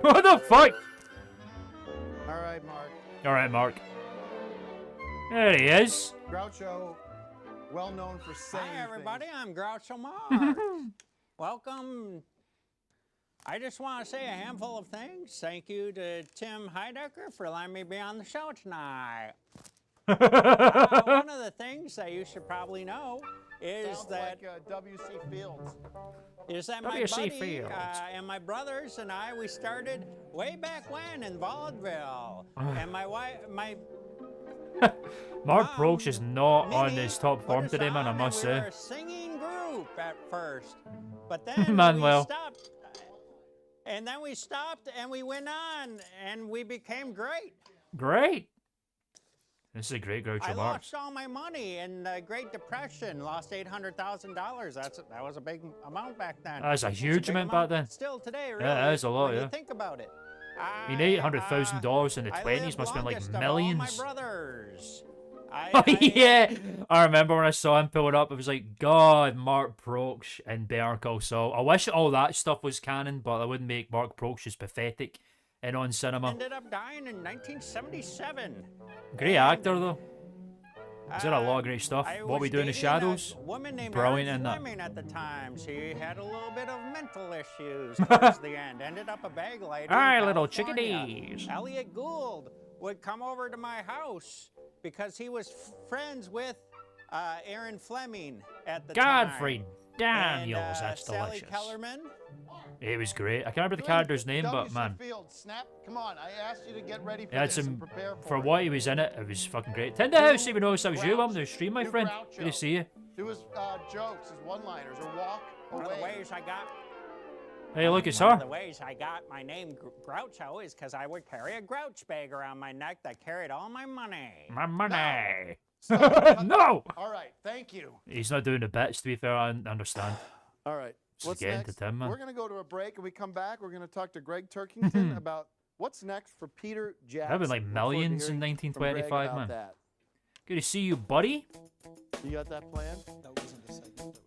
What the fuck? All right, Mark. All right, Mark. There he is. Groucho, well known for saying Hi, everybody. things. I'm Groucho Marx. Welcome. I just want to say a handful of things. Thank you to Tim Heidecker for letting me be on the show tonight. One of the things that you should probably know is Sounds that like W.C. Fields. my W.C. buddy Fields. and my brothers and I, we started way back when in vaudeville. And my wife, Mark Brooks is not on Minnie his top put form us today, man, I on, must and we say. were a singing group at first, but then Manuel. we stopped. And then we stopped and we went on and we became great. Great. This is a great I Groucho Marx. lost all my money in the Great Depression, lost $800,000. That was a big amount back then. That's a It's huge big amount back then. Still today, really. Yeah, it is a lot, when yeah. you think about it. You need $800,000 in the I 20s, lived must have been like longest of all millions. my brothers. Oh, yeah. I remember when I saw him pull it up, it was like, God, Mark Brooks and Better Call Saul. I wish all that stuff was canon, but I wouldn't make Mark Brooks just pathetic and on cinema. Ended up dying in 1977. Great actor, though. He's done a lot of great stuff. I What We was Do in the dating Shadows? a woman named Brilliant Erin in that. Fleming at the time. She had a little bit of mental issues towards the end. Ended up a bag lady. in Hi, little California. chickadees. Elliot Gould would come over to my house because he was friends with Erin Fleming at the time. Godfrey Daniels, And, that's Sally delicious. Kellerman. It was great. I can't remember the character's name, but W.C. man. Fields, snap. Come on, I asked you to get ready for Yeah, this and prepare for it. what he was in it, it was fucking great. Tinderhouse even noticed that was you. Welcome to the stream, my New friend. Groucho. Good to see you. Do his jokes, his one-liners, or walk One of the away. ways I got Hey, look, it's One of her. the ways I got my name Groucho is because I would carry a grouch bag around my neck that carried all my money. My money. Stop. No! All right, thank you. He's not doing the bits, to be fair. I understand. All right, Just what's get into next? Tim, man. We're going to go to a break, and we come back. We're going to talk to Greg Turkington about what's next for Peter Jackson. There have been like Look forward to millions in hearing from Greg 1925, about man. that. Good to see you, buddy. You got that plan? That wasn't the segment.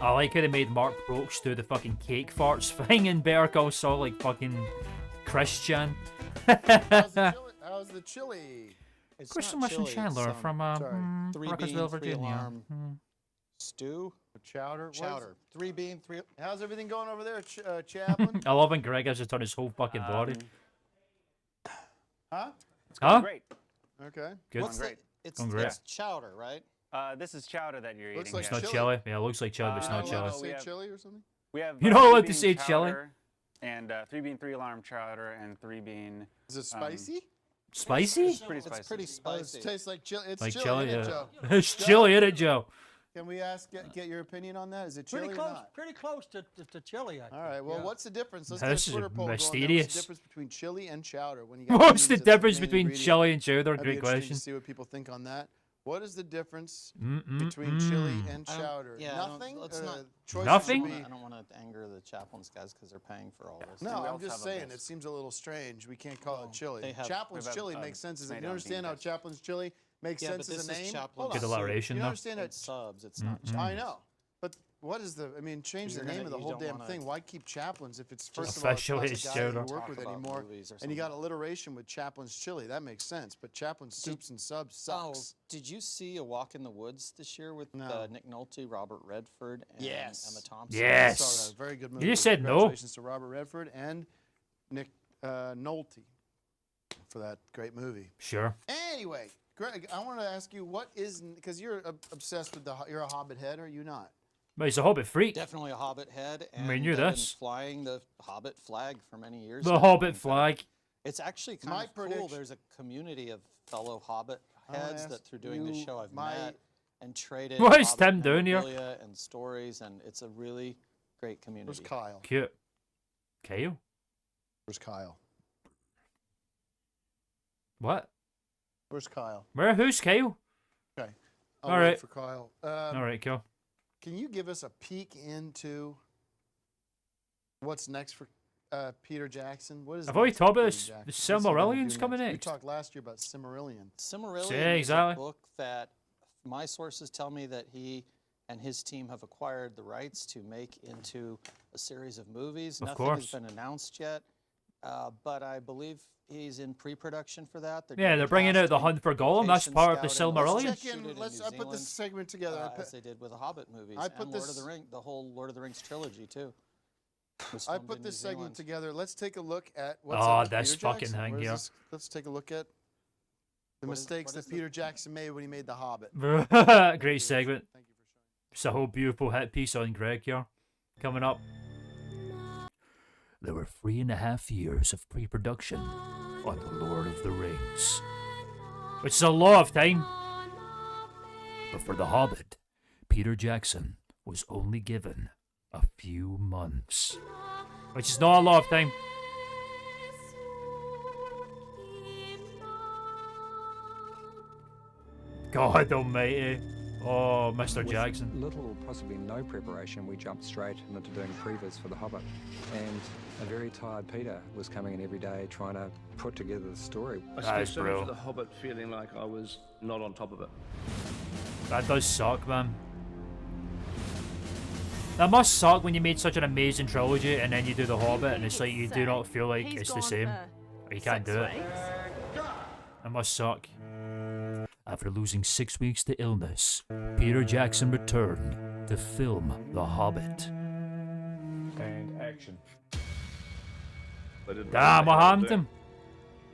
I like how they made Mark Brooks do the fucking cake farts thing in Better Call Saul, like fucking Christian. How's the chili? It's Christian not Weston chili, Chandler it's, from sorry. 3 Rocketsville, bean, 3 Virginia. alarm stew. Chowder? What is Chowder. it? 3 bean, 3. How's everything going over there, Chaplin? I love when Greg has it on his whole fucking body. Huh? It's going Huh? great. Okay. Good. What's great. It's, Going great. it's chowder, right? This is chowder that you're Looks eating. like It's not chili. chili. Yeah, it looks like chili, but it's Uh, not You're not chili. allowed to We say have- chili or something? We have You're not allowed to 3 say bean chili. chowder And 3 bean, 3 alarm chowder and 3 bean. Is it spicy? Spicy? It's pretty spicy. It's pretty spicy. It tastes like chili. It's Like chili, chili, isn't it, yeah. Joe? It's chili, isn't it, Joe? Can we get your opinion on that? Is it chili Pretty or close, not? pretty close to chili. I All right. Well, yeah. what's the difference? Let's This get is a Twitter poll going. What's mysterious. the difference between chili and chowder? When you got What's the beans, it's difference main between ingredient. chili and chowder? That'd be Great interesting question. to see what people think on that. What is the difference Mm-mm-mm. between chili and I don't- chowder? yeah, I don't- Nothing. let's not- choices Nothing? should be- I don't want to anger the Chaplin's guys because they're paying for all this. No, we I'm also just have a saying mix. it seems a little strange. We can't call it chili. they have- Chaplin's We have, chili makes sense as a, tomato you and understand bean how paste. Chaplin's chili makes Yeah, sense but as a this is name. Chaplin's Hold Good on. alliteration, You though. understand And that? subs, it's not Mm-mm. chili. I know, but what is the? I mean, change the You're name gonna- of the you whole don't damn wanna thing. Why keep Chaplin's if it's first of all it's Officially not the it's guy you chowder. work Talk with about anymore, movies or and you got something. alliteration with Chaplin's chili. That makes sense. But Chaplin's soups and subs sucks. Oh, did you see A Walk in the Woods this year with No. Nick Nolte, Robert Redford, and Yes. Emma Thompson? Yes. I saw that. Very good movie. You just said no. Congratulations to Robert Redford and Nick Nolte for that great movie. Sure. Anyway, Greg, I want to ask you what is because you're obsessed with you're a Hobbit head, are you not? But he's a Hobbit freak. Definitely a Hobbit head. And We knew they've been this. flying the Hobbit flag for many years. The now. Hobbit In fact, flag. It's actually kind My of cool. prediction- There's a community of fellow Hobbit I wanna heads that ask through doing this you show I've my- met and traded. What is Hobbit Tim doing here? memorabilia and stories, and it's a really great Where's community. Kyle? Cute. Kyle? Where's Kyle? What? Where's Kyle? Where? Who's Kyle? Okay. I'll All wait right. for Kyle. All right, cool. Can you give us a peek into what's next for Peter Jackson? What is I've already next talked for about Peter this. Jackson? The What's he gonna Silmarillion's do coming We next. talked last year about Silmarillion. Silmarillion Yeah, is exactly. a book that my sources tell me that he and his team have acquired the rights to make into a series of movies. Of Nothing course. has been announced yet, but I believe he's in pre-production for that. Yeah, they're bringing out the Hunt for Gollum. That's location part of the scouting. Silmarillion. Let's check Shoot it in. in Let's. New I put this Zealand, segment together. as they did with the Hobbit movies I put and Lord of this- the Ring, the whole Lord of the Rings trilogy too. was I filmed put in this New segment Zealand. together. Let's take a look at what's Oh, up with this Peter fucking Jackson. thing Where's here. this? Let's take a look at the What is- mistakes what that is the- Peter Jackson made when he made The Hobbit. Great segment. Thank you for showing. It's a whole beautiful hit piece on Greg here. Coming up. There were 3.5 years of pre-production on The Lord of the Rings, which is a lot of time. But for The Hobbit, Peter Jackson was only given a few months, which is not a lot of time. God almighty. Oh, Mr. Jackson. Little or possibly no preparation, we jumped straight into doing previs for The Hobbit. And a very tired Peter was coming in every day trying to put together the story. I That spent is so much brutal. of The Hobbit feeling like I was not on top of it. That does suck, man. That must suck when you made such an amazing trilogy and then you do The Hobbit and it's like you do not feel like it's the same. Or you can't do it. That must suck. After losing 6 weeks to illness, Peter Jackson returned to film The Hobbit. And action. Damn, what happened to him?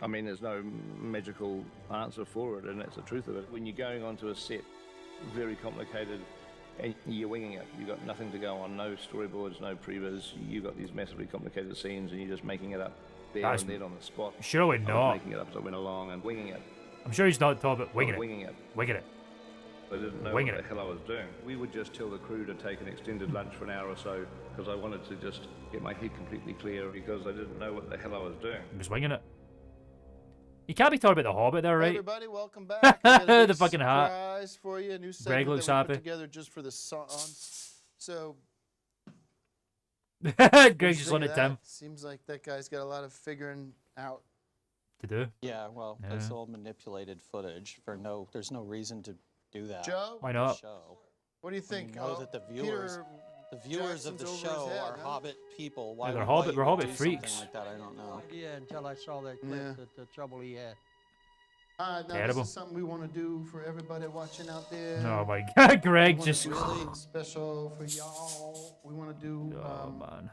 I mean, there's no magical answer for it, and that's the truth of it. When you're going onto a set, very complicated, and you're winging it. You've got nothing to go on, no storyboards, no previs. You've got these massively complicated scenes, and you're just making it up there That's- and then on the spot. Surely I was not. making it up as I went along and winging it. I'm sure he's not talking about winging it. Winging it. Winging it. I didn't know Winging what it. the hell I was doing. We would just tell the crew to take an extended lunch for an hour or so because I wanted to just get my head completely clear because I didn't know what the hell I was doing. He was winging it. You can't be talking about The Hobbit there, Hey right? everybody, welcome back. I got a big The fucking hat. surprise for you. A new Greg segment looks that we happy. put together just for the song. So Greg's just think on of it, that? Tim. Seems like that guy's got a lot of figuring out. To do. Yeah, well, Yeah. it's all manipulated footage for no. There's no reason to do that. Joe, Why on the not? show. what do you When you think? know that the viewers, Peter of the Jackson's over his show head, are huh? Hobbit people. Why they're would- Hobbit- why you we're would Hobbit do something freaks. like that, I don't know. idea until I saw that clip, Yeah. the trouble he had. All right, now Terrible. this is something we want to do for everybody watching out there. Oh my God, We Greg wanna just. do really special for y'all. We want to do Oh man.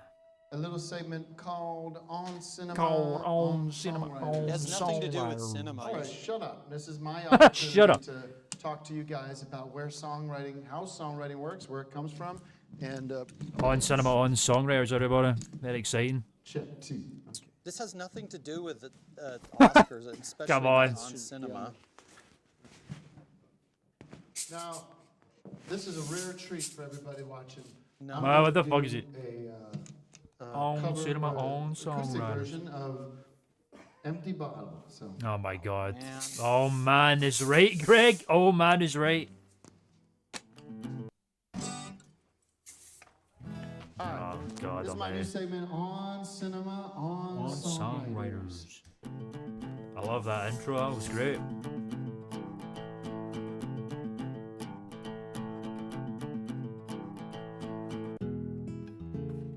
a little segment called On Cinema. Called On Cinema, Songwriters. It has nothing to do with cinema. All right, You- shut up. This is my opportunity Shut up. to talk to you guys about where songwriting, how songwriting works, where it comes from, and On cinema, on songwriters, everybody. Very exciting. check two. Okay. This has nothing to do with the Oscars, especially Come not on. cinema. Now, this is a rare treat for everybody watching. No. I'm Well, what going the to fuck is do it? A On cover cinema, or a on acoustic songwriters. version of Empty Bottle. So. Oh my God. Man. Oh man is right, Greg. Oh man is right. Oh God This is my new almighty. segment on cinema, on On songwriters. songwriters. I love that intro. That was great.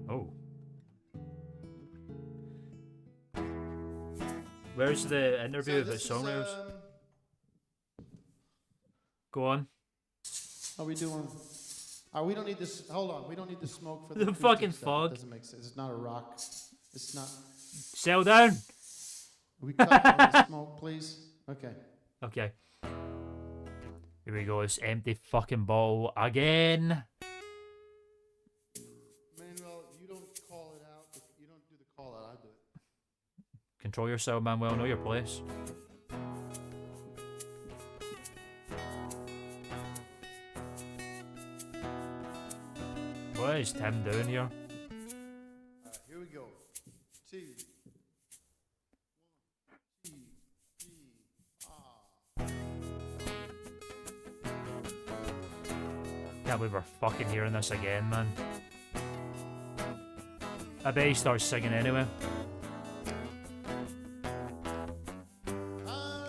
Oh. Where's the interview of the this is, songwriters? Go on. How we doing? We don't need this. Hold on. We don't need the smoke for The the acoustic fucking stuff. fog. It doesn't make sense. It's not a rock. It's not. Settle down. We cut all the smoke, please. Okay. Okay. Here we go. This empty fucking bottle again. Manuel, you don't call it out. If you don't do the call out, I do it. Control yourself, Manuel. Know your place. What is Tim doing here? All right, here we go. Two. One, two, three, Can't believe we're fucking hearing this again, man. I bet he starts singing anyway.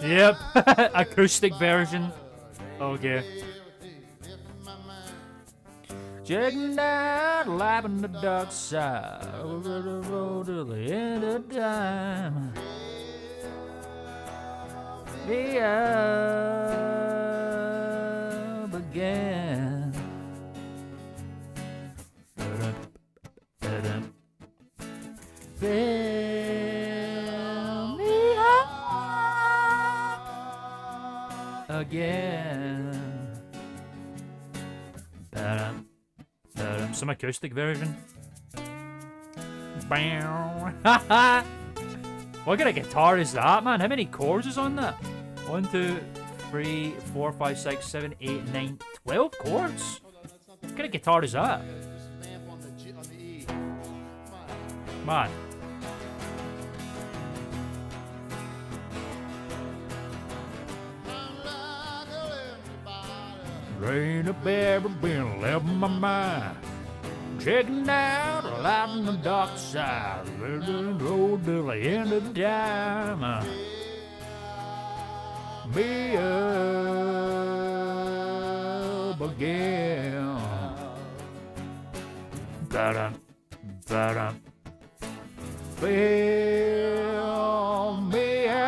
Yep, acoustic version. Okay. Checking out life on the dark side. Over the road to the end of time. Me up again. Fill me up again. Some acoustic version. Bow. What kind of guitar is that, man? How many chords is on that? 1, 2, 3, 4, 5, 6, 7, 8, 9, 12 chords? What kind of guitar is that? Man. Ain't a ever been left in my mind. Checking out a light on the dark side. Road till the end of time. Me up again. Ba-dum, ba-dum. Fill me up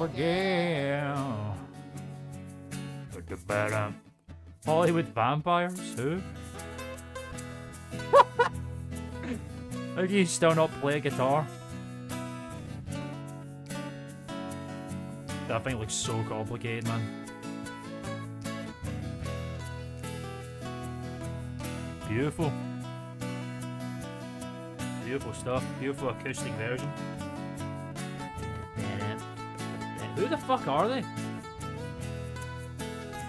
again. Ba-dum. Hollywood vampires? Who? How do you still not play a guitar? That thing looks so complicated, man. Beautiful. Beautiful stuff. Beautiful acoustic version. Who the fuck are they?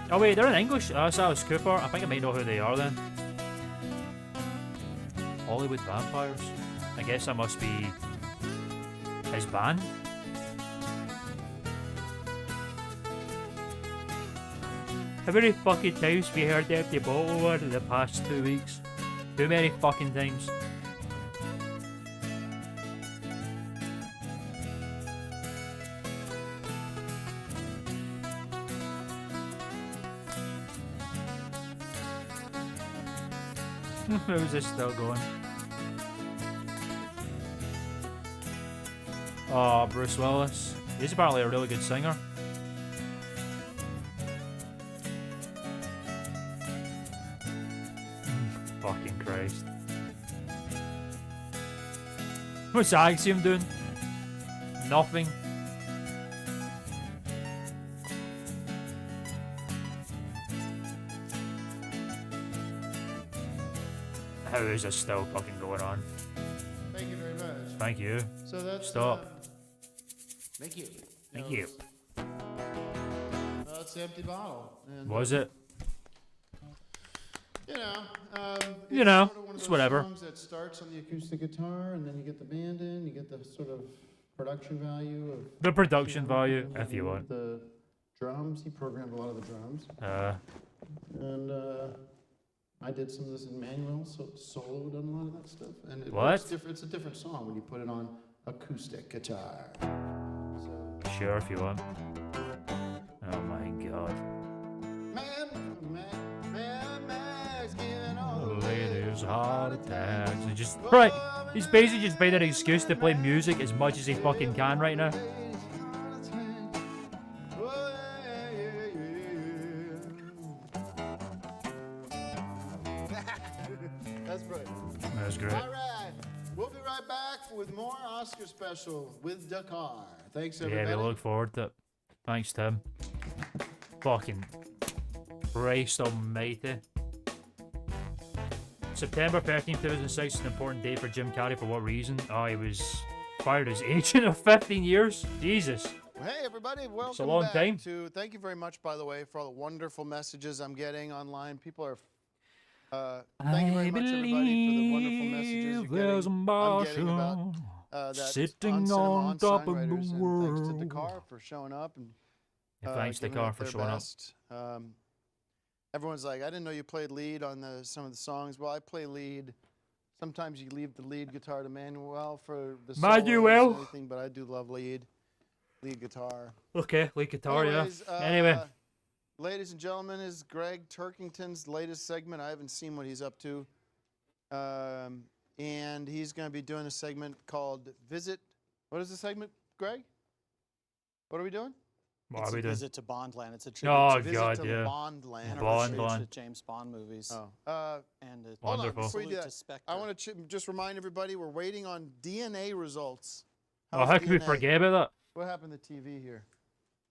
Oh wait, they're in English. Oh, so Alice Cooper. I think I might know who they are then. Hollywood Vampires. I guess that must be his band. How many fucking times have you heard the Empty Bottle word in the past 2 weeks? Too many fucking times. How's this still going? Oh, Bruce Willis. He's apparently a really good singer. Fucking Christ. What's Axiom doing? Nothing. How is this still fucking going on? Thank you very much. Thank you. So that's Stop. Thank you. Thank you. It's the Empty Bottle. And, Was it? You know, You know, sort of one of it's those whatever. songs that starts on the acoustic guitar, and then you get the band in, you get the sort of production value of The production value, if you want. the drums. He programmed a lot of the drums, and I did some of this in manual, so soloed on a lot of that stuff. And it What? works different. It's a different song when you put it on acoustic guitar. So, Sure, if you want. Oh my god. Mag's giving all The ladies heart attacks. He just right. He's basically just made an excuse to play music as much as he fucking can right now. That's brilliant. That's great. All right, we'll be right back with more Oscar special with Dakar. Thanks, everybody. Yeah, we look forward to it. Thanks, Tim. Fucking Christ almighty. September 13th, 2006 is an important date for Jim Carrey. For what reason? Oh, he was fired as agent of 15 years. Jesus. Hey, everybody, welcome It's a long back time. to. Thank you very much, by the way, for all the wonderful messages I'm getting online. People are. Thank you very much, everybody, for the wonderful messages I'm getting about that sitting on top of songwriters, the and world. thanks to Dakar for showing up and Yeah, thanks, giving Dakar, it for their showing best. Everyone's like, I didn't know you played lead on some of the songs. Well, I play lead. Sometimes you leave the lead guitar to Manuel for the solos Manuel. and everything, but I do love lead guitar. Okay, lead guitar, Anyways, yeah. Anyway. Ladies and gentlemen, is Greg Turkington's latest segment. I haven't seen what he's up to. And he's going to be doing a segment called Visit. What is the segment, Greg? What are we doing? What It's are we a doing? visit to Bondland. It's a tribute Oh, to God, to yeah. Bondland. Bondland. to James Bond movies. Oh. And Hold on, Wonderful. before you do Salute that, to Spectre. I want to just remind everybody we're waiting on DNA results. Oh, How's how could we DNA? forget about that? What happened to TV here?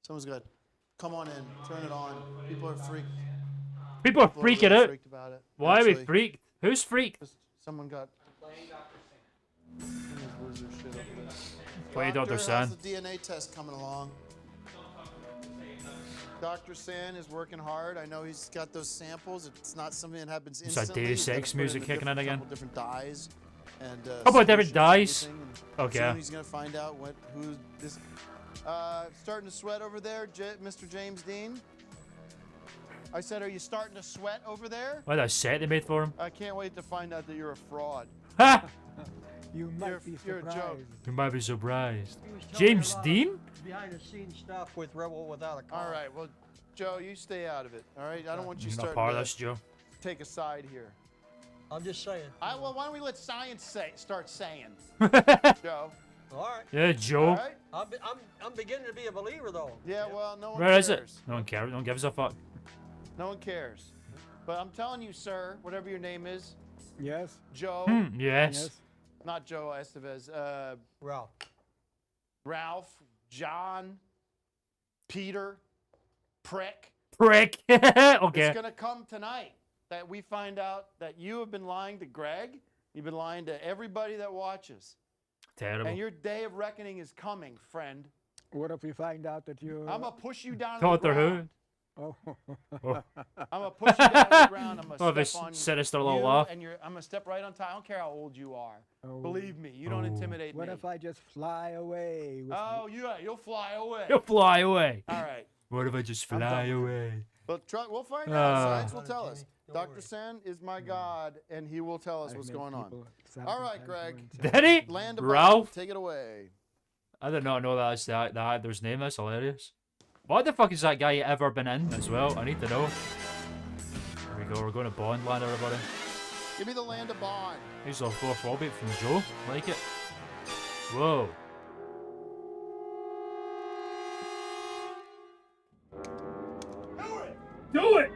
Someone's got. Come on in. Turn it on. People are freaked. People are People freaking really out. freaked about it. Why are we Actually, freaked? Who's freaked? Someone got. Play Dr. How's San. the DNA test coming along? Dr. San is working hard. I know he's got those samples. It's not something that happens Is that instantly. Deus You gotta Ex put it music a kicking in again? couple different dyes. And, How about different solutions and dyes? everything, and Okay. Soon he's gonna find out who this. Starting to sweat over there, Mr. James Dean. I said, are you starting to sweat over there? What a set they made for him. I can't wait to find out that you're a fraud. Ha! You You're a joke. You might be surprised. He was telling me James a lot of Dean? Behind the scenes stuff with Rebel Without a Cause. All right, well, Joe, you stay out of it. All right, I don't want you You're not starting part of to this, Joe. take a side here. I'm just saying. Well, why don't we let science start saying, Joe? All right. Yeah, Joe. All right? I'm beginning to be a believer though. Yeah, well, no one Where cares. is it? No one cares. No one gives a fuck. No one cares. But I'm telling you, sir, whatever your name is, Yes. Joe, Yes. not Joe Estevez, Ralph. Ralph, John, Peter, Prick. Prick. Okay. It's going to come tonight that we find out that you have been lying to Greg. You've been lying to everybody that watches. Terrible. And your day of reckoning is coming, friend. What if we find out that you? I'm going to push you down to Doctor the Who. ground. Oh. Oh. I'm going to push you down to the ground. I'm going Oh, to this step on sinister you, little laugh. and I'm going to step right on top. I don't care how old you are. Oh. Believe me, you don't intimidate What me. if I just fly away? With Oh, you'll fly away. You'll fly away. All right. What if I just I'm fly done with away? But we'll find Ah. out. Science will tell us. Don't Dr. worry. San is my God, and he will tell us I've what's met going on. people All right, 1,000 Greg. times Did he? Land of Ralph? Take it away. I did not know that's the actor's name. That's hilarious. What the fuck has that guy ever been in as well? I need to know. Here we go. We're going to Bondland, everybody. Give me the Land of Bond. Here's our fourth wallbait from Joe. Like it. Whoa. Do it!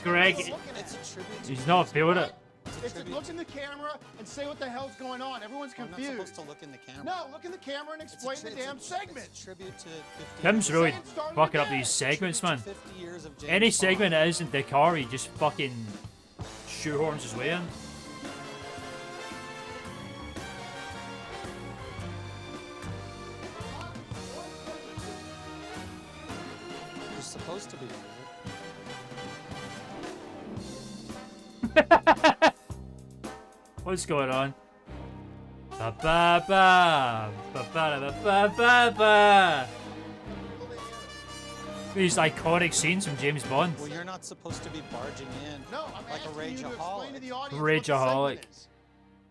Greg, It's a tribute to he's not feeling it. Look in the camera and say what the hell's going on. Everyone's I'm not confused. supposed to look in the camera. No, look in the camera and It's a explain tri- the it's a- damn segment. It's a tribute to 50 Tim's years really Saying starting fucking up again. these segments, man. 50 years of James Any Bond. segment that isn't the car, he just fucking shoehorns his way in. You're supposed to be music. What's going on? Ba ba ba ba ba ba ba ba ba. These iconic scenes from James Bond. Well, you're not supposed to be barging in No, I'm like a asking you to explain to the audience Rageaholic. what the segment is.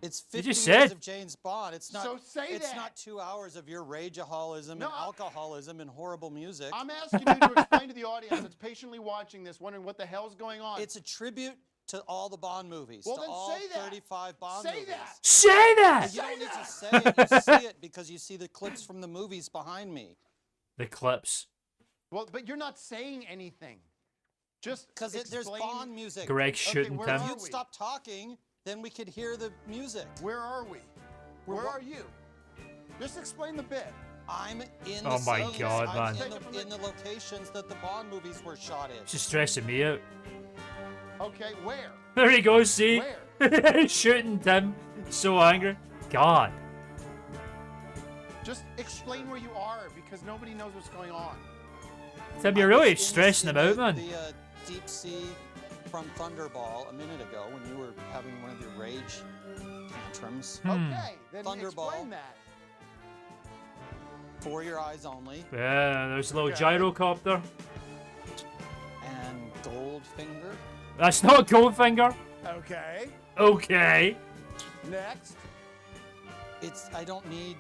It's You 50 just years said. of James Bond. It's not. So say it's that. not 2 hours of your rageaholism No, and alcoholism and horrible music. I'm asking you to explain to the audience that's patiently watching this, wondering what the hell's going on. It's a tribute to all the Bond movies. Well, to then all say that. 35 Bond Say movies. that. Say that! You don't need to say it. You see it because you see the clips from the movies behind me. The clips. Well, but you're not saying anything. Just Because there's explain- Bond music. Greg shooting where Tim. are If you'd we? stop talking, then we could hear the music. Where are we? Where are you? Just explain the bit. I'm in Oh the my scenes. God, I'm man. in the locations that the Bond movies were shot in. It's just stressing me out. Okay, where? There he goes, see? Where? He's shooting Tim. So angry. God. Just explain where you are because nobody knows what's going on. Tim, you're really stressing him out, man. The deep sea from Thunderball a minute ago when you were having one of your rage tantrums. Okay, then Thunderball. explain that. For your eyes only. Yeah, there's a little Okay. gyrocopter. And Goldfinger. That's not Goldfinger. Okay. Okay. Next. I don't need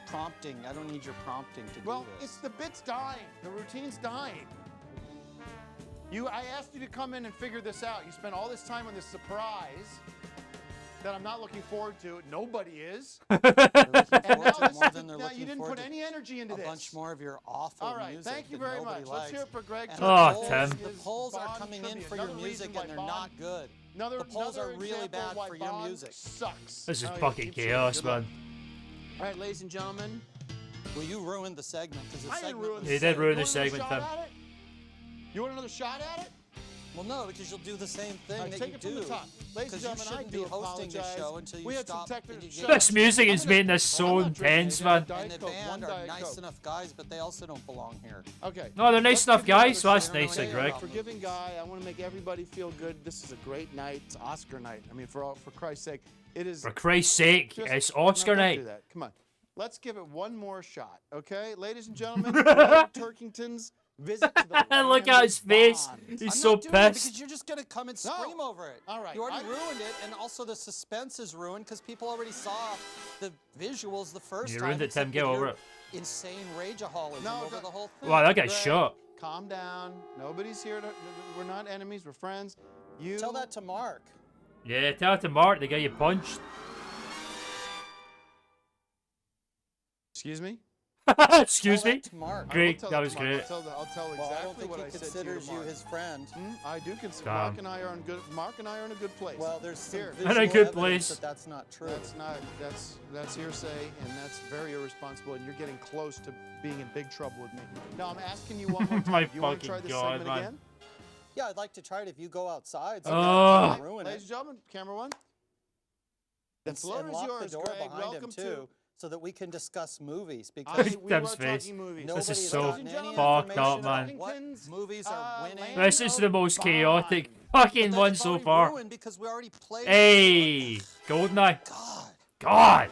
prompting. I don't need your prompting to Well, do this. it's the bit's dying. The routine's dying. I asked you to come in and figure this out. You spent all this time on this surprise that I'm not looking forward to. Nobody is. And now you didn't put any energy into this. A bunch more of your awful all right, music. thank you that very nobody much. Let's likes. hear it for Greg. And Oh, the Tim. The polls are coming in for your music and they're not good. The polls are really bad for your music. Sucks. This is fucking chaos, man. All right, ladies and gentlemen. Well, you ruined the segment because the I didn't segment. ruin the He did segment. ruin You the want another segment, shot Tim. at it? You want another shot at it? Well, no, because you'll do the same thing that take you it from do. the top. Ladies and Because you gentlemen, I shouldn't do be hosting the apologize. show until you We had some stop. technical and you shit. get- This music is making this so intense, man. And the Coke, band one are Diet nice Coke. enough guys, but they also don't belong here. Okay. No, they're nice Let's enough give you another guys, so that's shot. nice, Okay, Greg. I'm a forgiving guy. I want to make everybody feel good. This is a great night. It's Oscar night. I mean, for Christ's sake, it is. For Christ's sake, Just- it's no, Oscar don't night. do that. Come on. Let's give it one more shot, okay? Ladies and gentlemen, Greg Turkington's visit to the Look land at of his face. bonds. He's I'm so not doing it pissed. because you're just gonna come and No. scream over it. All right, You already I- ruined it, and also the suspense is ruined because people already saw the visuals the first You time. ruined it, Tim. except Get with over your it. Insane rageaholism No, over don't- the whole thing. Wow, that guy's Greg, shot. Calm down. Nobody's here. We're not enemies. We're friends. You Tell that to Mark. Yeah, tell it to Mark, the guy you punched. Excuse me? Excuse Tell me? that to Mark. Great, tell that that was to Mark. great. I'll tell Well, I exactly don't think what he I said to considers you Mark. his friend. I do consider Damn. Mark and I are in good. Mark and I are in a good place. Well, there's some Here. visual In a good evidence place. that that's not true. That's hearsay, and that's very irresponsible. And you're getting close to being in big trouble with me. Now I'm asking you one more time. My Do you want to try fucking this God, segment man. again? Yeah, I'd like to try it if you go outside. So Oh. you don't ruin Ladies it. and gentlemen, camera one. The And floor is lock yours, the door Greg. behind him Welcome too, so that we can discuss movies. We Because Tim's were face. talking movies. This is Nobody's so gotten any fucked information up, about man. what movies are winning. Land This is the most of chaotic Bond. fucking But one that's so already far. ruined because we already played. Hey, GoldenEye. God, God.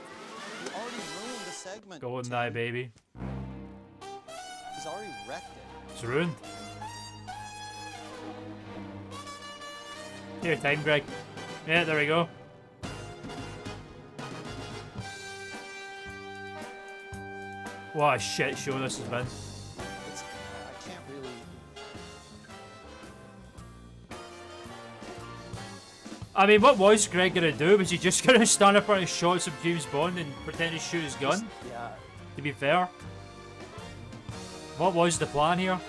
we already ruined the segment. GoldenEye, baby. He's already wrecked it. It's ruined. Here, time, Greg. Yeah, there we go. What a shit show this has been. I can't really. I mean, what was Greg gonna do? Was he just gonna stand up on his shots of James Bond and pretend to shoot his gun? Yeah. To be fair. What was the plan here?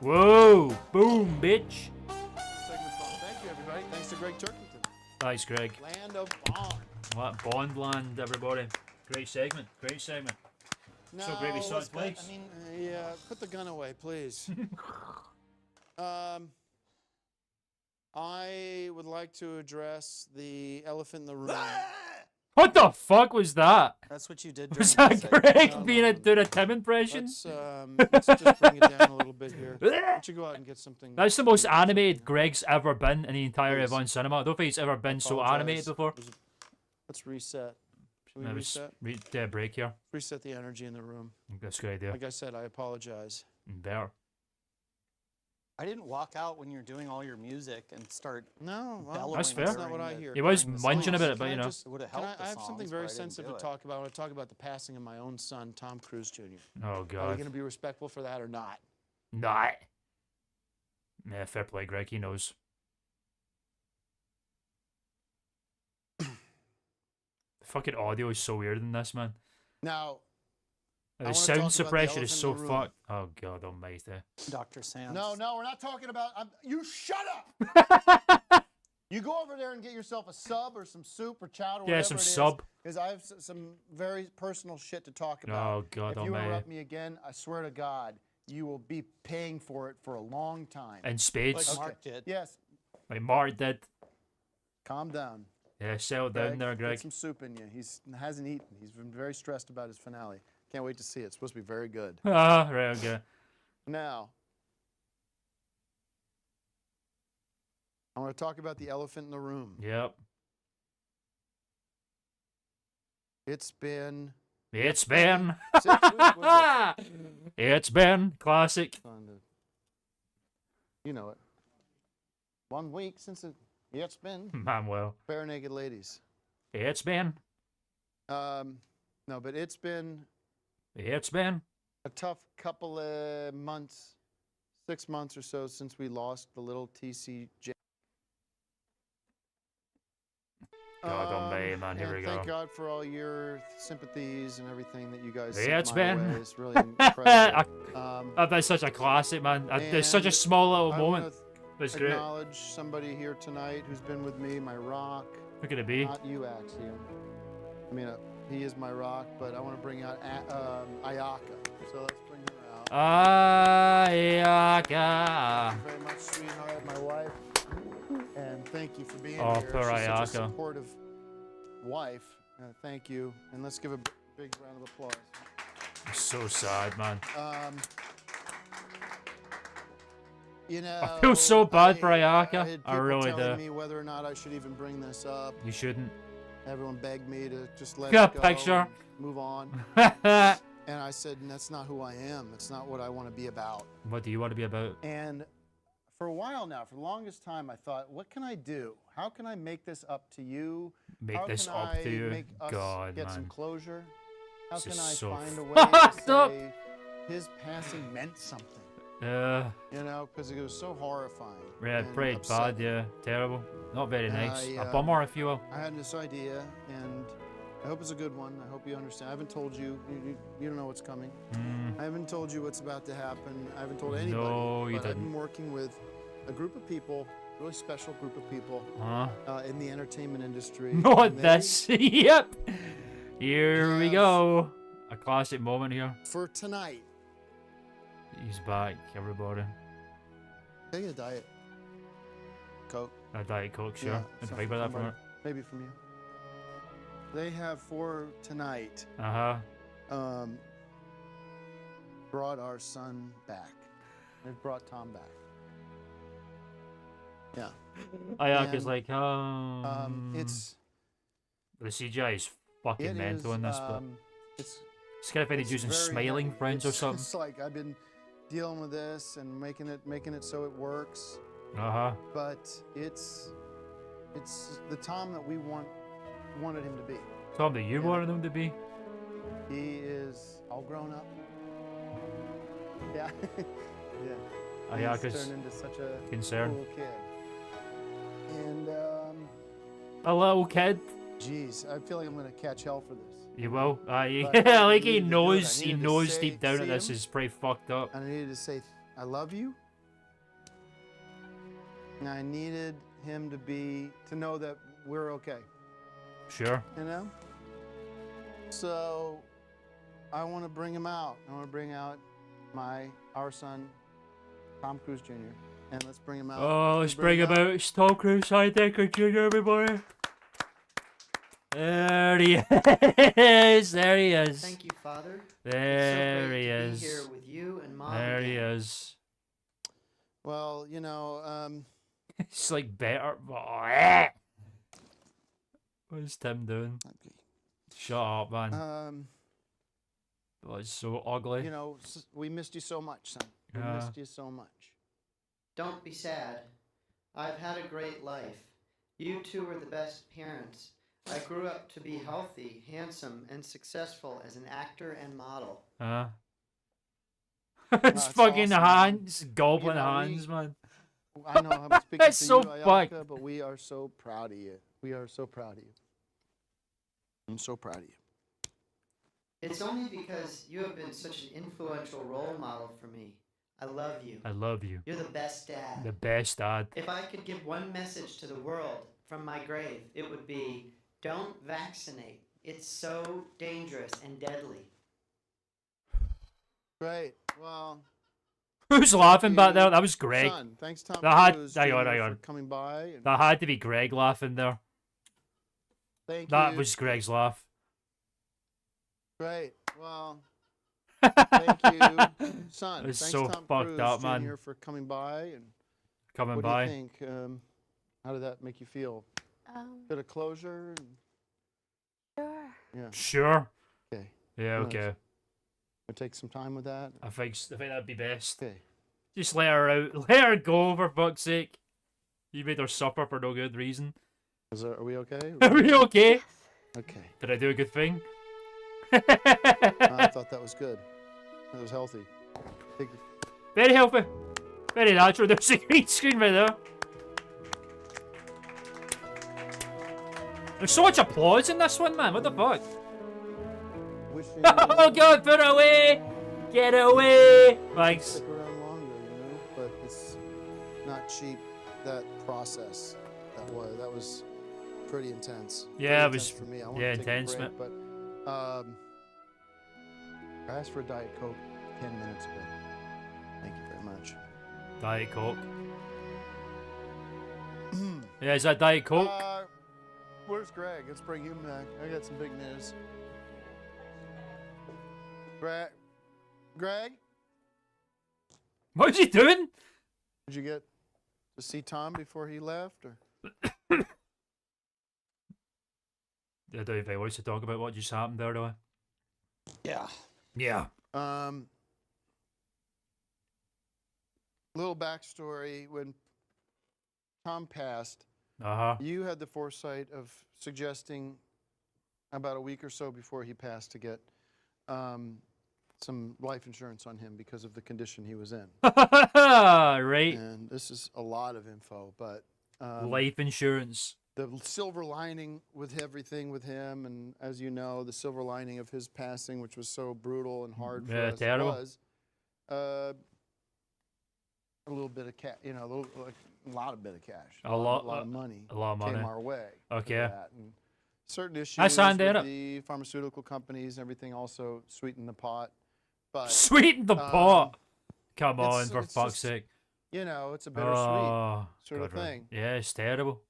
Whoa! Boom, bitch! Segment's on. Thank you, everybody. Thanks to Greg Turkington. Thanks, Greg. Land of Bond. What Bond land, everybody? Great segment. Great segment. So great we saw it twice. I mean, Yeah, put the gun away, please. I would like to address the elephant in the room. What the fuck was that? that's what you did. Was during that the segment. Greg being doing a Tim impression? Let's just bring it down a little bit here. Why don't you go out and get something? That's the most animated Greg's ever been in the entire Please. Avon Cinema. I don't think he's ever been so Apologize. animated before. Let's reset. Should we It was reset? break here. Reset the energy in the room. That's a good idea. Like I said, I apologize. Better. I didn't walk out when you're doing all your music and start. No, well, bellowing That's fair. That's not what I hear. He was during the munching songs. a bit, but Can you I know. just- It would have Can helped. I the have something songs, very but I didn't sensitive do to it. talk about. I want to talk about the passing of my own son, Tom Cruise Jr. Oh Are you god. going to be respectful for that or not? Nah. Yeah, fair play, Greg. He knows. The fucking audio is so weird in this, man. Now, The wanna talk sound about the suppression is elephant so in the room. fucked. Oh god almighty. Dr. Sands. no, we're not talking about. You shut up. You go over there and get yourself a sub or some soup or chowder. Yeah, whatever some it is, sub. Because I have some very personal shit to talk about. Oh god If you almighty. interrupt me again, I swear to God, you will be paying for it for a long time. And spades. Like Mark did. Yes. Like Mark did. Calm down. Yeah, settle down there, Greg. Get some soup in you. He hasn't eaten. He's been very stressed about his finale. Can't wait to see it. It's supposed to be very good. Ah, right, okay. Now, I want to talk about the elephant in the room. Yep. It's been It's been. 6 weeks was It's been classic. you know it. 1 week since it's been. Manuel. Bare Naked Ladies. It's been. No, but it's been a tough couple of months, 6 months or so since we lost the little TCJ. God on me, man. Here we go. Thank God for all your sympathies and everything that you guys Yeah, sent it's my been. way. It's really incredible. That's such a classic, man. It's such a small little moment. But it's great. Acknowledge somebody here tonight who's been with me, my rock. Who could it be? Not you, Axiom. I mean, he is my rock, but I want to bring out Ayaka. So let's bring her out. Ayaka. Thank you very much, sweetheart, my wife. And thank you for being Oh, here. poor She's such a Ayaka. supportive wife. Thank you. And let's give a big round of applause. So sad, man. You know, I feel so bad for Ayaka. had I people really telling do. me whether or not I should even bring this up. You shouldn't. Everyone begged me to just let Got it a go picture. and move on. And I said, that's not who I am. That's not what I want to be about. What do you want to be about? And for a while now, for the longest time, I thought, what can I do? How can I make this up to you? Make How this can up I to you? make us God, get man. some closure? How This can is I so find a way to fucked up. say his passing meant something? You know, because it was so horrifying. Yeah, and pretty bad, upsetting. yeah. Terrible. Not very nice. I, A bummer, if you will. I had this idea, and I hope it's a good one. I hope you understand. I haven't told you. You don't know what's coming. I haven't told you what's about to happen. I haven't told anybody. No, you but I've didn't. been working with a group of people, really special group of people in the entertainment industry. Not and this. Yep. Here we go. A classic moment here. For tonight. He's back, everybody. Take a diet Coke. A Diet Coke, sure. Yeah, If some- I buy that from somebody- her. Maybe from you. They have for tonight. Brought our son back. They've brought Tom back. Yeah. Ayaka's And, like, it's the CGI is fucking it mental is, in this, but it's it's kind of funny it's using very smiling heavy. friends or It's- something. It's like I've been dealing with this and making it so it works. But it's the Tom that we wanted him to be. Tom, that you wanted him to be? He is all grown up. Yeah. Yeah. Ayaka's He's turned into such a concerned. cool kid. And A little kid. geez, I feel like I'm gonna catch hell for this. You will. But I Like he needed to do it. I knows. He needed to knows say- deep down that see this him. is pretty fucked up. And I needed to say, I love you. And I needed him to know that we're okay. Sure. You know? So I want to bring him out. I want to bring out our son, Tom Cruise Jr. And let's bring him out. Oh, let's bring him out. It's Tom Cruise, Decker Jr., everybody. There he is. There he is. Thank you, Father. There he To is. be here with you and Mom. There he again. is. Well, you know, It's like better. What's Tim doing? Shut up, man. Oh, it's so ugly. you know, we missed you so much, son. We Yeah. missed you so much. Don't be sad. I've had a great life. You two were the best parents. I grew up to be healthy, handsome, and successful as an actor and model. It's That's fucking awesome, man. hands, goblin You know, hands, man. I know I'm speaking That's to so you, fucked. Ayaka, but we are so proud of you. We are so proud of you. I'm so proud of you. It's only because you have been such an influential role model for me. I love you. I love you. You're the best dad. The best dad. If I could give one message to the world from my grave, it would be, don't vaccinate. It's so dangerous and deadly. Great. Well, Who's laughing back there? That was Greg. son, thanks, Tom That Cruise had, hang on, Jr. hang for on. coming by. And That had to be Greg laughing there. thank That you. was Greg's laugh. Great. Well, thank you, son. It's Thanks, so Tom fucked Cruise up, Jr. man. for coming by. And Coming what by. do you think? How did that make you feel? Bit of closure? And, Sure. yeah. Sure. Okay. Yeah, okay. We'll take some time with that. I think that'd be best. Okay. Just let her out. Let her go, for fuck's sake. You made her suffer for no good reason. Are we okay? Are we okay? Okay. Did I do a good thing? I thought that was good. That was healthy. Very healthy. Very natural. There's a green screen right there. There's so much applause in this one, man. What the fuck? Oh god, put it away! Get away! Thanks. Stick around longer, but it's not cheap. That process, that was pretty intense. Yeah, Pretty it was. intense for me. I wanted Yeah, to take intense, a man. break, but I asked for a Diet Coke 10 minutes ago. Thank you very much. Diet Coke. Yeah, is that Diet Coke? Where's Greg? Let's bring him back. I got some big news. Greg? What's he doing? Did you get to see Tom before he left? Or? I don't know if I want to talk about what just happened there, do I? Yeah. Yeah. Little backstory. When Tom passed, you had the foresight of suggesting about a week or so before he passed to get some life insurance on him because of the condition he was in. Right. And this is a lot of info, but life insurance. The silver lining with everything with him, and as you know, the silver lining of his passing, which was so brutal and hard for us, terrible. was a little bit of cash. A lot of bit of cash. A lot of money. A lot of money came our way. Okay. For that. And certain issues I signed with it up. the pharmaceutical companies and everything also sweetened the pot. But Sweeten the pot. Come on, it's for fuck's just, sake. It's a bittersweet sort of God, right. thing. Yeah, it's terrible.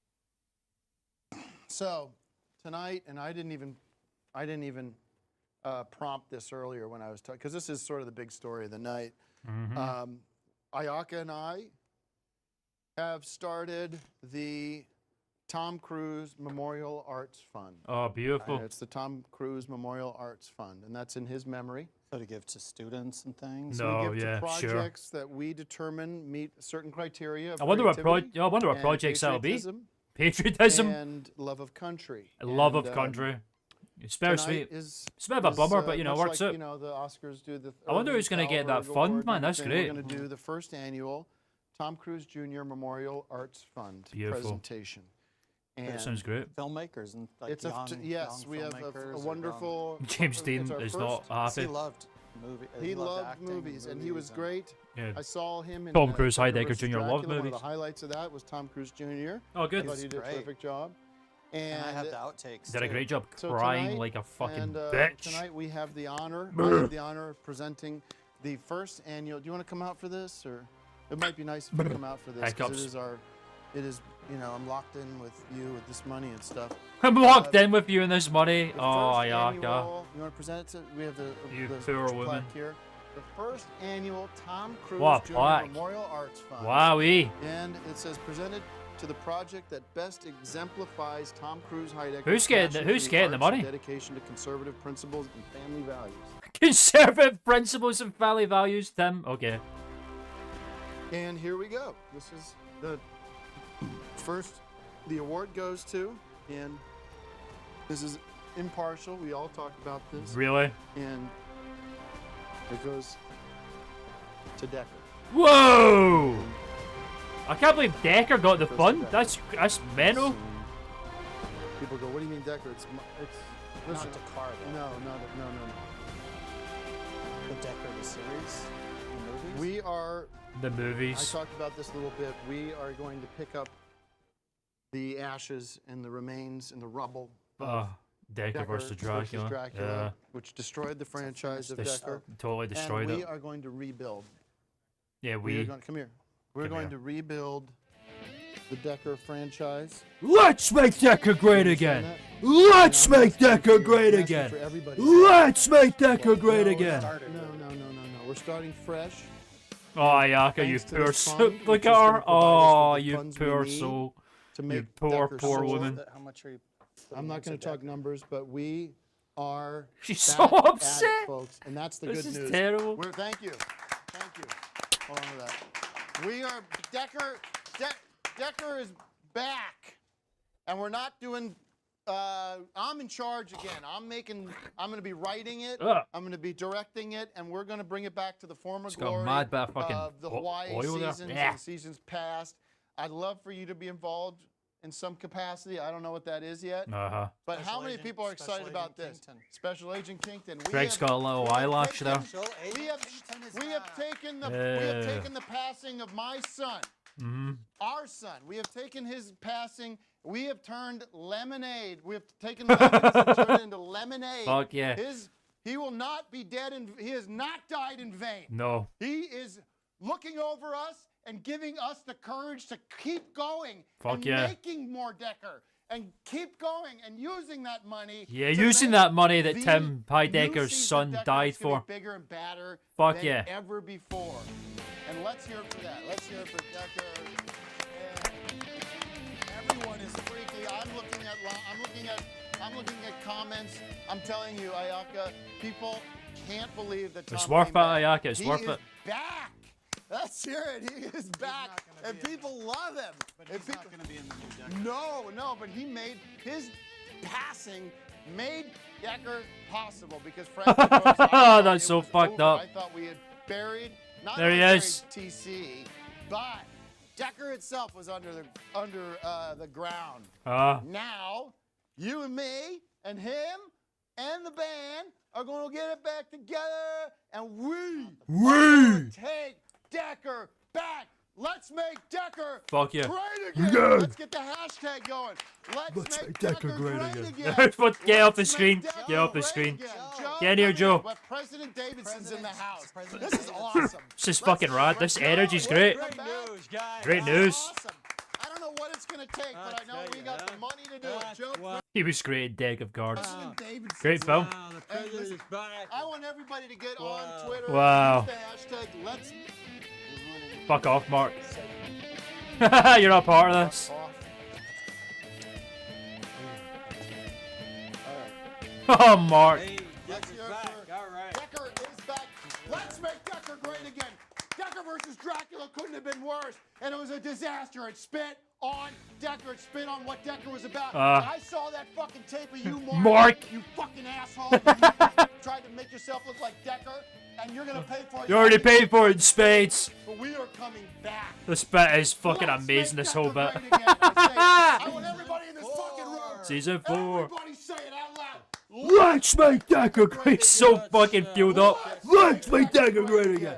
So tonight, and I didn't even prompt this earlier when I was talking, because this is sort of the big story of the night. Ayaka and I have started the Tom Cruise Memorial Arts Fund. Oh, beautiful. It's the Tom Cruise Memorial Arts Fund, and that's in his memory. So to give to students and things? So we give to projects that we determine meet certain criteria of I wonder what creativity projects that'll be. patriotism Patriotism and love of country. Love of country. It's bittersweet. It's a bit of a bummer, but much works like, out. the Oscars do the. I wonder who's going to get that fund, man. That's great. We're going to do the first annual Tom Cruise Jr. Memorial Arts Fund presentation. And that sounds great. Filmmakers and like it's young, yes, we have a wonderful. James Dean is not happy. He loved movies. He loved movies, and he was great. Yeah. I saw him in Tom Cruise, Thunder Heidecker vs. Jr. Dracula. loved One movies. of the highlights of that was Tom Cruise Jr. Oh, good. I thought he did a terrific job. And I have the outtakes. Did a great job So crying tonight, like a fucking and, bitch. Tonight we have the honor. I have the honor of presenting the first annual. Do you want to come out for this, or it might be nice if you come out for this because it is. I'm locked in with you with this money and stuff. I'm locked in with you in this money. The Oh, first Ayaka. annual- You want to present it to? We have the poor plaque woman. here. The first annual Tom Cruise What a Jr. plaque. Memorial Arts Fund. Wowee. And it says presented to the project that best exemplifies Tom Cruise Heidecker's Who's getting passion who's for getting the arts and money? dedication to conservative principles and family values. Conservative principles and family values, Tim. Okay. And here we go. This is the first the award goes to, and this is impartial. We all talked about this. Really? And it goes to Decker. Whoa! I can't believe Decker got the fund. That's mental. People go, what do you mean Decker? It's listen, Not the car, though. No. The Decker, the series, the movies. We are. The movies. I talked about this a little bit. We are going to pick up the ashes and the remains and the rubble of Decker versus Dracula. Yeah. Which destroyed the franchise of Decker. Totally destroyed and we it. are going to rebuild. Yeah, we are going, come here. We're going to rebuild the Decker franchise. Let's make Decker great again. Let's make Decker great again. Let's make Decker great again. No. We're starting fresh. Oh, Ayaka, you poor soul. Look at her. Oh, you poor soul. You poor woman. How much are you? I'm not going to talk numbers, but we are She's back so at it, upset. folks, and that's the This good is news. terrible. Thank you. Hold on to that. We are Decker is back, and we're not doing. I'm in charge again. I'm going to be writing it. I'm going to be directing it, and we're going to bring it back to the former It's got glory mad bit of fucking of the Hawaii oil there. seasons Yeah. and seasons past. I'd love for you to be involved in some capacity. I don't know what that is yet. Uh-huh. But how many people are excited about this? Special Agent Kington. Greg's got a little eyelash there. We have taken the passing of my son, our son. We have taken his passing. We have turned lemonade. We have taken lemons and turned it into lemonade. Fuck yeah. He will not be dead. He has not died in vain. No. He is looking over us and giving us the courage to keep going Fuck and yeah. making more Decker and keep going and using that money. Yeah, to using make that money that the Tim new Heidecker's season son Decker died that's gonna for. be bigger and badder Fuck than yeah. ever before. And let's hear it for that. Let's hear it for Decker. Everyone is freaky. I'm looking at comments. I'm telling you, Ayaka, people can't believe that Tom It's worth came it, back. Ayaka. It's He worth is it. back. Let's hear it. He is back, and people love him. But he's not going to be in the new Decker. No, but he made his passing made Decker possible because frankly, folks, I thought That's it so was fucked over. up. I thought we had buried not There he only is. buried TC, but Decker itself was under the ground. Now, you and me and him and the band are going to get it back together, and we are going to take Decker back. Let's make Decker Fuck yeah. great again. Yeah. Let's get the hashtag going. Let's make Decker great again. Get off the screen. Get off the screen. Get in here, Joe. But President Davidson's in the house. This is awesome. This is fucking rad. This energy's great. Great news, guys. Great news. Awesome. I don't know what it's going to take, but I know we got the money to do it. Joe, He was great in Deck of Cards. President Davidson. Great film. Wow, the president is back. I want everybody to get on Twitter. Wow. Use the hashtag Let's. Fuck off, Mark. You're not part of this. Oh, Mark. Let's hear it for Decker is back. Let's make Decker great again. Decker versus Dracula couldn't have been worse, and it was a disaster. It spit on Decker. It spit on what Decker was about. I saw that fucking tape of you, Mark. You fucking asshole. You tried to make yourself look like Decker, and you're gonna pay for it. You already paid for it in spades. But we are coming back. This bit is fucking amazing, this whole bit. I want everybody in this fucking room. Season 4. Everybody say it out loud. Let's make Decker great. So fucking fueled up. Let's make Decker great again.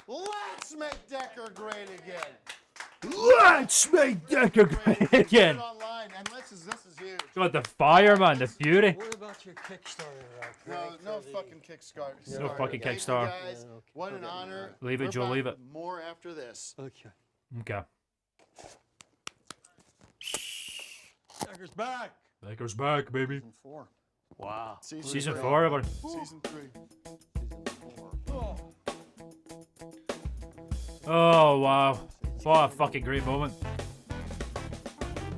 Let's make Decker great again. Let's make Decker great again. Online, and this is huge. God, the fire, man, the fury. What about your Kickstarter? No fucking Kickstarter. No fucking Thank you, Kickstarter. guys. What an honor. Leave it, We're Joe, back leave with it. More after this. Okay. Okay. Decker's back. Decker's back, baby. Season 4. Wow. Season 4, everybody. Season 3. Oh, wow. What a fucking great moment.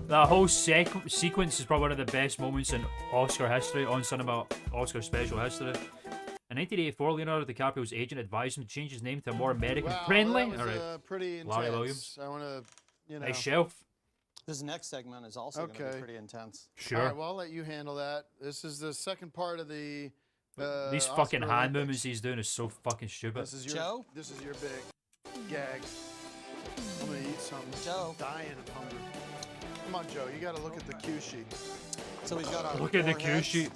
That whole sequence is probably one of the best moments in Oscar history, on cinema Oscar special history. In 1984, Leonardo DiCaprio's agent advised him to change his name to a more American-friendly. Wow, that was pretty intense. Larry Williams. I want to, Nice shelf. This next segment is also going to be pretty intense. Sure. All right, well, I'll let you handle that. This is the second part of the. These Oscar fucking hand Olympics. movements he's doing is so fucking stupid. This is your, This is your big gag. I'm gonna eat something. Joe. Dying of hunger. Come on, Joe. You got to look at the cue sheet. So he's got our Look at the cue foreheads. sheet.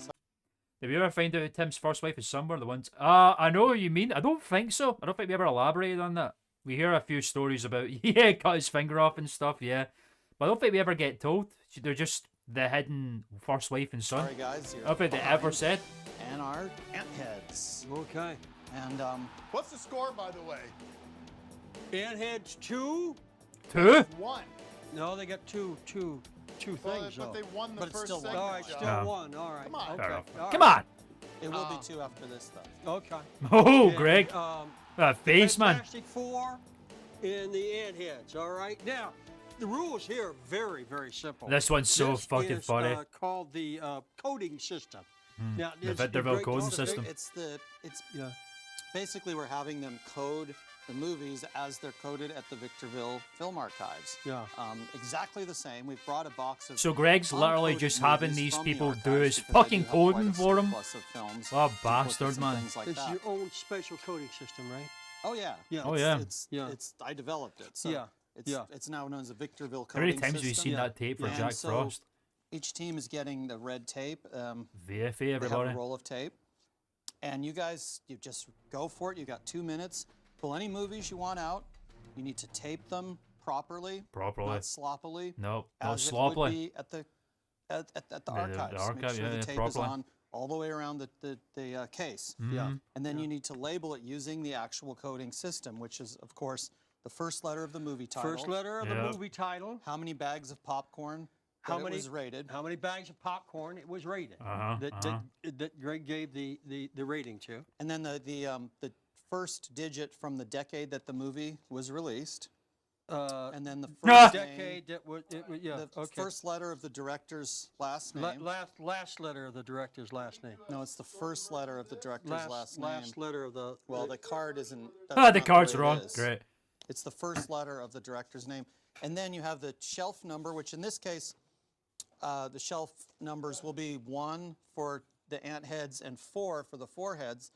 Did we ever find out Tim's first wife is somewhere? The ones. I know what you mean. I don't think so. I don't think we ever elaborated on that. We hear a few stories about cut his finger off and stuff. Yeah, but I don't think we ever get told. They're just the hidden first wife and son. Sorry, guys. I don't think they ever said. And our ant heads. Okay. And what's the score, by the way? Ant heads 2. 2? 1. No, they got two things. But they won the But it's first still segment. All right, Joe. still 1. All right. Come on. Okay. Fair enough. All Come right. on. It will be 2 after this, though. Okay. Oh, And, Greg. That face, man. Fantastic 4 in the ant heads. All right. Now, the rules here are very, very simple. This one's so This fucking is, funny. Called the coding system. Now, The it's a Victorville great coding talk, Vic. system. It's Yeah. basically we're having them code the movies as they're coded at the Victorville Film Archives. Yeah. Exactly the same. We've brought a box of So Greg's literally uncoded just having movies these from the people do archives his because I fucking do have quite coding a for him. surplus of films, What a duplicates bastard, and man. things like It's that. your own special coding system, right? Oh yeah. Yeah. Oh, It's, yeah. It's I developed it. So Yeah. It's now known as a Victorville How coding many times have you system. seen that tape for And Jack so Frost? Each team is getting the red tape. VFA, They have everybody. a roll of tape. And you guys, you just go for it. You got 2 minutes. Pull any movies you want out. You need to tape them properly. Properly. Not sloppily. No, not as sloppily. It would be at the The archives. archive, Make sure yeah, the yeah, tape is properly. on all the way around the case. Mhm. And then you need to label it using the actual coding system, which is, of course, the first letter of the movie title. First letter of the Yep. movie title. How many bags of popcorn How that many it was rated. How many bags of popcorn it was rated? Uh-huh, That Greg gave the rating to. And then the first digit from the decade that the movie was released. And then the first decade that was yeah. the Okay. first letter of the director's last name. Last letter of the director's last name. No, it's the first letter of the director's last name. Last letter of the. Well, the card isn't. Ah, that's the not card's way it wrong. is. Great. It's the first letter of the director's name. And then you have the shelf number, which in this case, the shelf numbers will be 1 for the ant heads and 4 for the foreheads.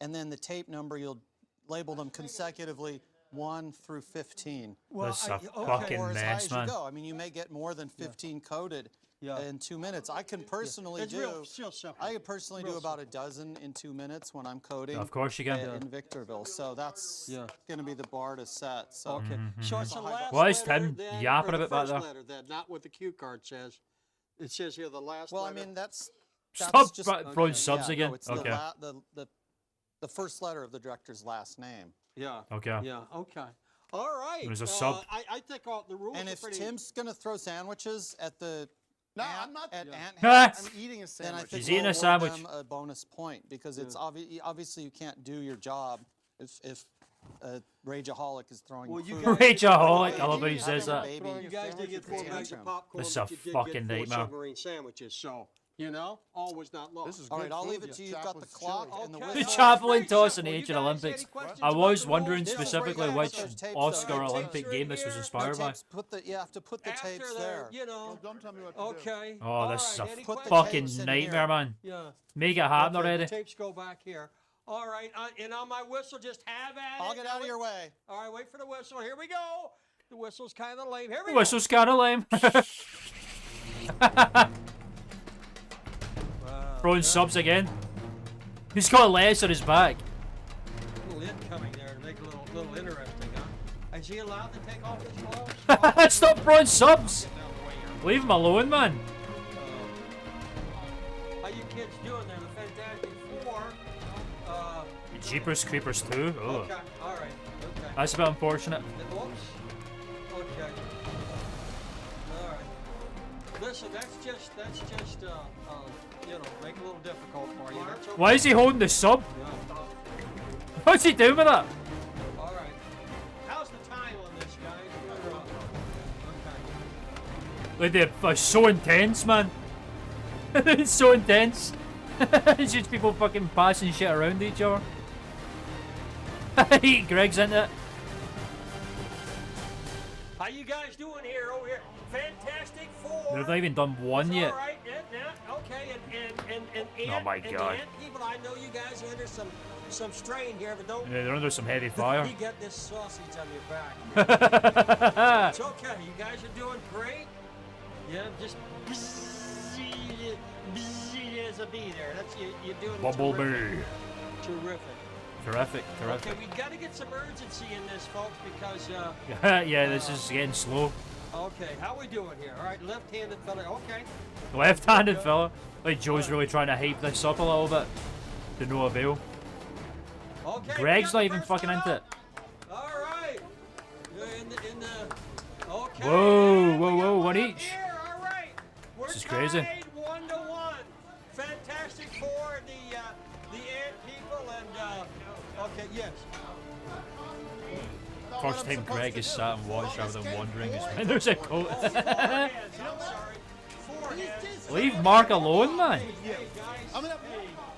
And then the tape number, you'll label them consecutively 1 through 15. Well, That's a okay. fucking Or as high mess, as you man. go. I mean, you may get more than 15 coded in 2 minutes. I can personally It's do. real simple. I could personally do about a dozen in 2 minutes when I'm coding. Of course you can. In Victorville, so that's going to be the bar to set. So Okay. So it's the last Why is letter, Tim then, yapping or a the bit back first there? letter, then, not what the cue card says. It says here the last Well, I letter. mean that's Stop just throwing subs yeah, again. No, it's Okay. the first letter of the director's last name. Yeah. Okay. Yeah. Okay. All right. There's a sub. I think all the rules And are if pretty. Tim's gonna throw sandwiches at the No, I'm not. at Yeah. Ant Ah! Heads, I'm eating a then I sandwich. think He's eating we'll a sandwich. award them a bonus point because it's obviously you can't do your job if Rageaholic is throwing Well, you food. guys- Rageaholic, I love how he says that. Baby. You guys did get 4 bags of popcorn. This is a but you did fucking get 4 nightmare. submarine sandwiches. So all was not lost. This is All good right, I'll food. leave it to you. You've got the Chaplin's clock chili. and the Okay. The whistle. javelin Very toss in simple. the You ancient guys Olympics. any questions I about was the wondering rules? specifically Yeah, which those tapes Oscar are- Olympic Tapes are game in this was here. inspired by. You have to put the After tapes they're, there. you know. Well, don't tell me what to do. Okay. Oh, all this is right, a any Put the fucking tapes in nightmare, here. man. Yeah. Make it happen Okay, already. The tapes go back here. All right, and on my whistle, just have at it. I'll get out of your way. All right, wait for the whistle. Here we go. The whistle's kind of lame. Here we The go. whistle's kind of lame. Wow, Throwing subs again. He's got legs on his back. a little incoming there to make it a little interesting, huh? Is he allowed to take off his gloves? Stop throwing subs. Getting out of the way here. Leave him alone, man. How you kids doing there? The Fantastic Four. Jeepers Creepers 2. Oh, Okay, all right, okay. that's a bit unfortunate. Oops. Okay. All right. Listen, that's just you know, make it a little difficult for you. That's okay. Why is he holding the sub? Yeah. What's he doing with that? All right. How's the time on this, guys? We're okay. Like they're so intense, man. It's so intense. It's just people fucking passing shit around each other. Greg's into it. How you guys doing here over here? Fantastic Four. They've not even done one It's yet. All right, yeah, okay, and Oh my and God. the ant people, I know you guys are under some strain here, but don't. Yeah, they're under some heavy fire. You get this sausage on your back. It's okay. You guys are doing great. Yeah, just busy as a bee there. That's you're doing Bumblebee. terrific. Terrific, terrific. Okay, we got to get some urgency in this, folks, because Yeah, this is getting slow. okay, how we doing here? All right, left-handed fella. Okay. Left-handed fella. Like Joe's really trying to hype this up a little bit. To no avail. Okay. Greg's we got not the even first fucking one into up. it. All right. You're in the. Okay. Whoa, whoa, whoa, one Up each. here. All right. We're This is crazy. tied 1-1. Fantastic Four, the ant people, and okay, yes. First time Greg has sat and watched rather than wondering is when there's a quote. Oh, 4 hands. I'm sorry. 4 foreheads. Leave Mark alone, man. Hey, guys. I'm gonna.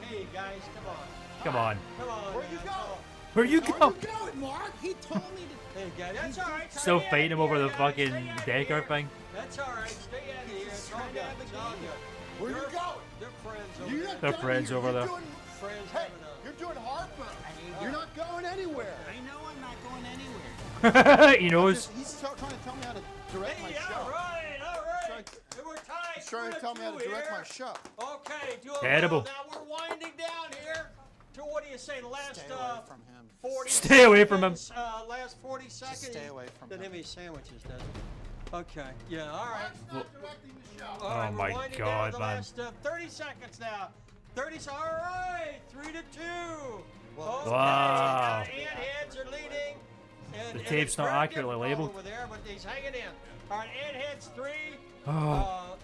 Hey, guys, come on. Come on. Come on. Where you going? Where you Where go? you going, Mark? He told me to. Hey, guys, that's all right. Still Stay fighting him out over of the here, fucking guys. Stay out of decker here. thing. That's all right. Stay out of here. It's all good. It's all good. Where you going? They're friends over You're there. not They're done friends here. over You're there. Doing, Friends hey, having a... you're doing Harpo. You're not going anywhere. I know I'm not going anywhere. He knows. He's trying to tell me how to direct my Hey, show. all right. We're tied. He's trying to tell me how to direct my show. Okay, do Terrible. Now we're winding down here to what do you say? The last Stay away from him. 40 Stay away from him. seconds, last 40 seconds. stay away from Doesn't him. have any sandwiches, does it? Okay. Yeah. All right. Well, Directing the show. All right, Oh we're my winding God, down the man. last 30 seconds now. 30. All right. 3-2. Okay. Wow. And heads are leading. And, The tape's it's not very accurately difficult labeled. over there, but he's hanging in. All right. And heads 3. Oh.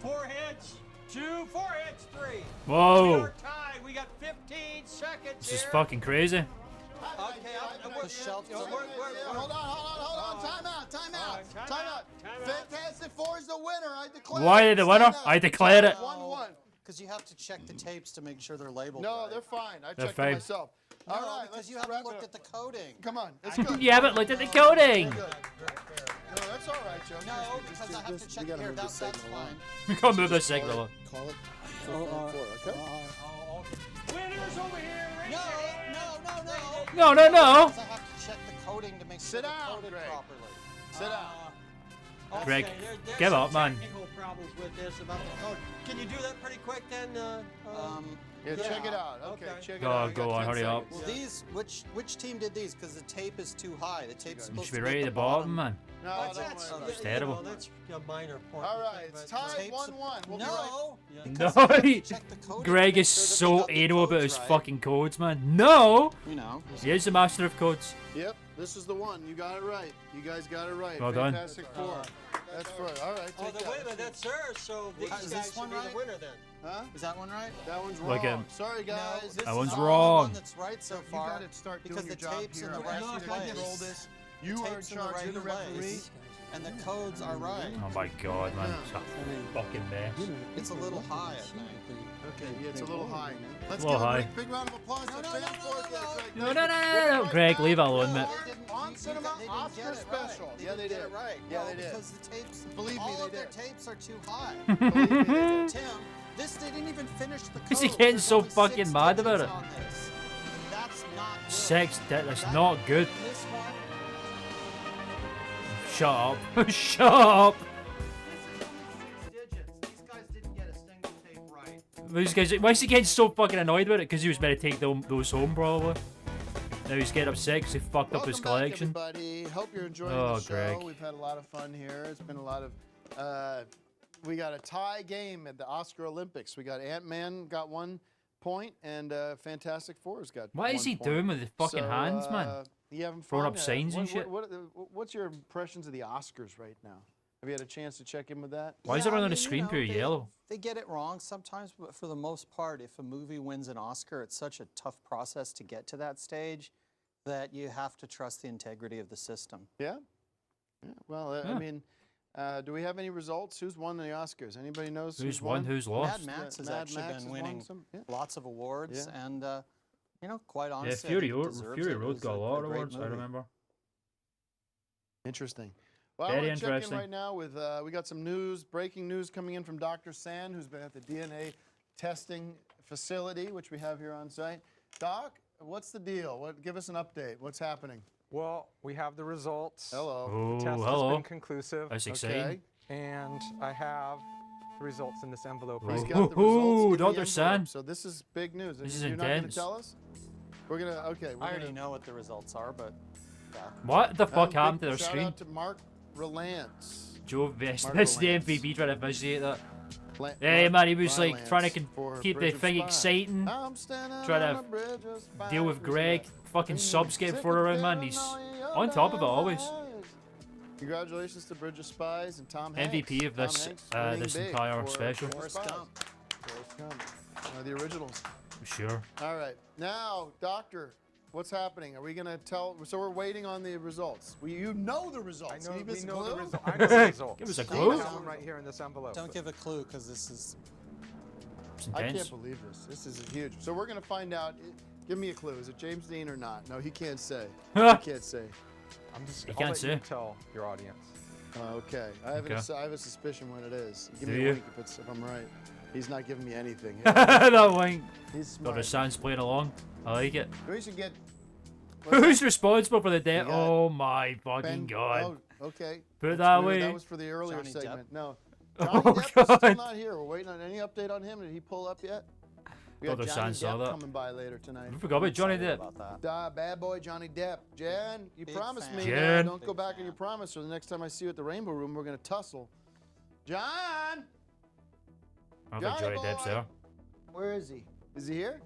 4 heads 2. 4 heads 3. We Whoa. are tied. We got 15 seconds This is here. fucking crazy. Okay, Hold on. Time out. Time out. Fantastic Four is the winner. I declare. Why are they the winner? Stand up. I declared it. 1-1. Because you have to check the tapes to make sure they're labeled No, right. they're fine. I They're checked fine. it myself. No, All right, because let's you haven't wrap it looked up. at the coding. Come on, it's good. You haven't looked at the coding. Good. No, that's all right, Joe. No, because I have to check here. That's fine. We can't move the signal. Call it 4-4, okay? Winners over here. Raise No, your hand. No, no, no. Because I have to check the coding to make sure Sit they're down, coded Greg. properly. Sit down. Greg, there's give some up, man. Technical problems with this about the code. Can you do that pretty quick then? Yeah, check it out. Okay, Okay. check it Go out. on, You go got on, 10 hurry up. seconds. Well, these, which team did these? Because the tape is too high. The tape's You supposed should be to right be at the bottom, man. No, That's, don't that's, worry about It's it. terrible. That's a minor point. All right, it's tied Tapes- 1-1. We'll be right. No. Yeah. because No, you have to he- check the coding to Greg make is sure that they so got the anal about codes his right. fucking codes, man. No! You know. He is the master of codes. Yep, this is the one. You got it right. You guys got it right. Well done. Fantastic Four. That's right. All right, Oh, take the, that. wait a minute, that's theirs, so these Is guys this should one be right? the winner then. Huh? Is that one right? That one's Look wrong. at- Sorry, No, guys. this That is one's the only wrong. one that's right so You far. got to start because doing the your job tapes here. in the I'm right asking you to place. control this. The You are in tapes in the charge. right You're the referee. place, and the codes are right. Oh my god, man. It's a fucking mess. It's a little high, I think. Okay, yeah, it's a little high. Let's A little give high. a big round of applause to Fan Force. No, no, no, no, no. Greg, leave it alone, man. On cinema, Oscar special. Yeah, they did. it right. Yeah, No, they did. Because the tapes, Believe me, all they of their did. tapes are too high. Believe me, they did. Tim, this they didn't even finish the code. Is he getting There's so only fucking 6 mad digits about it? on this. That's not good. That's That- not good. This one, Shut up. Shut up. These guys didn't get a single tape right. These guys, why is he getting so fucking annoyed about it? Because he was meant to take those home, probably. Now he's getting upset because he fucked up his Welcome back, collection. everybody. Hope you're enjoying Oh, the show. Greg. We've had a lot of fun here. It's been a lot of. We got a tie game at the Oscar Olympics. We got Ant-Man got 1 point, and Fantastic Four's got. What is 1 he point. doing with his fucking So, hands, man? You having Throwing fun? up signs and shit? What's your impressions of the Oscars right now? Have you had a chance to check in with that? Why is Yeah, everyone I on the mean, screen you know, pure yellow? They get it wrong sometimes, but for the most part, if a movie wins an Oscar, it's such a tough process to get to that stage that you have to trust the integrity of the system. Yeah. Yeah. Well, I Yeah. mean, do we have any results? Who's won the Oscars? Anybody knows Who's won, who's lost? Mad Max has Mad actually Max has been won winning some? Yeah. lots of awards, Yeah. and you know, quite Yeah, honestly, Fury I think it deserves Fury it. It Road was got a lot of great awards, I movie. remember. Interesting. Well, Very I want to check in interesting. right now with, we got some news, breaking news coming in from Dr. Sand, who's been at the DNA testing facility, which we have here on site. Doc, what's the deal? Give us an update. What's happening? Well, we have the results. Hello. Oh, The test hello. has been conclusive. That's exciting. Okay. And I have the results in this envelope. He's right got the results Ooh, in the Dr. envelope, Sand. So this is big news. This is You're not going to intense. tell us? We're going to, okay. We're I already gonna, know what the results are, but yeah. What the fuck big happened to their shout screen? out to Mark Relance. Joe Vest. Mark That's the Relance. MVP trying to visualize that. La- Hey Mark man, he was like Rylance trying to for keep the Bridge of thing Spies. exciting. I'm standing Try on to a bridge of spies. Deal with Where's Greg. that? Fucking subs get thrown around, man. He's on top of it always. Congratulations to Bridge of Spies and Tom Hanks. MVP of Tom this Hanks winning this big entire for special. Forrest Forrest Gump. Forrest Gump. The originals. Sure. All right. Now, Doctor, What's happening? Are we gonna tell? So we're waiting on the results. You know the results. I know, Can you give us we a know clue? the result. I know the results. Give us a I clue. have them right here in this envelope. Don't give a clue because this is. It's I intense. can't believe this. This is huge. So we're gonna find out. Give me a clue. Is it James Dean or not? No, he can't say. He can't say. I'm just. You I'll can't let say. you tell your audience. Okay. I have, Okay. I have a suspicion what it is. Give Do me you? a wink if I'm right. He's not giving me anything. That wink. He's Got smart. the Sans playing along. I like it. We should get. Who's responsible for the death? We got Oh my fucking Ben, god. Oh, okay. Put it That's that weird. way. That was for the earlier Johnny segment. Depp? No. Oh, Johnny Depp is still God. not here. We're waiting on any update on him. Did he pull up yet? We Thought got the Johnny Sans saw Depp that. coming by later tonight. I forgot about Johnny Excited Depp. about that. Bad boy Johnny Depp. Jan, you Big promised fan. me Jan. don't go Big back on fan. your promise, or the next time I see you at the Rainbow Room, we're going to tussle. John! I think Johnny Johnny Depp's boy. there. Where is he? Is he here?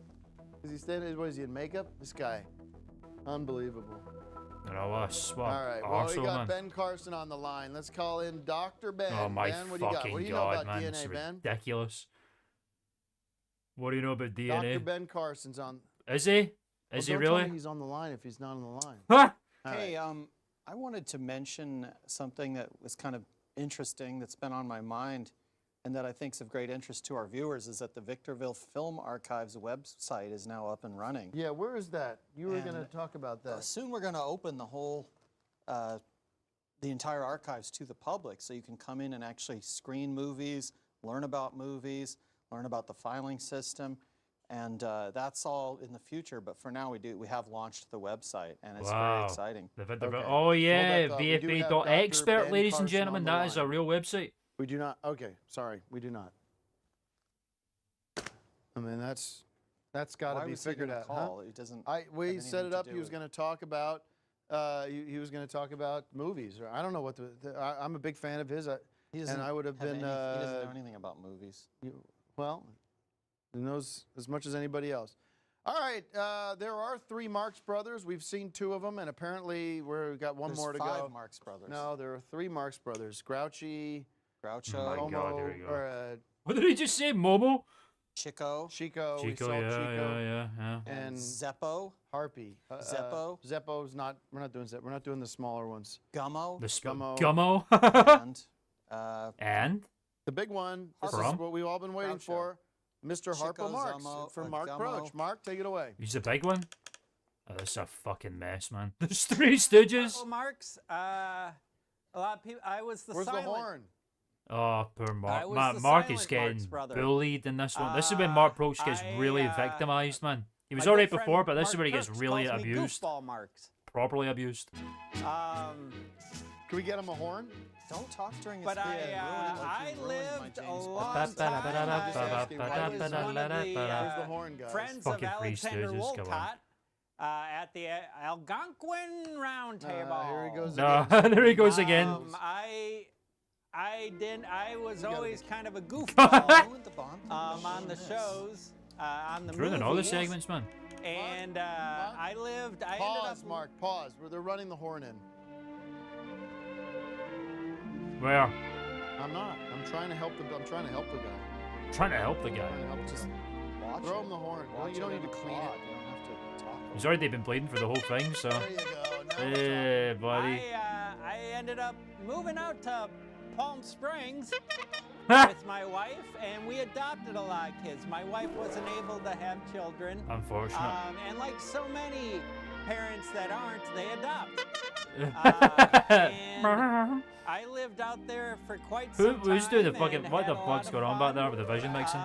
Is he standing? What is he in makeup? This guy. Unbelievable. You know what? All right. Well, we Arsehole, got man. Ben Carson on the line. Let's call in Dr. Ben. Oh my Ben, what do you got? fucking What do you god, know about man! DNA, It's Ben? ridiculous. What do you know about Dr. DNA? Ben Carson's on. Is he? Is Well, he don't tell me really? he's on the line if he's not on the line. Huh? All Hey, right. I wanted to mention something that was kind of interesting that's been on my mind and that I think is of great interest to our viewers is that the Victorville Film Archives website is now up and running. Yeah, where is that? You were going to And, talk about that. Soon we're going to open the whole, the entire archives to the public so you can come in and actually screen movies, learn about the filing system. And that's all in the future, but for now we have launched the website, and it's Wow. very exciting. Okay. Oh yeah, Hold that thought. We do have Dr. VFA.expert, Ben ladies and Carson gentlemen. on the That is a line. real website. We do not. Okay, sorry, we do not. I mean, that's got Why to be was he figured gonna out. call? Huh? It doesn't We have set anything it to up. do He was with going to talk about. He was going to talk about movies. Or I don't know what I'm a big fan of his. And I would have been. he doesn't know anything about movies. Well, he knows as much as anybody else. All right, there are 3 Marx Brothers. We've seen 2 of them, and apparently we've got one There's more to 5 go. Marx Brothers. No, there are 3 Marx Brothers. Groucho, Groucho, Oh my Momo, God, here we go. or What did he just say? Momo? Chico, Chico. We Chico, saw yeah, Chico. yeah. And Zeppo, Harpy. Zeppo. Zeppo's not. We're not doing Zeppo. We're not doing the smaller ones. Gummo, The Gummo. Gummo. and And? The big one. This From? is what we've all been waiting Groucho. for. Mr. Harpo Chico, Marx Zummo, from Mark Gummo. Proch. Mark, take it away. He's the big one? Oh, this is a fucking mess, man. There's 3 Stooges. Oh, Marx. A lot of people. I was the Where's silent. the horn? Oh, poor Mark. I was the Mark is silent getting Marx brother. bullied in this one. This is when Mark Proch gets really victimized, man. He was alright before, but this is where he gets really abused. Goofball Marx. Properly abused. Can we get him a horn? don't talk during his But video. I lived a long Bond. time. I was one of Where's the the horn, guys? friends of Fucking Three Alexander Stooges, come on. Wolcott at the Algonquin Round Table. Here he goes No, again. there he goes again. I was gotta always be kind of a goofball Ruined the Bond. on the shows, on the Ruining all the movies. segments, man. And I ended up. Pause, Mark. Pause. Where they're running the horn in. Where? I'm not. I'm trying to help the guy. Trying to help the guy. Trying to help. Just Watch throw it. him the horn. Well, Watch you don't it need to in the clean quad. it. You don't have to talk. He's already been bleeding for the whole thing, so. There you go. Now we're Hey, buddy. I ended up moving out to Palm Springs with my wife, and we adopted a lot of kids. My wife wasn't able to have children. Unfortunate. And like so many parents that aren't, they adopt. And I lived out there for quite some time. Who's doing the fucking? and What had the a lot fuck's of going on back fun. there with the vision mixing?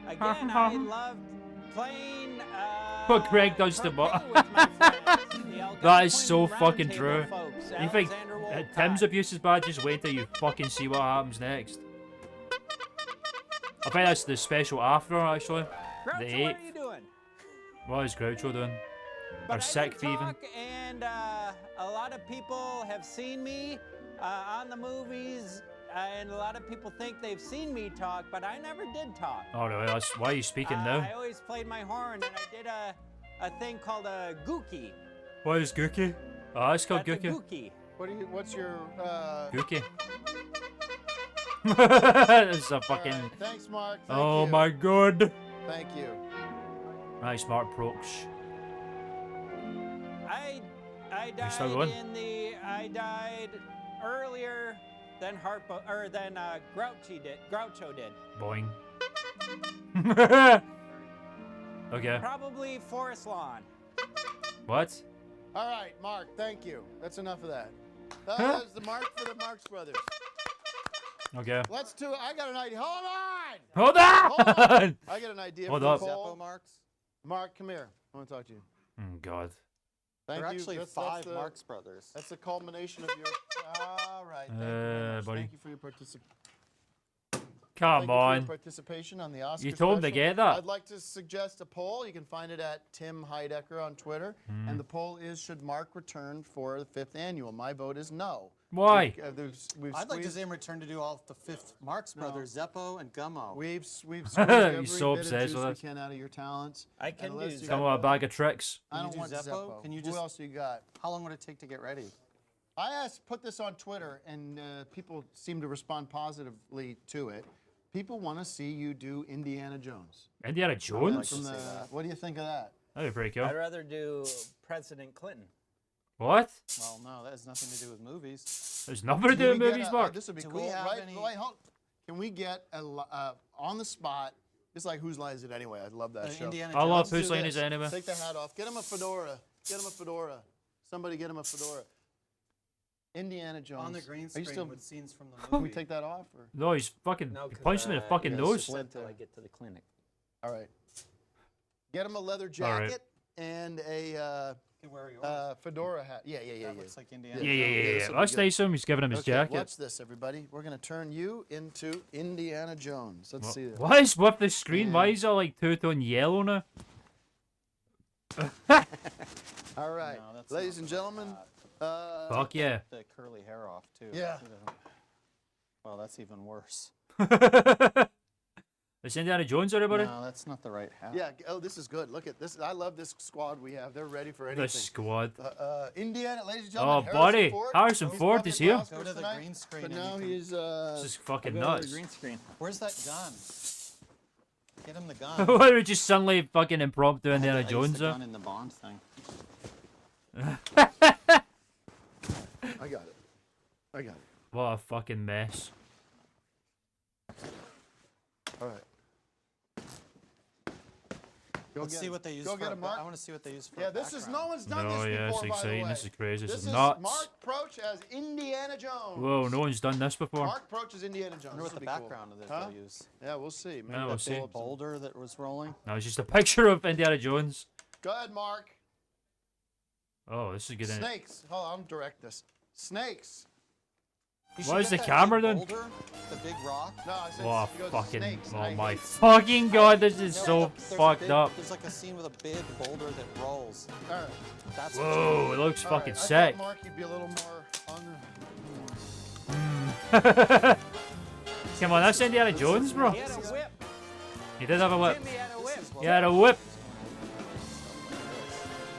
Again, I loved playing. What Greg does to Mark. croquet with my friends, the That is so Algonquin fucking Round true. Table folks, You think Alexander Tim's Wolcott. abuse is bad? Just wait till you fucking see what happens next. I think that's the special after, actually. Groucho, The what 8th. are you doing? What is Groucho doing? But Or I sick did thieving? talk, and a lot of people have seen me on the movies, and a lot of people think they've seen me talk, but I never did talk. Oh no, that's why are you speaking now? I always played my horn, and I did a thing called a gookie. What is Gookie? Oh, it's called That's a Gookie. gookie. What's your? Gookie. This is a fucking. All right, thanks, Mark. Thank Oh you. my god. Thank you. Nice, Mark Proch. I still died going? I died earlier than Groucho did. Boing. Okay. Probably Forest Lawn. What? All right, Mark, thank you. That's enough of that. That was the mark for the Marx Brothers. Okay. Let's do it. I got an idea. Hold on! Hold on! Hold on! I got an idea Hold for up. the poll. Zeppo Marx? Mark, come here. I want to talk to you. Oh, God. Thank There are you. actually That's 5 the- Marx Brothers. That's the culmination of your. All right. Thank you very much. buddy. Thank you for your participation. Come Thank you for on. your participation on the Oscar You told him to special. get that. I'd like to suggest a poll. You can find it at Tim Heidecker on Twitter. Hmm. And the poll is, should Mark return for the 5th annual? My vote is no. Why? We've I'd like to squeezed- see him return to do all the 5th Marx Brothers, Zeppo and Gummo. We've squeezed every so bit of obsessed juice with we can out of your talents. I can do Unless you Come got- on, a bag of tricks. I Can don't you want do Zeppo? Zeppo. Can you Who just- else you got? How long would it take to get ready? I put this on Twitter, and people seem to respond positively to it. People want to see you do Indiana Jones. Indiana Jones? From the, what do you think of that? That'd be pretty cool. I'd rather do President Clinton. What? Well, no, that has nothing to do with movies. There's nothing to do with movies, Mark. This would be Do cool. we have Right? any- Wait, hold. Can we get on the spot? It's like Whose Line Is It Anyway? I love that show. Indiana I love Jones? Whose Do Line this. Is It Anyway? Take the hat off. Get him a fedora. Get him a fedora. Somebody get him a fedora. Indiana Jones. On the green Are screen you still? with scenes from the Can we movie. take that off? Or? No, he's fucking he punched him in the fucking yeah, nose. Wait till I get to the clinic. All right. Get him a leather All right. jacket and a You can wear yours. fedora hat. Yeah. That looks like Indiana Yeah, yeah, Jones. yeah, this yeah. will be Let's good. nice him. He's giving him his Okay, jacket. watch this, everybody. We're going to turn you into Indiana Jones. Let's see this. What is with the screen? Why is it like two-tone yellow now? All right. No, that's Ladies not and the right gentlemen. hat. Fuck yeah. The curly hair off, too. Yeah. He doesn't- Well, that's even worse. It's Indiana Jones, everybody? No, that's not the right hat. Yeah. Oh, this is good. Look at this. I love this squad we have. They're ready for anything. The squad. Indiana, ladies and Oh, gentlemen. buddy. Harrison He's Ford probably is here. at the Go to the tonight, green screen But and now you can- he's. This is fucking Go to the nuts. green screen. Where's that gun? Get him the gun. Why would you suddenly fucking impromptu Indiana I used Jones the there? gun in the Bond thing. I got it. I got it. What a fucking mess. All right. Go Let's get see him. what they use Go for get a him, ba- Mark. I want to see what they use for Yeah, a this is background. no one's done No, this yeah, before, it's by the exciting. way. This is crazy. This is is nuts. Mark Proch as Indiana Jones. Whoa, no one's done this before. Mark Proch as Indiana Jones. I wonder what This the will be cool. background of this Huh? they'll use. Yeah, we'll see. Maybe Yeah, we'll they'll see. pull up some- Boulder that was rolling. No, it's just a picture of Indiana Jones. Go ahead, Mark. Oh, this is good. Isn't it? Snakes. Hold on, I'm direct this. Snakes. You Why should is get the that camera big then? boulder, the big rock. No, I said Oh, he goes fucking. snakes. and Oh I my hate- fucking god, this is No, so there's a fucked big- up. There's like a scene with a big boulder that rolls. All right. That's what Whoa, it looks All fucking right, sick. I thought Mark, you'd be a little more on Come on, that's Indiana Jones, bro. He had a whip. He did have a whip. Timmy had a whip. He had a whip.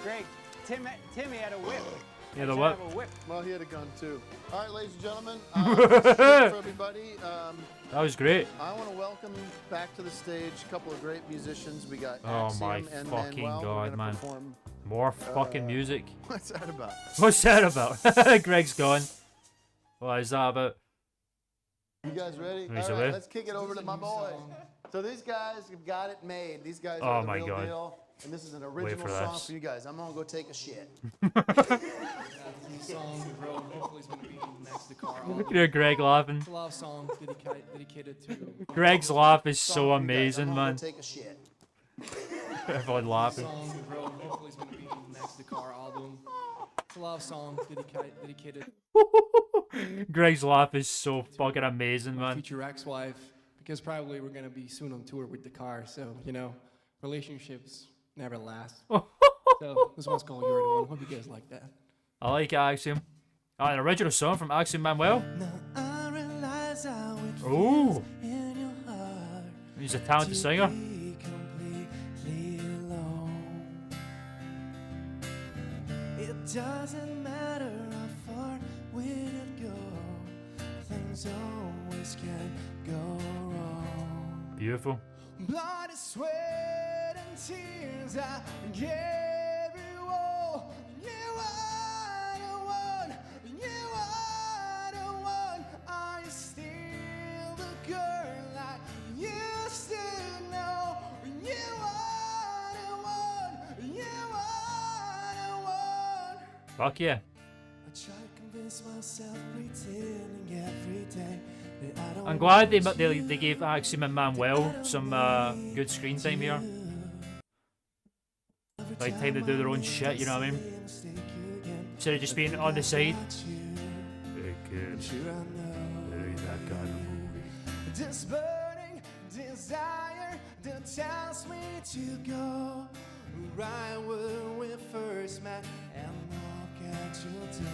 Greg, Timmy had a whip. He had a Should whip. have a whip. Well, he had a gun too. All right, ladies and gentlemen, that's it for everybody. That was great. I want to welcome back to the stage a couple of great musicians. We got Oh Axiom my and fucking Manuel. We're god, gonna man. Perform. More fucking music. What's that about? What's that about? Greg's gone. What is that about? You guys ready? He's All away. right, let's kick it over to my boys. So these guys have got it made. These guys Oh are the my real deal. deal. And this is an original for song this. for you guys. I'm gonna go take a shit. Song, bro. Hopefully it's gonna be next to Carl. Look at Greg laughing. It's a love song dedicated to. Greg's laugh is so Song for you guys. amazing, I'm gonna man. go take a shit. Everyone laughing. Song, bro. Hopefully it's gonna be next to Carl album. It's a love song dedicated Greg's laugh is so fucking amazing, to my man. future ex-wife, because probably we're gonna be soon on tour with the car. So you know, relationships never last. So this one's called "You're the One." Hope you guys like that. I like it, Axiom. Oh, an original song from Axiom Manuel. I realize how it Ooh, in your heart. he's a talented singer. Be completely alone. It doesn't matter how far we'd go. Things always can go wrong. Beautiful. Blood, sweat, and tears I gave you all. You are Fuck yeah. I'm glad they gave Axiom and Manuel some good screen time here. Like time to do their own shit, you know what I mean? Instead of just being on the side. Very good. Very that kind of movie. This burning desire that tells me to go right where we first met and knock at your door.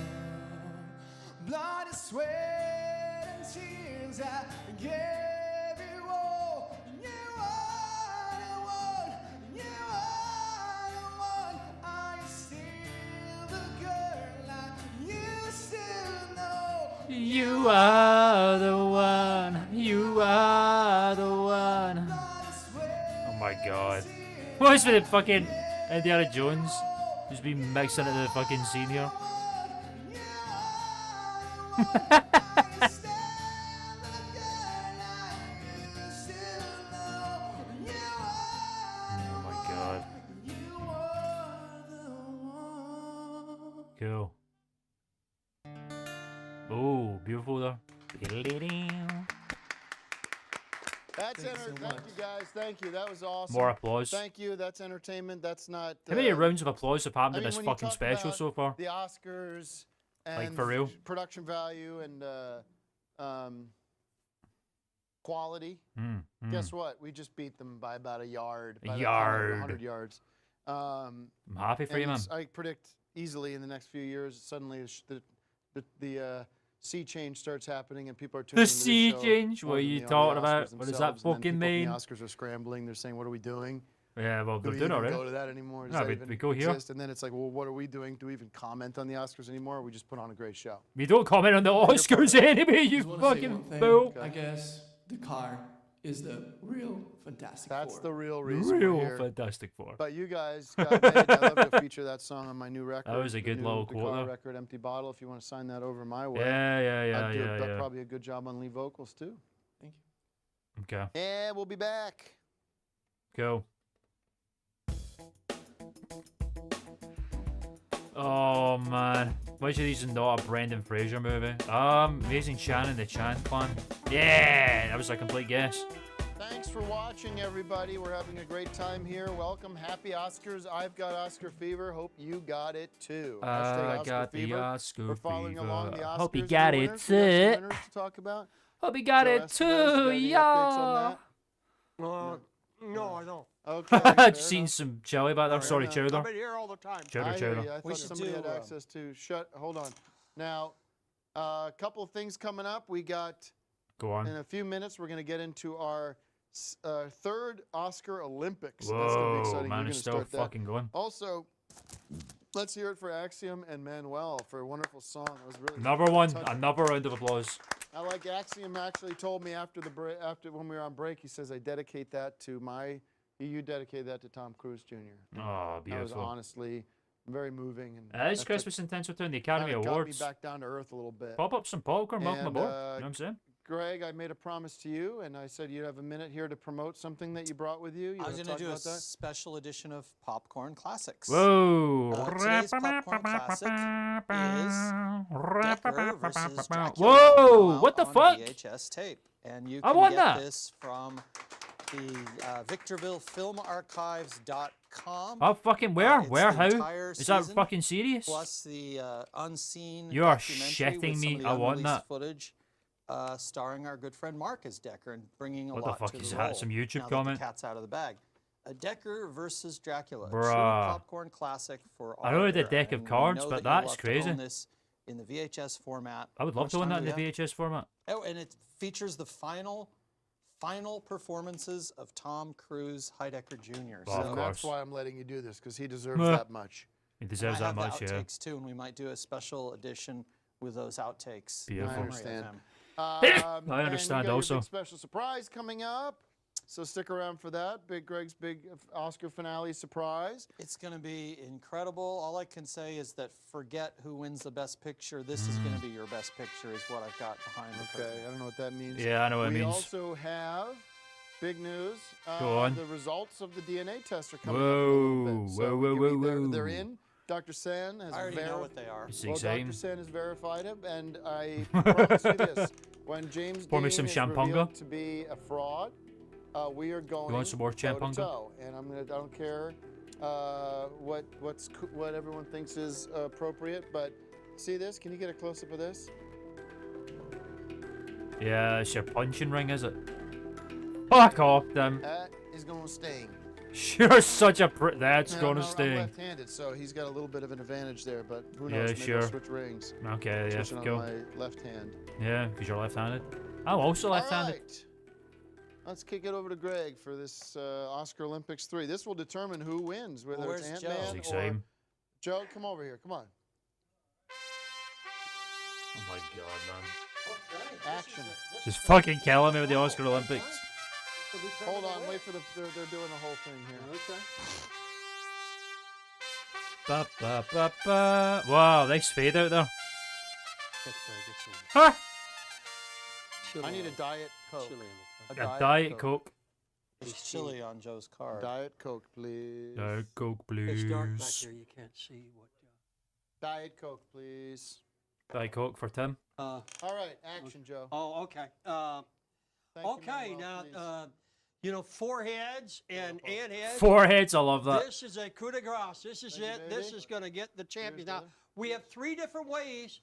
Blood and sweat and tears I gave you all. You are the one. You are the one. Are you still the girl like you still know? You are the one. You are the one. Oh my god. What is with the fucking Indiana Jones just being mixed into the fucking scene here? Oh my god. Cool. Oh, beautiful though. That's thank you guys. Thank you. That was awesome. More applause. Thank you. That's entertainment. That's not. How many rounds of applause have happened I mean, in this when you fucking talk special about so far? The Oscars and Like, for real? production value and quality. Guess what? We just beat them by about a yard. A by yard. 100 yards. I'm happy for and you, man. I predict easily in the next few years, suddenly the sea change starts happening and people are tuning The into this sea show change? more What are than you the talking Oscars about? What does that themselves, and then fucking people mean? from The Oscars are scrambling. They're saying, "What are we doing?" Yeah, well, Do they're we doing even already. go to that anymore? Does No, that we even go here. exist? And then it's like, well, what are we doing? Do we even comment on the Oscars anymore? Or we just put on a great show? We don't comment on the Oscars anyway, you Just wanna say one fucking thing. fool. I guess the car is the real Fantastic That's Four. the real reason Real we're here. Fantastic Four. But you guys got made. I'd love to feature that song on my new record. That was a the good new little The quote, Car though. record, Empty Bottle. If you want to sign that over my way. Yeah, I'd do yeah. probably a good job on lead vocals too. Thank you. Okay. Yeah, we'll be back. Go. Oh man, which of these is not a Brendan Fraser movie? Amazing Shannon, the Chan Clan. Yeah, that was a complete guess. Thanks for watching, everybody. We're having a great time here. Welcome. Happy Oscars. I've got Oscar fever. Hope you got it too. Hashtag I got the fever. Oscar We're following fever. along the Oscars. Hope you and got the it winners. We have some too. winners to talk about. Hope you got Joe it Escobar, too, you got any updates on yeah. No, I don't. Okay. I've seen some chili back there. Sorry, chowder. I've been here all the time. Chowder, I hear chowder. you. I thought somebody had access to. Hold on. Now, a couple of things coming up. We got. Go on. In a few minutes, we're going to get into our third Oscar Olympics. That's going to be Whoa, exciting. man, You're it's gonna still start that. fucking going. Also, let's hear it for Axiom and Manuel for a wonderful song. That was really Another one. touching. Another round of applause. I like Axiom actually told me after when we were on break, he says I dedicate that to you dedicated that to Tom Cruise Jr. Oh, That beautiful. was honestly very moving. And It is that Christmas in Tinseltown, the Academy kinda Awards. got me back down to earth a little bit. Pop up some popcorn, welcome And, aboard. You know what I'm saying? Greg, I made a promise to you, and I said you'd have a minute here to promote something that you brought with you. You I was want to going talk to do a about that? special edition of Popcorn Classics. Whoa. Today's Popcorn Classic is Decker versus Dracula. Whoa, now what the on fuck? VHS tape. And you I can want get that. this from the VictorvilleFilmArchives.com. Oh, fucking where? It's Where? the How? entire Is that season, fucking serious? Plus the unseen You are documentary shitting with some me. of the I want unreleased that. footage, starring our good friend Mark as Decker and bringing a What the lot fuck to is the that? role. Some YouTube now comment? That the cat's out of the bag. A Decker versus Dracula. A true Bruh. popcorn classic for I our know the era, deck of and we cards, know but that you'll that's love to crazy. own this in the VHS format. I would How love much to own that time in do the we have? VHS format. Oh, and it features the final performances of Tom Cruise Heidecker Jr. Well, of And course. that's why I'm letting you do this, because he deserves Meh. that much. He And deserves I that have much, the yeah. outtakes too, and we might do a special edition with those outtakes. Beautiful. I in memory of understand. him. I understand and you got also. Your big special surprise coming up, so stick around for that. Greg's big Oscar finale surprise. It's going to be incredible. All I can say is that forget who wins the best picture. This is going to be your best picture, is what I've got behind the curtain. Okay, I don't know what that means. Yeah, I know what it we means. also have big news. Go on. The results of the DNA test are coming up in a little bit. So Whoa, they're in. Dr. Sen has I already know what they are. It's Well, exciting. Dr. Sen has verified him, and I promise you this: when James Pour me Dean some is champagne. revealed to be a fraud, we are going You want some more champagne? toe-to-toe, and I don't care what everyone thinks is appropriate, but see this? Can you get a close up of this? Yeah, it's your punching ring, is it? Fuck off, Tim. That is going to sting. You're such a that's Now, gonna I'm sting. left-handed, so he's got a little bit of an advantage there, but who Yeah, knows? Maybe sure. I'll switch rings. Okay, yeah, Switching go. on my left hand. Yeah, because you're left-handed. I'm also left-handed. All right. Let's kick it over to Greg for this Oscar Olympics 3. This will determine who wins, whether Well, it's where's Ant-Man Joe? or... It's exciting. Joe, come over here. Come on. Oh my god, man. Action. Just fucking killing me with the Oscar Olympics. Hold on. Wait for the... They're doing the whole thing here. Okay. Ba, ba, ba, ba. Wow, nice fade out there. That's very good. Huh? I need a Diet Coke. A Diet Coke. There's chili on Joe's card. Diet Coke, please. Diet Coke, please. It's dark back there. You can't see what. Diet Coke, please. Diet Coke for Tim. All right, action, Joe. Oh, okay. Thank you, Okay, Manuel, now, please. you know, foreheads and antheads. Foreheads, I love that. This is a coup de grace. This is it. This is going to get the champions. Now, we have 3 different ways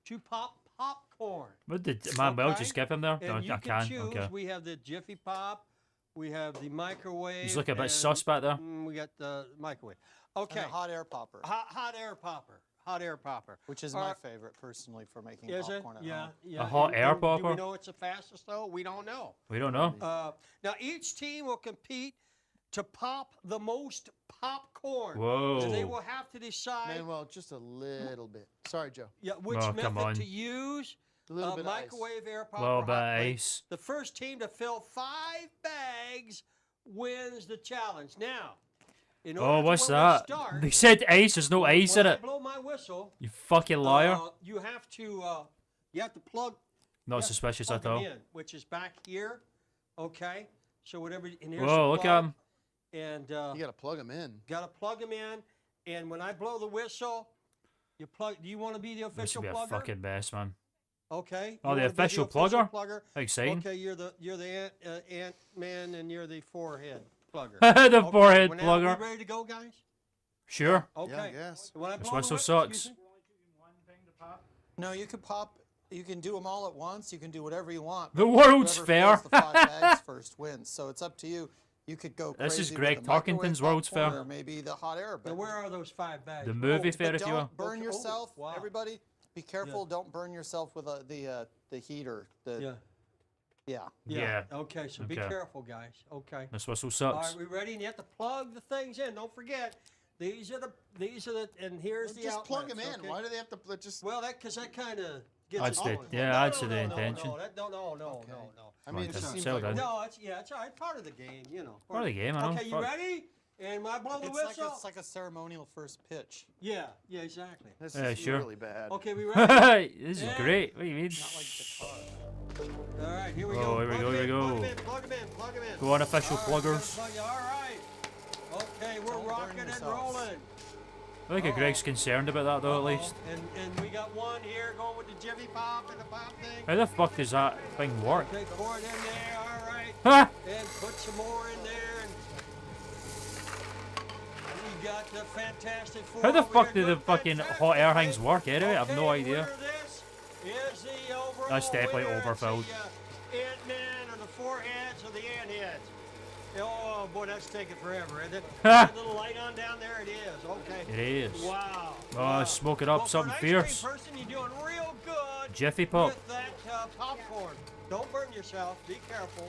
to pop popcorn. What did Manuel Okay? just give him there? And No, you I can can. choose. Okay. We have the Jiffy Pop. We have the microwave. He's looking a bit and, sus back there. We got the microwave. Okay. And a hot air popper. Hot air popper. Hot air popper. Which is All my right. favorite, personally, for making Is it? popcorn at Yeah, home. yeah. A hot And air do popper? we know it's the fastest though? We don't know. We don't know. Now each team will compete to pop the most popcorn. Whoa. And they will have to decide. Manuel, just a little bit. Sorry, Joe. Yeah, which Oh, method come on. to use. A little bit of ice. Microwave, air popper, Little hot bit of plate. ice. The first team to fill 5 bags wins the challenge. Now, in order Oh, to what's when we that? start, They said ice. There's no ice when in I it. blow my whistle, You fucking liar. you have to plug. Not you have to suspicious plug at all. them in, which is back here. Okay, so whatever. And here's Whoa, the look at plug, him. And You got to plug them in. got to plug them in. And when I blow the whistle, you plug. Do you want to be the This official would be a plugger? fucking mess, man. Okay. Oh, you the wanna be official official plugger? Exciting. Okay, you're the ant man, and you're the forehead plugger. The Okay, forehead well, now, are plugger. we ready to go, guys? Sure. Okay. Yes. When I This blow whistle the whistle, sucks. excuse me? No, you can pop. You can do them all at once. You can do whatever you want. The world's Whoever fair. fills the 5 bags first wins. So it's up to you. You could go This is crazy Greg with the microwave Tarkington's World's popcorn Fair. Or maybe the hot air. Now, But where are those 5 bags? The movie Oh, fair, but if you don't will. burn Okay. yourself. Oh, wow. Everybody, be careful. Don't burn yourself with the heater. Yeah. Yeah. Yeah. Okay, so be Okay. careful, guys. Okay. This whistle All sucks. right, we ready? And you have to plug the things in. Don't forget, these are the, and here's the Just plug them outlets, in. okay? Why do they have to just... Well, because that kind of gets I'd it say- going. yeah, No, I'd no, say no, the no, intention. No, no. I mean, it just seems Sell like... that. No, it's all right. Part of the game, you know. Part of the game, I know. Okay, you Fuck. ready? And when I blow the whistle. It's like a ceremonial first pitch. Yeah, exactly. This Yeah, is sure. really bad. Okay, we ready? This is Yeah. great. What do you mean? All right, here we Oh, go. here we go, here we go. Plug them in. Go on, official All right, pluggers. all right. Okay, we're rocking and rolling. I think Greg's concerned about that, though, at least. And we got one here going with the Jiffy Pop and the pop thing. How the fuck does that thing work? Okay, pour it in there, all right. Ha! And put some more in there. And we got the Fantastic Four. How the over fuck here. do the fucking hot air things work, anyway? I have no Okay, idea. winner of this is the overall That's definitely winner. It's overfilled. the, Ant-Man or the foreheads or the antheads. Oh boy, that's taking forever, isn't it? That little light on down there, it is. Okay. It is. Wow. Oh, smoke it up, Well, something for an ice fierce. cream person, you're doing real good Jiffy Pop. with that popcorn. Don't burn yourself. Be careful.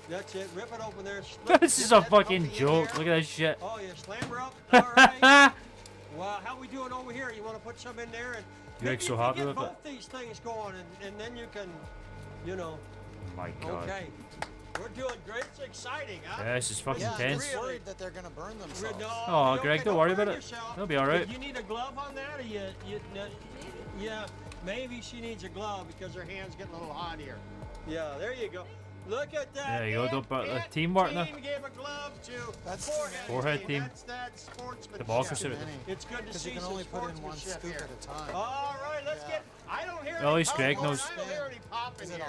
That's it. Rip it open there. Slip, This is dip a that fucking puppy in joke. there. Look at this shit. Oh, yeah. Slam her up. All right. Well, how we doing over here? You want to put some in there? And Greg's maybe so if happy you with get it. both these things going, and then you can, you know. Oh my god. Okay. We're doing great. It's exciting, huh? Yeah, this is fucking Yeah, I'm tense. just worried that they're going to burn themselves. No, Oh, you're Greg, okay. don't worry about burn it. yourself. They'll be all right. Do you need a glove on that, or yeah, maybe she needs a glove because her hand's getting a little hot here. Yeah, there you go. Look at that. There you go. Don't put the teamwork now. Team gave a glove to Forehead team. That's sportsmanship. Democracy. It's good to see you can some only put in one sportsmanship scoop here. at a time. All right, let's get. I don't hear. At least Greg knows. I don't hear any popping Is it here.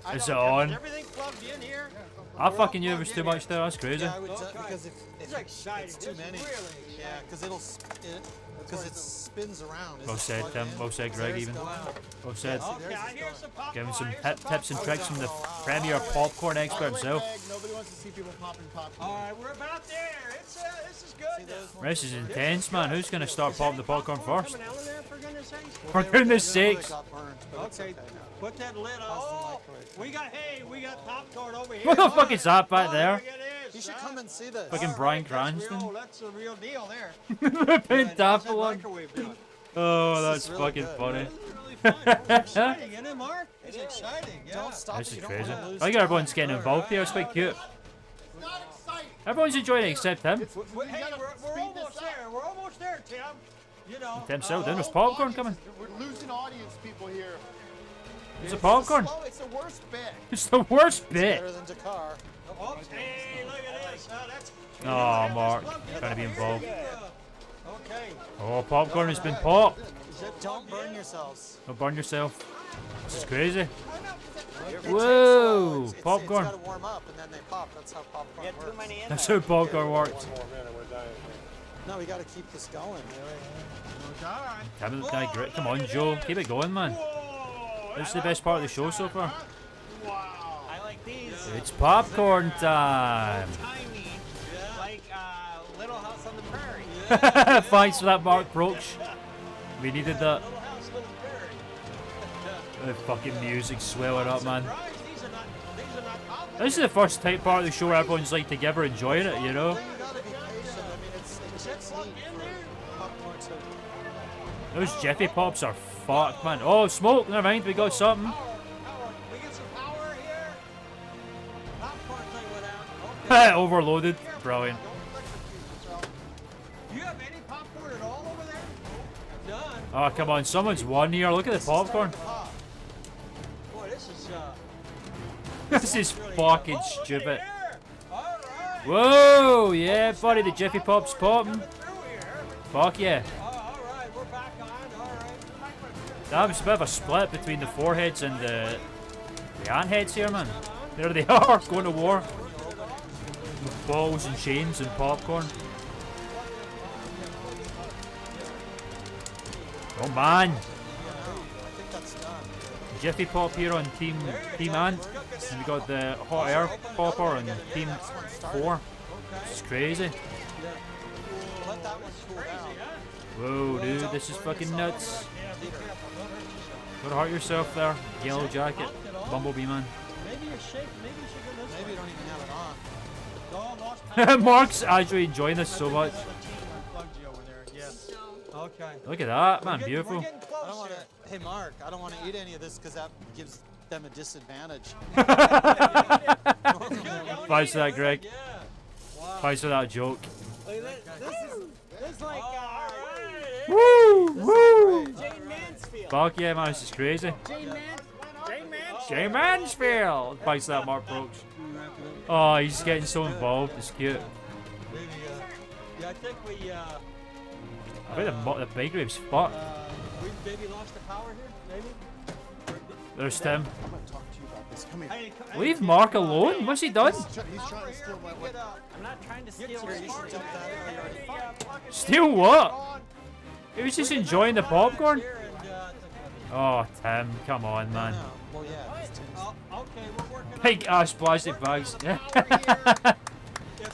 on? Is it on? Is everything plugged in here? I fucking knew it was too much there. That's crazy. Yeah, I would Okay. because if It's exciting. it's too It's many. really Yeah, because because it spins around. Well It's said, plugged Tim. in. Well said, Greg. Even. Well said. Okay, I hear some popcorn. Giving some I hear tips and tricks from the premier All right. popcorn expert himself. Nobody wants to see people popping popcorn. All right, we're about there. This is good now. This is intense, man. Who's gonna start popping the popcorn first? Coming out of there, for goodness sakes. For goodness sakes. Okay, put that lid on. Oh, we got popcorn over here. What the fuck is that back there? You should come and see this. Fucking Bryan Cranston. That's the real deal there. Pin tap for one. Microwave doing? Oh, that's This is really fucking good. funny. It's exciting, isn't it, Mark? It's exciting. Yeah. Don't stop. This it. is You don't crazy. wanna lose I think everyone's getting involved here. It's quite cute. Everyone's enjoying it except him. Hey, we're almost there. We're almost there, Tim. You know. Tim's so down. There's popcorn coming. We're losing audience people here. There's a popcorn. It's the worst bit. It's the worst bit. Better than Dakar. Oh, hey, look at this. That's. Oh, Mark. Trying to be involved. Okay. Oh, popcorn has been popped. Don't burn yourselves. Don't burn yourself. This is crazy. It Whoa, takes slow. popcorn. It's got to warm up and then they pop. That's how popcorn works. That's how popcorn works. No, we got to keep this going. Come on, Joe. Keep it going, man. This is the best part of the show so far. I like these. It's popcorn time. Tiny, like Little House on the Prairie. Thanks for that, Mark Brooks. We needed that. Little House, Little Prairie. The fucking music swelling up, man. Surprise, these are not popcorn. This is the first type part of the show where everyone's like together enjoying it, you know? You got to be patient. I mean, it takes plugged in there? popcorn to. Those Jiffy Pops are fucked, man. Oh, smoke. Never mind. We got something. Power. We get some power here. Popcorn thing went out. Overloaded. Brilliant. Do you have any popcorn at all over there? None. Oh, come on. Someone's won here. Look at the popcorn. Boy, this is This is fucking stupid. all right. Whoa, yeah, buddy. The Jiffy Pop's popping. Fuck yeah. All right, we're back on. All right. That was a bit of a split between the foreheads and the ant heads here, man. There they are, going to war. With balls and chains and popcorn. Oh man. I think that's done. Jiffy Pop here on Team Ant. And we got the Hot Air Popper on Team 4. This is crazy. Let that one cool down. Whoa, dude, this is fucking nuts. Don't hurt yourself there. Yellow jacket. Bumblebee man. Maybe you're shaking. Maybe you should go this Maybe you don't even have it on. Mark's actually enjoying this so much. Okay. Look at that, man. Beautiful. I don't want to. Hey, Mark, I don't want to eat any of this because that gives them a disadvantage. Thanks for that, Greg. Thanks for that joke. This is like Woo! Woo! Jane Mansfield. Fuck yeah, man. This is crazy. Jay Mansfield. Thanks for that, Mark Brooks. Oh, he's getting so involved. It's cute. Yeah, I think we I think the bike grave's fucked. we maybe lost the power here. Maybe. There's Tim. I'm going to talk to you about this. Come here. Leave Mark alone. What's he done? He's trying to steal my. I'm not trying to steal Steal what? He was just enjoying the popcorn. Oh, Tim, come on, man. Well, yeah. it's Tim's. Okay, we're working Big ass plastic bags.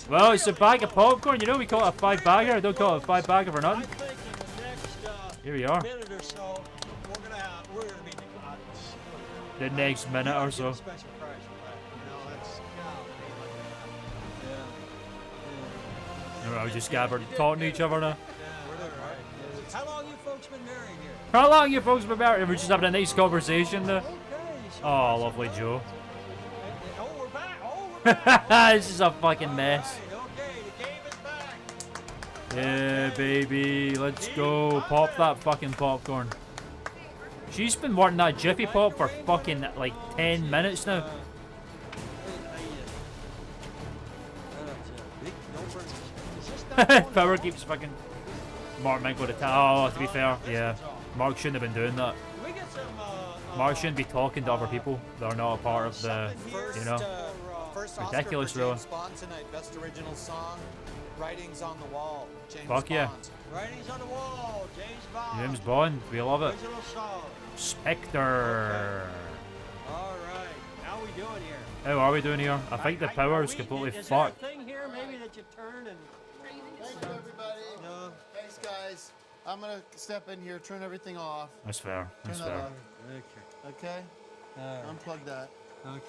Well, it's a bag of popcorn. You know, we call it a 5-bagger. I don't call it a 5-bagger for nothing. Here we are. minute or so, we're gonna be The next minute or so. special price for that. You know, that's I was just gathered talking to each other now. How long you folks been married here? How long you folks been married? We're just having a nice conversation there. Oh, lovely Joe. Oh, we're back. Oh, we're back. This is a fucking mess. Okay, the game is back. Yeah, baby. Let's go. Pop that fucking popcorn. She's been wanting that Jiffy Pop for fucking like 10 minutes now. Power keeps fucking Mark Minkle to oh, to be fair, yeah. Mark shouldn't have been doing that. Mark shouldn't be talking to other people that are not a part of the, you know. First Ridiculous, Oscar for really. James Bond tonight. Best original song. Writings on the Wall. James Fuck yeah. Bond. Writings on the Wall, James Bond. James Bond, we love it. Original song. Spectre. All right, how are we doing here? How are we doing here? I think the power is completely Is there a fucked. thing here maybe that you turn and... Thank you, everybody. No. Thanks, guys. I'm gonna step in here, turn everything off. That's fair. That's Turn that fair. off. Okay. All right. Unplug that. Okay.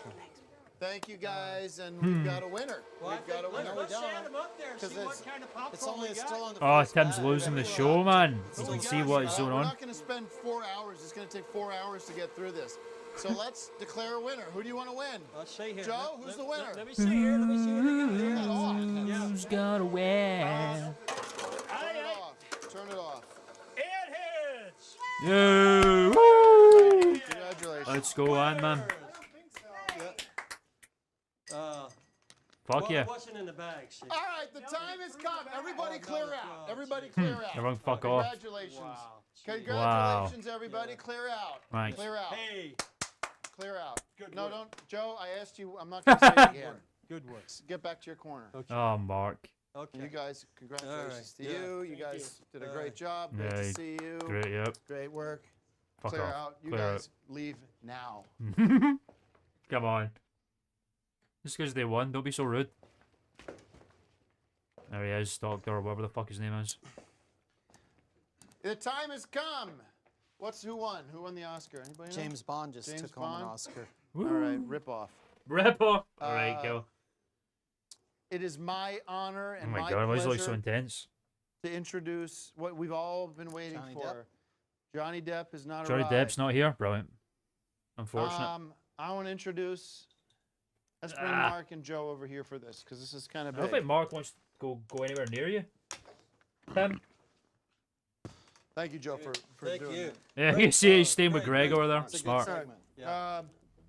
Thank you, guys, and we've got a winner. Well, We've got a winner. let's stand them up there and see what kind of popcorn It's only we got. still on the Oh, first Tim's lap. losing the show, man. You So can see what is going We're on. not going to spend 4 hours. It's going to take 4 hours to get through this. So let's declare a winner. Who do you want to win? Let's see here. Joe, who's the winner? Let me see here. Let me see what they got here. Who's gonna win? Turn it off. Turn it off. It hits. Yeah! Woo! Congratulations. Let's go on, man. Fuck yeah. Wasn't in the bag. See? All right, the time has come. Everybody clear out. Everybody clear out. Everyone fuck off. Congratulations. Congratulations, everybody. Clear out. Thanks. Clear out. Hey. Clear out. Good no, work. don't. Joe, I asked you. I'm not going to say it again. Good work. Get back to your corner. Oh, Mark. Okay. You guys, congratulations to All right. you. Yeah. You Thank guys you. did a All great right. job. Great Yeah, to see you. Great, yep. Great work. Fuck Clear off. out. You Clear guys leave now. Come on. Just because they won, don't be so rude. There he is, Doctor, or whatever the fuck his name is. The time has come. Who won? Who won the Oscar? Anybody know? James Bond just James took home an Bond? Oscar. All right, rip off. Rip off. Alright, go. It is my honor Oh and my my god, why is it pleasure like so intense? to introduce what we've all been waiting Johnny for. Depp? Johnny Depp is not Johnny arrived. Depp's not here? Brilliant. Unfortunate. I want to introduce. Let's bring Ah. Mark and Joe over here for this because this is kind of I don't big. think Mark wants to go anywhere near you. Tim? Thank you, Joe, for Thank doing you. that. Yeah, you see he's staying with Greg over there. It's a good Smart. segment.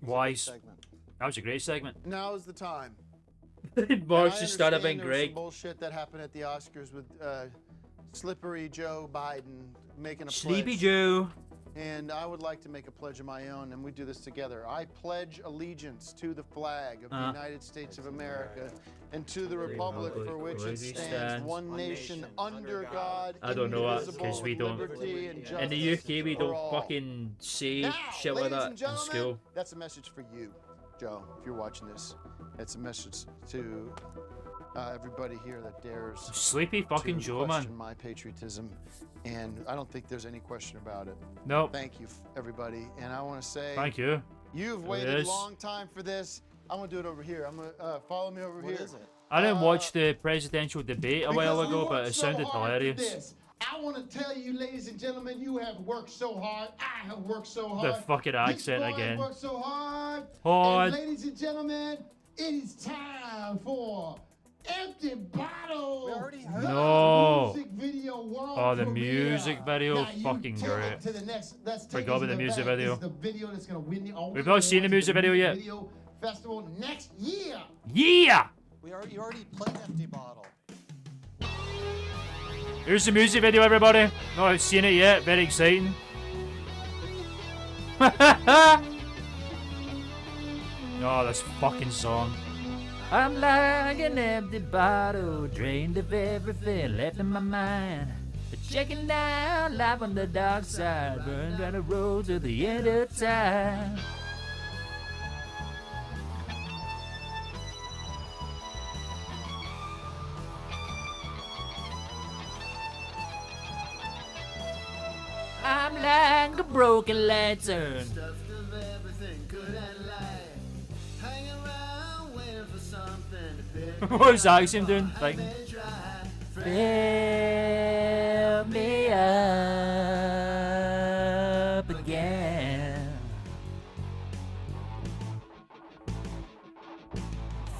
Wise. Segment. That was a great segment. Now is the time. Mark's And I just started understand being there was some Greg. bullshit that happened at the Oscars with slippery Joe Biden making a Sleepy pledge. Joe. And I would like to make a pledge of my own, and we do this together. I pledge allegiance to the flag of the United States of America and to the republic for which it stands, one nation, under God, I don't know that indivisible, because we with don't. liberty and In the justice UK, we for don't all. fucking say Now, shit like ladies that and in gentlemen, school. that's a message for you, Joe, if you're watching this. It's a message to everybody here that dares Sleepy fucking to Joe, question man. my patriotism, and I don't think there's any question about it. Nope. Thank you, everybody, and I want to say Thank you. You've It waited is. a long time for this. I'm gonna do it over here. I'm gonna follow me over here. What is it? I didn't watch the presidential debate a while Because we ago, but worked it so sounded hard for hilarious. this. I want to tell you, ladies and gentlemen, you have worked so hard. I have worked so hard. The fucking accent This boy again. worked so hard. Hard. And ladies and gentlemen, it is time for Empty Bottle. We already heard No. Music video world Oh, the premiere. music video, Now you fucking take great. it to the next. Let's take Forgot it to about the music back. video. This is the video that's gonna win the We've not seen the music video yet. Video festival next year. Yeah! You already played Empty Bottle. Here's the music video, everybody. Not seen it yet. Very exciting. Oh, this fucking song. I'm like an empty bottle, drained of everything left in my mind. Checking down, life on the dark side, burn down the road to the end of time. I'm like a broken lantern. What was Axiom doing? Like, fill me up again.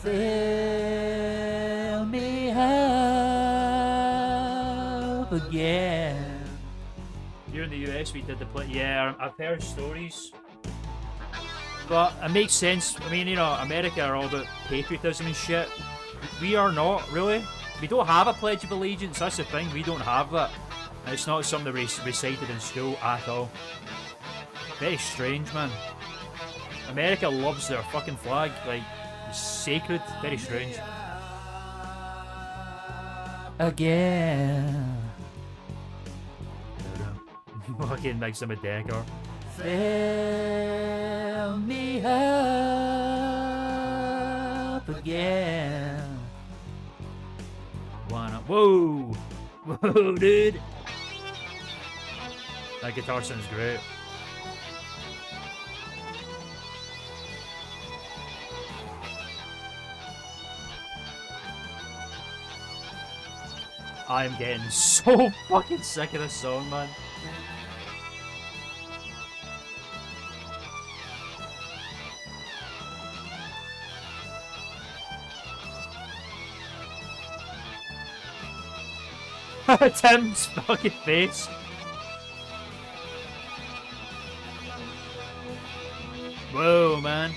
Fill me up again. Here in the US, we did the play. Yeah, I've heard stories. But it makes sense. I mean, you know, America are all about patriotism and shit. We are not, really. We don't have a Pledge of Allegiance, that's the thing, we don't have that. And it's not something recited in school at all. Very strange, man. America loves their fucking flag, like, it's sacred, very strange. Again. Fucking makes them a decker. Fill me up again. Whoa! Whoa, dude! That guitar sounds great. I'm getting so fucking sick of this song, man. Tim's fucking face. Whoa, man.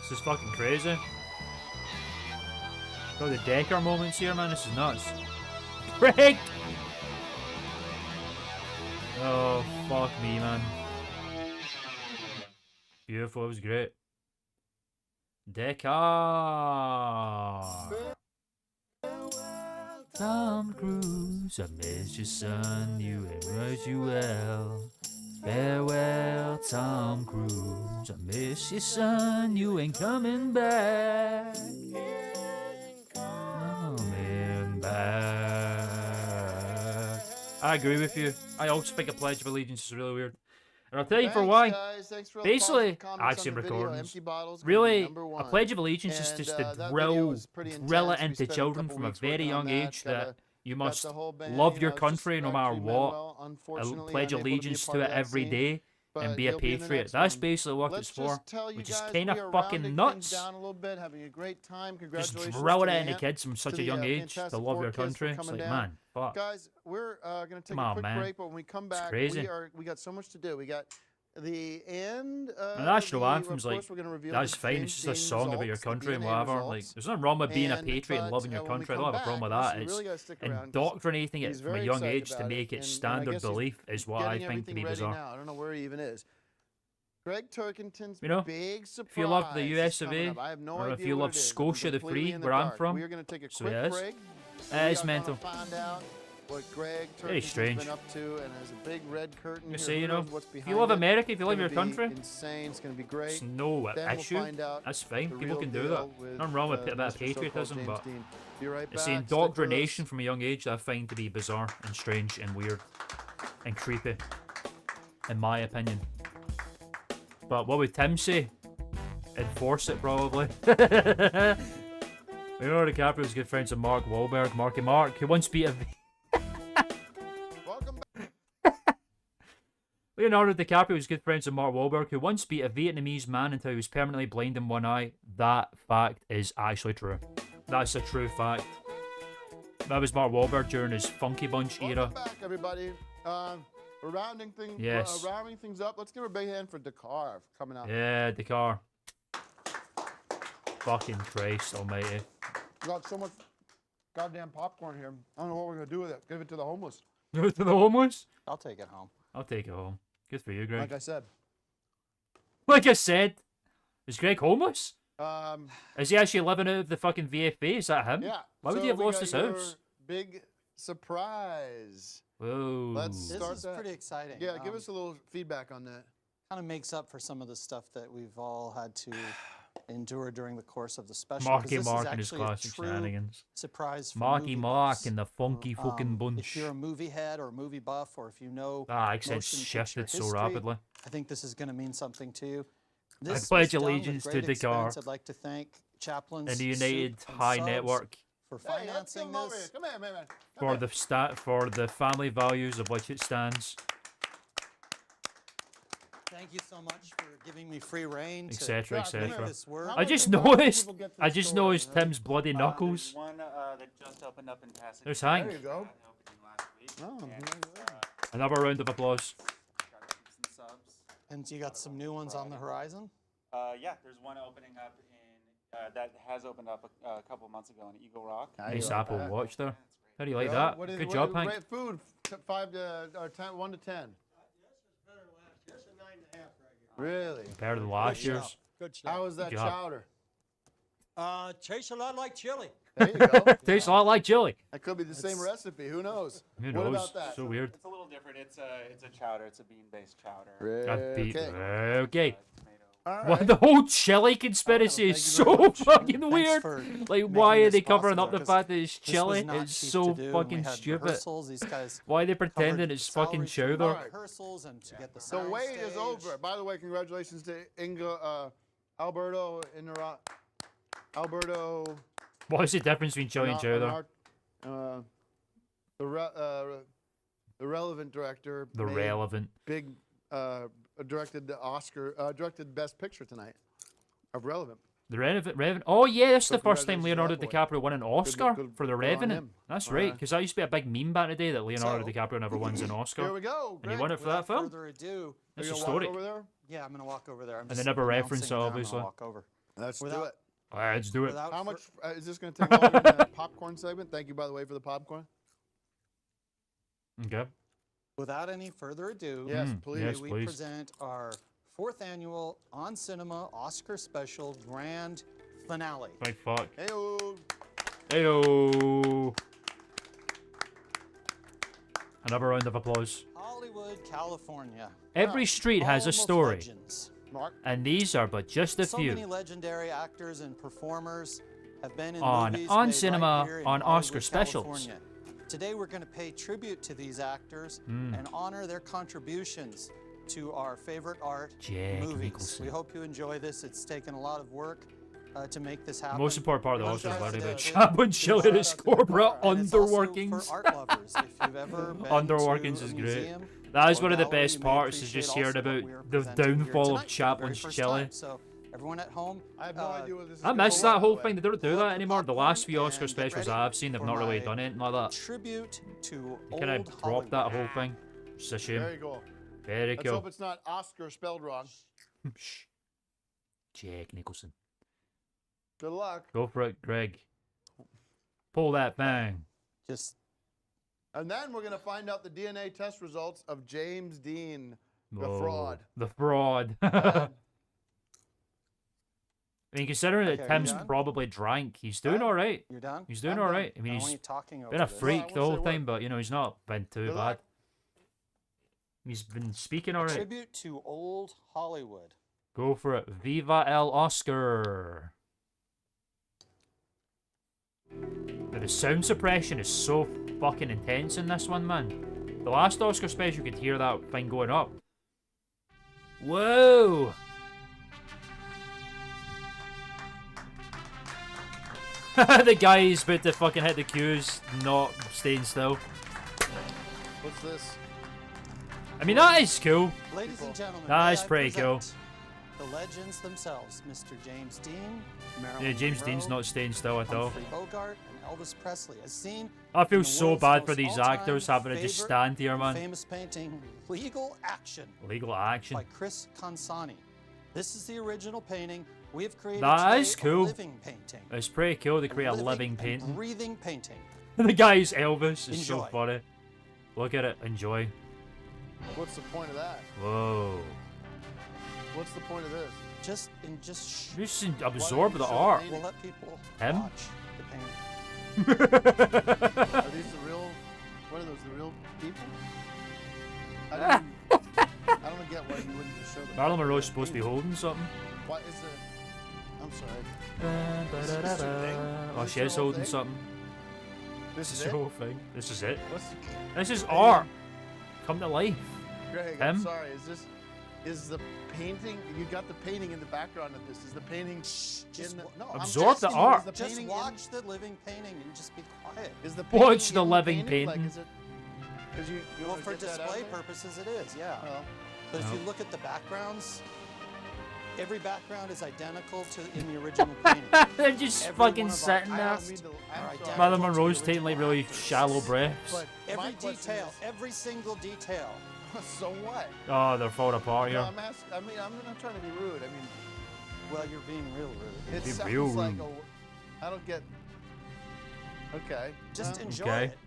This is fucking crazy. Got the Decker moments here, man. This is nuts. Break! Oh, fuck me, man. Beautiful. It was great. Decker! Tom Cruise, I miss you, son. You ain't right, you well. Farewell, Tom Cruise. I miss you, son. You ain't coming back. Coming back. I agree with you. I also think a Pledge of Allegiance is really weird. And I'll tell you for why. Guys. Thanks for all the Basically, positive comments actually on the video. recordings. Empty bottles gonna be Really, number a one. Pledge of Allegiance is just And, to that video drill was pretty it intense. We into spent a children couple from a weeks very working on young that. age Got that a- you got must the whole bang. love You your know, it's just country no Greg matter treated what. well. Unfortunately, Pledge unable to be a allegiance part to of it that every scene, day but and be a he'll be in the patriot. next That's one. basically what Let's it's for, just tell you which is guys kind we of are fucking rounding nuts. things down a little bit, having a great time. Just Congratulations drill to it the into kids from such a young age to Fantastic love Four your kids for country. It's coming like, down. man, fuck. Guys, we're going to take Come a on, quick man. break, but when we come back, crazy. we got so much to do. We got the end. The national of anthem's course, like, we're gonna reveal that's the fine, it's just a game song about your results, the country and DNA whatever. Like, results. there's nothing wrong with being a patriot and But, loving your when we country. I come don't have a problem with back, that. listen, you It's really gotta stick around 'cause indoctrinating it he's from a very young excited age to about make it and I standard guess he's belief is what I getting think to be everything ready bizarre. now. I don't know where he even is. Greg Turkington's You know, big surprise. if you love the is US of coming A, up. I have no or if idea you what love it is. I'm Scotia the completely Free, in the where I'm dark. from, We are going to take a so quick it is. break. It is We are mental. gonna find out what Greg Very Turkington's strange. been up to, and there's a big red curtain You here. say, Who you know, knows what's if you behind love it. America, if you It's love your gonna be country, insane. It's going to be great. it's no Then issue. We'll find out That's fine. the People real can do deal that. with, Nothing wrong with a bit of Mr. So-called patriotism, James but Dean. Be right it's back. the Stick with indoctrination us. from a young age that I find to be bizarre and strange and weird and creepy, in my opinion. But what would Tim say? Enforce it, probably. Leonardo DiCaprio's good friends with Mark Wahlberg, Marky Mark, who once beat a... Leonardo DiCaprio was good friends with Mark Wahlberg, who once beat a Vietnamese man until he was permanently blind in one eye. That fact is actually true. That's a true fact. That was Mark Wahlberg during his Funky Bunch era. Welcome back, everybody. We're rounding things. Yes. Rounding things up. Let's give a big hand for Dakar for coming out. Yeah, the car. Fucking Christ almighty. Got so much goddamn popcorn here. I don't know what we're gonna do with it. Give it to the homeless. Give it to the homeless? I'll take it home. I'll take it home. Good for you, Greg. Like I said. Like I said. Is Greg homeless? Um, Is he actually living out of the fucking VFB? Is that him? yeah. Why would so he have we lost got his your house? Big surprise. Whoa. Let's This start is that. pretty exciting. Yeah, give us a little feedback on that. Kind of makes up for some of the stuff that we've all had to endure during the course of the special. 'cause Marky this is Mark and his actually a classic true shenanigans. surprise for Marky movie Mark buffs. and the funky fucking If bunch. you're a movie head or a movie buff, or if you know Ah, accent's motion shifted picture so history, rapidly. I think this is going to mean something to you. I This pledge was done with allegiance to great Dakar expense. I'd like to thank chaplains and the United Soup and High Subs Network for Hey, let's financing come over this. here. Come here, man. for the family values of which it stands, Thank you so much for giving me free reign etc., to make etc. this work. I just noticed Tim's bloody knuckles. One that just opened up in Pasadena. There's Hank. There you go. Opening last week. Oh, And, Another round of applause. got some subs. And you got some new ones on the horizon? Yeah, there's one opening up in that has opened up a couple months ago in Eagle Rock. Nice Apple Watch there. How do you like Joe, that? what is- Good what job, is- Hank. rate food, 5 to or 10, 1 to 10. Really? Compared to the last year's. Good stuff. How is that Good job. chowder? Tastes a lot like chili. There you go. Tastes a lot like chili. That could be the same recipe. Who knows? Who What knows? about that? So weird. It's a little different. It's a chowder. It's a bean-based chowder. Okay. All Well, right. the whole chili conspiracy is so fucking weird. Like, why are they covering up the fact that it's chili? It's so fucking stupid. Why are they pretending it's fucking chowder? Rehearsals and to get the The sound wait stage. is over. By the way, congratulations to Alberto Alberto. What is the difference between chili and chowder? The relevant director. The made relevant. Big directed the Oscar directed Best Picture tonight of Relevant. The Revenant. Oh yeah, this is So the first time congratulations to Leonardo that boy. DiCaprio won an Oscar good- for The good on Revenant. him. That's All right, right. because that used to be a big meme back in the day that Leonardo So, DiCaprio never wins an Oscar. Here we go. And he Greg, won it for that Without film. further ado, That's Are a you gonna walk story. over there? yeah, I'm gonna walk over there. I'm And they just never announcing reference it, that I'm gonna obviously. Walk over. Let's do Without- it. Alright, let's do it. Without How fur- much is this going to take longer than that popcorn segment? Thank you, by the way, for the popcorn. Okay. Without any further ado, Yes, please. yes, we please. present our 4th annual On Cinema Oscar Special Grand Finale. My fuck. Heyo. Heyo. Another round of applause. Hollywood, California. Every street has a Home of story, legends. Mark. and these are but just a So many few. legendary actors and performers have been in On movies On made Cinema, right here in on Hollywood, Oscar specials. California. Today we're going to pay tribute to these actors and honor their contributions to our favorite art, Jack movies. Nicholson. We hope you enjoy this. It's taken a lot of work to make this The happen. most important part of the We're Oscar is gonna learning try about to- Chaplin showing his corporate And it's also underworkings. for art lovers. If you've ever been Underworkings to is a great. museum That is or one of the gallery, best you may parts, is just appreciate hearing also what about we are the presenting here downfall tonight of for the Chaplin's very first chili. time. So everyone at home, I have no idea what this is. I gonna missed be, that by whole the thing. way. They don't do that anymore. The last few popcorn Oscar and get specials ready I've seen, they've for not really my done anything like that. Tribute to They kind of old dropped Hollywood. that whole thing. It's a shame. There you go. Very Let's cool. hope it's not Oscar spelled wrong. Shh. Jack Nicholson. Good luck. Go for it, Greg. Pull that bang. Just And then we're going to find out the DNA test results of James Dean, the Oh, fraud. The fraud. I mean, considering Okay, that are you Tim's done? probably drank, he's doing all right. You're done? He's doing I'm all done. right. I mean, I don't want he's you talking over been a this. freak won't the whole say a time, word. but you know, he's not been too Good bad. luck. He's been speaking all right. Tribute to old Hollywood. Go for it. Viva el Oscar. Now, the sound suppression is so fucking intense in this one, man. The last Oscar special, you could hear that thing going up. Whoa! The guy is about to fucking hit the cues, not staying still. What's this? I mean, that is cool. Ladies and gentlemen, That may is I pretty cool. present the legends themselves, Mr. James Dean, Yeah, Marilyn James Dean's Monroe, not staying still at all. Humphrey Bogart, and Elvis Presley, as seen I in feel the so world's bad for most these all-time actors having to just favorite stand here, and man. famous painting, Legal Action, Legal action. by Chris Consani. This is the original painting. We have created That today is a cool. living painting. It's pretty cool to create a living and painting. breathing painting. The guy's Elvis is so Enjoy. funny. Look at it. Enjoy. What's the point of that? Whoa. What's the point of this? Just Just absorb the art. We'll let people Him? watch the painting. Are these the real? What are those? The real people? I don't get why you wouldn't just show them. Marilyn Monroe's supposed to be holding something. What is the? I'm sorry. Oh, she is holding something. This This is is the it? whole thing. This is it. What's This is art. Come to life. Greg, Him? I'm sorry. Is the painting? You got the painting in the background of this. Is the painting in the? No, I'm Absorb the asking you, art. Is the Just painting watch the living painting and just be quiet. Is the Watch painting the in living painting? painting. Like, is it? Because you Well, wanna for get that out display there? purposes, it is, yeah. Well, But if No. you look at the backgrounds, every background is identical to in the original painting. They're just Every fucking one of sitting our there. eyes are identical Marilyn to the Monroe's taking like original really actors. shallow breaths. but Every my question detail, every single detail. is, so what? Oh, they're falling apart No, here. I'm asking. I mean, I'm not trying to be rude. I mean, Well, you're being real rude. It Be sounds real like rude. I don't get. Okay. Just enjoy Okay. it.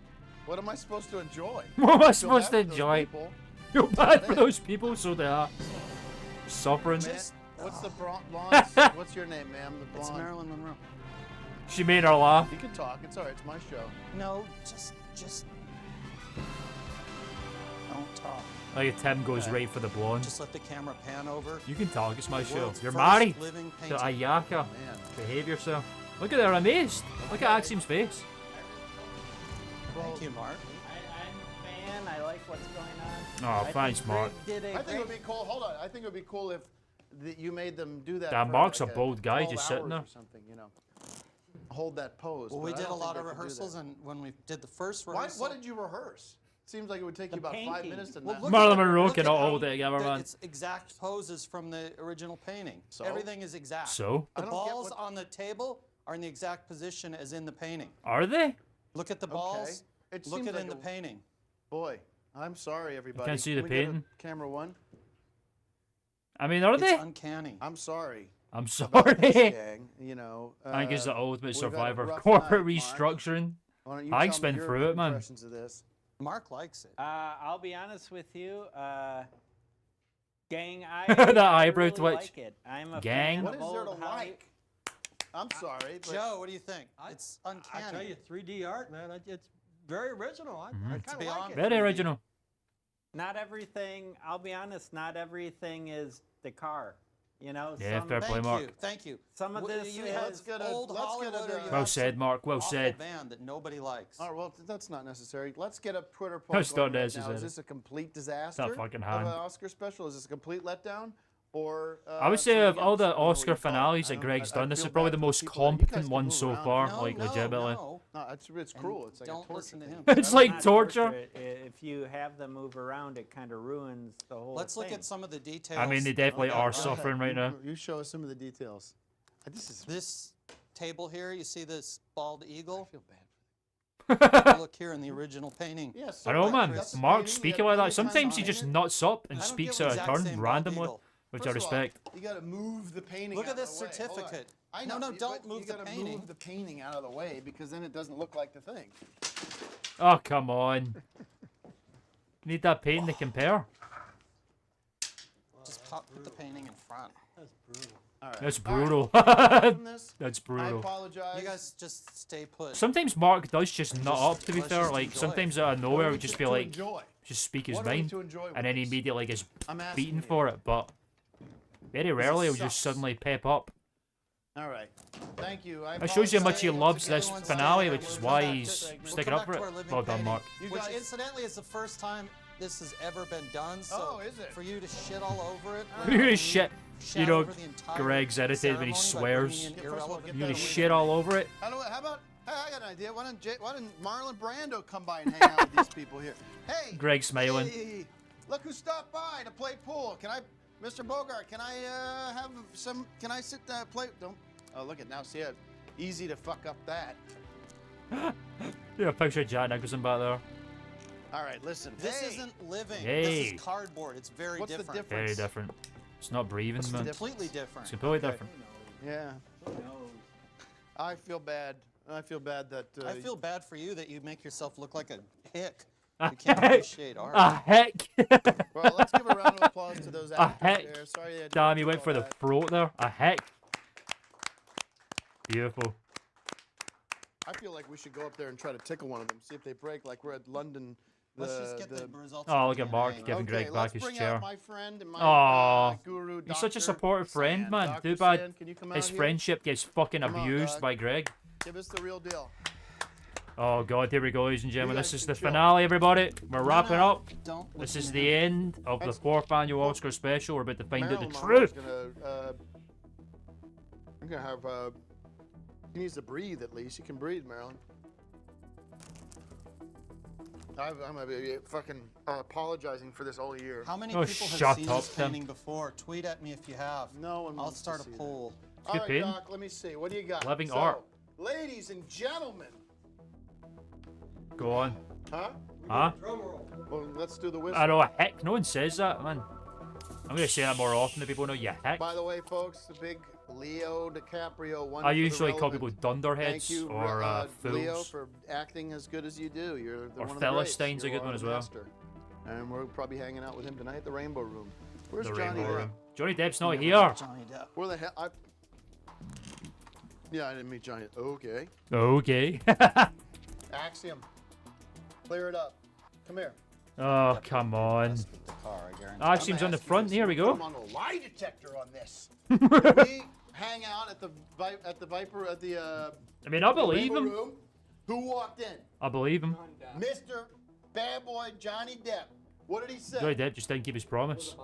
What am I supposed to enjoy? What am I feel supposed to bad for those enjoy? people. You're bad for those people, so they are suffering. Man, what's the blonde? What's your name, ma'am? The blonde. It's Marilyn Monroe. She made her laugh. You can talk. It's all right. It's my show. No, just don't talk. Like Tim goes right for the blonde. Just let the camera pan over. You can talk, it's my The show. world's You're first married living to painting. Ayaka. Man. Behave yourself. Look at her, amazed. Look at Axiom's face. Thank you, Mark. I'm a fan. I like what's going on. Oh, thanks, Mark. Did a I think it would be cool. Hold on. I think it would be cool if you made them do that. Damn, for Mark's like a bold guy 12 just sitting there. hours Or something, you know. Hold that pose. Well, we but I did a don't lot think of they could do rehearsals, that. and when we did the first Why, rehearsal, what did you rehearse? Seems like it would take you about 5 painting. minutes to Well, that. look Marilyn at- Monroe look at cannot how hold it together, man. It's exact poses from the original painting. So? Everything is exact. So? The I don't get balls what- on the table are in the exact position as in the painting. Are they? Look at the balls. It Look seems at like in the a- painting. Boy, I'm sorry, everybody. can't see Can the we go to painting. Camera one. I mean, are It's they? uncanny. I'm sorry. I'm About this sorry. gang, you know. I think it's the ultimate we've had a survivor of rough corporate night, Mark. restructuring. Why don't you I've tell me been your through it, man. impressions of this? Mark likes it. I'll be honest with you, gang. That I eyebrow really twitch. like it. I'm a Gang? fan What of is there to old Holly- like? I'm sorry, but Joe, what do you think? It's uncanny. I tell you, 3D art, man, it's very original. I Mhm. kind It's of like beyond it. Very original. Not everything. I'll be honest. Not everything is the car. You know. Yeah, some, fair play, Thank Mark. you. Thank you. Some of this you is have Let's get a- old let's get Hollywood, a- or you Well have said, some Mark. Well awful said. band that nobody likes. Oh, well, that's not necessary. Let's get a Twitter poll That's going not right now. necessary. Is this a complete disaster fucking of hand. an Oscar special? Is this a complete letdown? Or I would say something of all else? I the don't know what Oscar you call it. finales I that don't- Greg's I done, this feel is probably bad the for most people that- you guys competent can one move so around. far, No, like no, legitimately. no. No, it's cruel. It's like a Don't torture listen to thing. him. It's like not torture. If you have them move around, it kind of ruins the whole Let's look thing. at some of the details. I mean, they definitely Okay, are go ahead. suffering right now. You show us some of the details. This is. This table here, you see this bald eagle? I feel bad. Look here in the original painting. Yeah, I know, man. that's the Mark painting, speaking you like got that, sometimes he on just it. nuts up and I don't speaks give out the of exact turn same bald randomly, eagle. which First I of all, respect. you got to move the painting. Look out at of this the way. Hold on. certificate. I No, know, no, don't but move you the gotta painting. move the painting out of the way because then it doesn't look like the thing. Oh, come on. Need that painting to compare. Just put the painting in front. That's brutal. All right. That's All right. brutal. From this, That's I brutal. apologize. You guys just stay put. Sometimes Mark does just nut up, to be let's fair. just Like, enjoy it. sometimes out of nowhere, it would just be to like, enjoy. just speak his What are we mind. to enjoy with And then he this? immediately gets I'm asking beaten you. for it, but very rarely he'll sucks. just suddenly pep up. All right. Thank you. That shows you how much he apologize. loves this Everyone's finale, saying which that is we'll why come back he's to- we'll sticking come up back for to our it. living Well done, painting, Mark. You Which guys- incidentally is the first time this has ever been done. So Oh, is it? for you to shit all over it. You gonna shit. You know, over the entire Greg's edited when he ceremony by swears. bringing in Yeah, first of all, irrelevant get You that gonna away shit from all me. over it. How about? Hey, I got an idea. Why didn't Marlon Brando come by and hang out with these people here? Hey, Greg smiling. Hey, look who stopped by to play pool. Can I, Mr. Bogart? Can I have some? Can I sit play? Don't. Oh, look at now. See it. Easy to fuck up that. Yeah, picture of Jack Nicholson back there. All right, listen. This hey, isn't living. Hey. This is cardboard. It's very What's the different. difference? Very different. It's not breathing, What's the man. Completely different. It's completely Okay. different. Yeah. I feel bad. I feel bad that. I feel bad for you that you make yourself look like a hick. A You can't heck. appreciate art. A heck. Well, let's give a round of applause to those A actors heck. there. Sorry, they had to Damn, go you through went all for the that. throat there. A heck. Beautiful. I feel like we should go up there and try to tickle one of them, see if they break, like we're at London. Let's just get the results. Oh, of look the at Mark DNA. giving Greg Okay, back let's his bring chair. out my friend and my Aw, guru, he's such a Dr. supportive friend, Sand. man. Dr. Too bad Sand, can you come his out here? friendship gets fucking Come on, abused dog. by Greg. Give us the real deal. Oh god, here we go, ladies and gentlemen. guys This is can the chill. finale, everybody. We're wrapping no, up. Don't This listen is to the him. end of the 4th annual Oscar special. We're about to find out Marilyn the Monroe's truth. Gonna, I'm gonna have. He needs to breathe at least. You can breathe, Marilyn. I'm gonna be fucking apologizing for this all year. How many Oh, people shut have seen up, this Tim. painting before? Tweet at me if you have. No one I'll wants to start a see that. poll. All good right, painting. Doc. Let me see. What do you got? Living So, art. Ladies and gentlemen. Go on. Huh? Huh? Well, let's do the whistle. I know, a heck. No one says that, man. I'm gonna say that more often so people know you heck. By the way, folks, the big Leo DiCaprio won. I for The usually call Relevant. people dunderheads Thank you, or Leo, fools. for acting as good as you do. You're the Or one of the greats. Philistein's a You good are one as the well. master. And we're probably hanging out with him tonight at the Rainbow Room. Where's The Johnny Rainbow Depp? Room. Johnny Depp's not Never here. met Johnny Depp. Where the hell? Yeah, I didn't meet Johnny. Okay. Okay. Axiom. Clear it up. Come here. Oh, come on. The car, I guarantee. Axiom's on the front. Here we go. I'm on a lie detector on this. Did we hang out at the Viper at the I mean, I believe Rainbow him. Room? Who walked in? I believe him. Mr. Bad Boy Johnny Depp. What did he say? Johnny Depp just didn't keep his promise.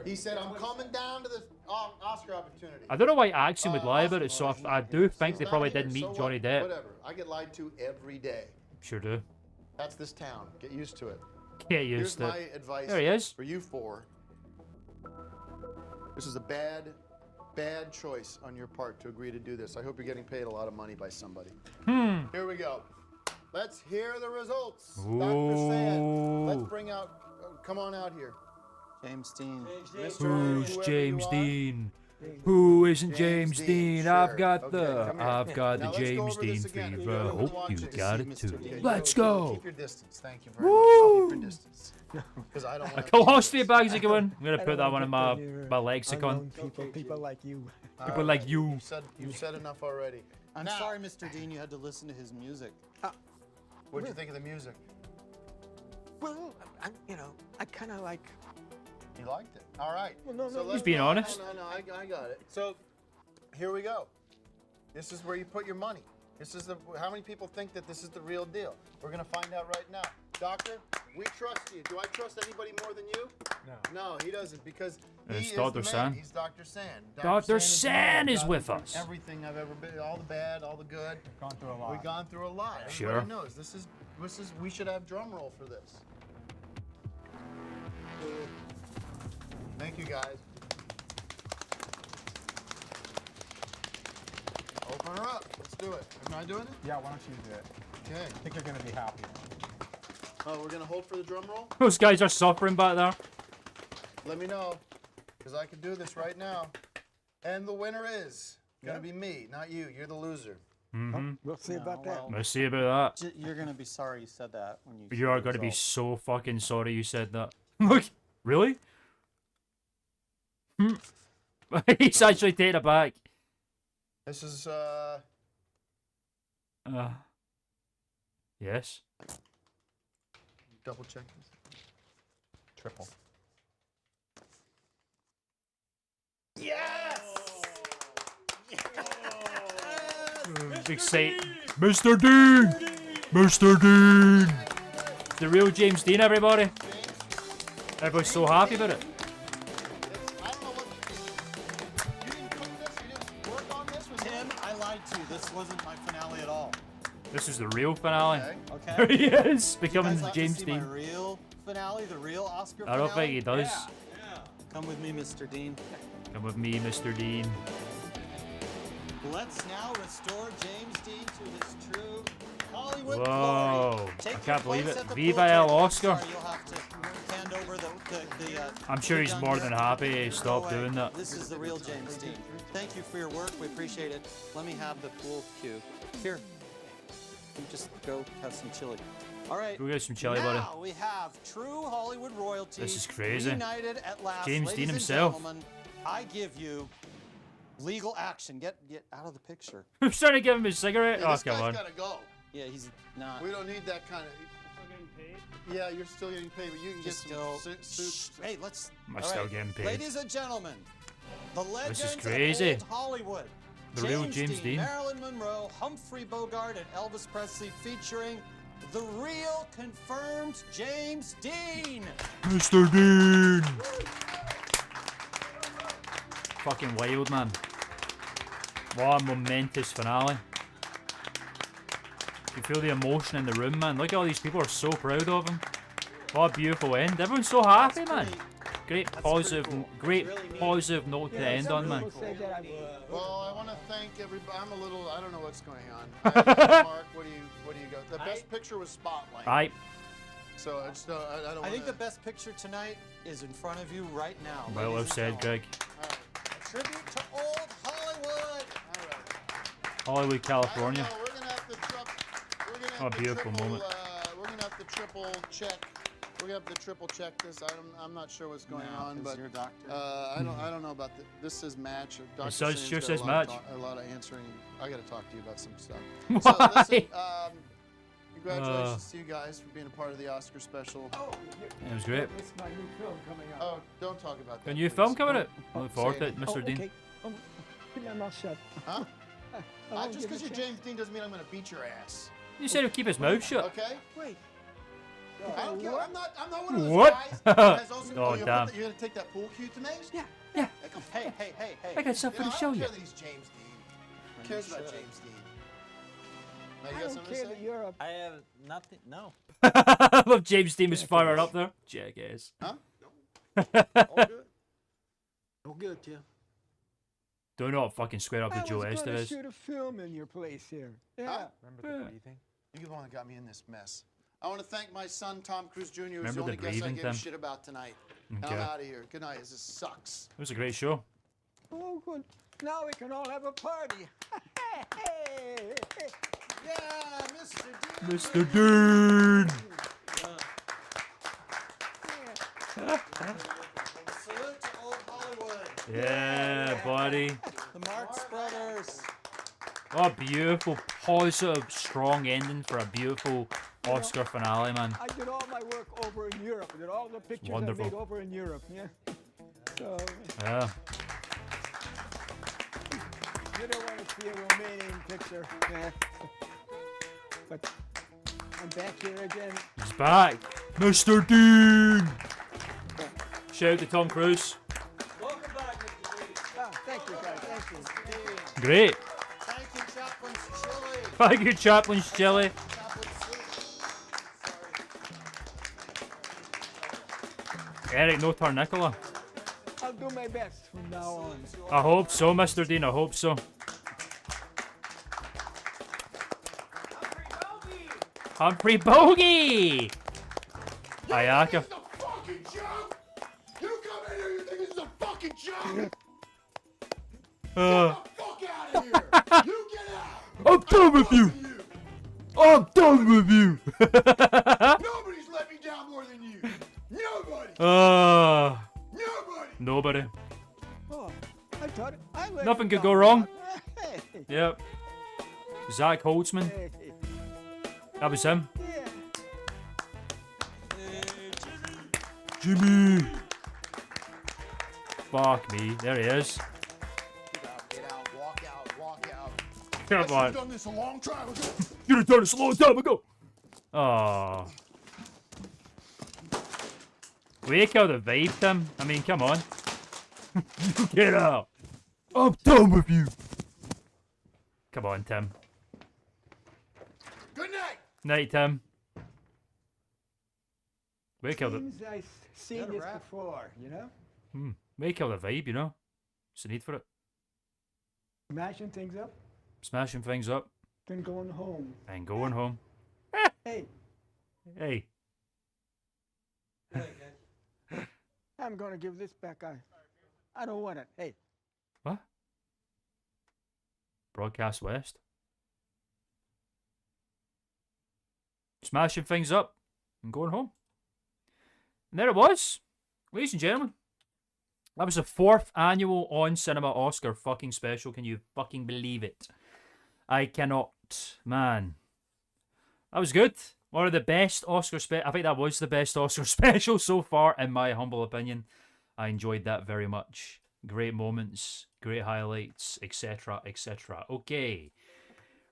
He said, "I'm coming down to the Oscar opportunity." I don't know why Axiom would lie about it, so I do think they He's probably not here, did meet so Johnny what? Depp. Whatever. I get lied to every day. Sure do. That's this town. Get used to it. Get Here's used to my it. advice There he is. for you four. This is a bad choice on your part to agree to do this. I hope you're getting paid a lot of money by somebody. Here we go. Let's hear the results. Dr. Sand, let's bring out, come on out here. James Dean. Who's James Dean? Who isn't James Dean? I've got the Now let's go James over Dean this again. If fever. you're Hope watching you to got see it Mr. too. Dean, Let's keep go. your distance. Thank you very much. Keep your distance. Because I don't A want to. colostomy bag's a good one. I'm gonna put that one in my lexicon. People like you. People like you. You said enough already. I'm sorry, Mr. Dean, you had to listen to his music. What'd you think of the music? Well, I kind of like. You liked it. All right. Well, no, So no, let's- being no, honest. No, I got it. So here we go. This is where you put your money. This is how many people think that this is the real deal? We're gonna find out right now. Doctor, we trust you. Do I trust anybody more than you? No, he doesn't because he It's is Dr. the man. San. He's Dr. San. Dr. San is God, with through us. Everything I've ever been, all the bad, all the good. We've gone through a lot. We've gone through a lot. Sure. Everybody knows this is. We should have drum roll for this. Thank you, guys. Open her up. Let's do it. Am I doing it? Yeah, why don't you do it? Okay. I think you're gonna be happy. Oh, we're gonna hold for the drum roll. Those guys are suffering back there. Let me know, because I can do this right now. And the winner is gonna be me, not you. You're the loser. Mm-hmm. We'll see about that. Let's see about that. You're gonna be sorry you said that when you. You are going to be so fucking sorry you said that. Look, really? He's actually taken it back. This is Yes. double check this. Triple. Yes! Excited. Mr. Dean! Mr. Dean! The real James Dean, everybody. Everybody's so happy about it. Tim, I lied to you. This wasn't my finale at all. This is the real finale. Okay. There he is, Would you becoming guys like James to see Dean. My real finale, the real Oscar I finale. don't think he does. Yeah. Come with me, Mr. Dean. Come with me, Mr. Dean. Let's now restore James Dean to his true Hollywood Whoa. glory. Take I your can't believe place it. at the Viva pool el table. Oscar. Sorry, you'll have to hand over the I'm sure he's gun more here. than happy he Go stopped away. doing that. This is the real James Dean. Thank you for your work. We appreciate it. Let me have the pool cue. Here. You just go have some chili. All right. Go get some chili, now buddy. we have true Hollywood royalty. This is crazy. United at last. James Ladies Dean and himself. gentlemen, I give you legal action. Get out of the picture. I'm trying to give him a cigarette. Hey, Oh, this come guy's on. gotta go. Yeah, he's not. We don't need that kind of. Yeah, you're still getting paid, but you can Just get go. some suits. Hey, let's. Am I all still right. getting paid? Ladies and gentlemen, the legends This is crazy. of old Hollywood. The real James Dean. Marilyn Monroe, Humphrey Bogart, and Elvis Presley featuring the real confirmed James Dean. Mr. Dean! Fucking wild, man. What a momentous finale. You feel the emotion in the room, man. Look at all these people are so proud of him. What a beautiful end. Everyone's so happy, man. Great positive, positive note to end on, man. Well, I want to thank everybody. I'm a little. I don't know what's going on. Mark, what do you got? The best picture was Spotlight. Right. So it's I don't. I think the wanna- best picture tonight is in front of you right now. Well ladies and said, gentlemen. All Greg. right, let's Tribute to old Hollywood. All right. Hollywood, California. I don't know, we're gonna have to Oh, beautiful moment. We're gonna have to triple check. We're gonna have to triple check this. I'm not sure what's going on, but your doctor. I don't know about this. Says match. Dr. says- Sain's sure got says a lot of match. a lot of answering. I got to talk to you about some stuff. Why? So listen, congratulations to you guys for being a part of the Oscar special. Oh, It was great. it's my new film coming out. Oh, don't talk about that. A new please. film coming out. I Don't look forward say to it, anything. Mr. Dean. Okay. Oh, keep my mouth shut. Huh? I'll Just give because it you're a chance. James Dean doesn't mean I'm gonna beat your ass. You said he'd keep his mouth shut. Okay? Wait. I don't care. I'm not one of those What? guys that has also. Oh, you're damn. gonna take that pool cue to me? Yeah. Yeah. Hey. I got something to I show don't you. care that he's James Dean. Who cares about James Dean? Now, you I got don't something care to that say? you're a. I have nothing. No. I love James Dean was firing up there. Jackass. Huh? All good. All good, Tim. Do not fucking square up I with Joe was gonna Estevez. shoot a film in your place here. Yeah. Remember the breathing? You're the one that got me in this mess. I want to thank my son, Tom Cruise Jr., who's Remember the only the guest I breathing, gave a Tim? shit about tonight. Okay. I'm out of here. Good night. This sucks. It was a great show. Oh, good. Now we can all have a party. Hey. Yeah, Mr. Dean. Mr. Dean. Salute to old Hollywood. Yeah, buddy. The Marx Brothers. Oh, beautiful, positive, strong ending for a beautiful Oscar finale, man. I did all my work over in Europe. I did all the pictures Wonderful. I made over in Europe. Yeah. So Yeah. you don't want to see a Romanian picture. Yeah. But I'm back here again. He's back. Mr. Dean. Shout out to Tom Cruise. Welcome back, Mr. Dean. Ah, thank you, guys. Thank you. Great. Thank you, Chaplin's Chili. Thank you, Chaplin's Chili. Eric, no Tarnicola. I'll do my best from now on. I hope so, Mr. Dean. I hope so. Humphrey Bogey. Ayaka. Fucking joke! You come in here, you think this is a fucking joke? Fuck out of here! You get out! I'm done with you. I'm done with you. Nobody's let me down more than you. Nobody. Nobody. Oh, I thought I let Nothing you could go down. wrong. Hey. Yep. Zach Holtzman. Hey. That was him. Yeah. Jimmy. Fuck me. There he is. Get out, walk out. Come I should've on. done this a long time ago. You'd have done this a long time ago. Oh. We kill the vibe, Tim. I mean, come on. You get out. I'm done with you. Come on, Tim. Good night. Night, Tim. We kill the. Seems I've seen this before, you know? We kill the vibe, you know. What's the need for it? Smashing things up, Smashing things up then going home. and going home. Hey, Hey. I'm gonna give this back. I don't want it. Hey, What? Broadcast West. Smashing things up and going home. And there it was. Ladies and gentlemen. That was the 4th annual On Cinema Oscar fucking special. Can you fucking believe it? I cannot. Man. That was good. One of the best Oscar I think that was the best Oscar special so far, in my humble opinion. I enjoyed that very much. Great moments, great highlights, etc., etc. Okay.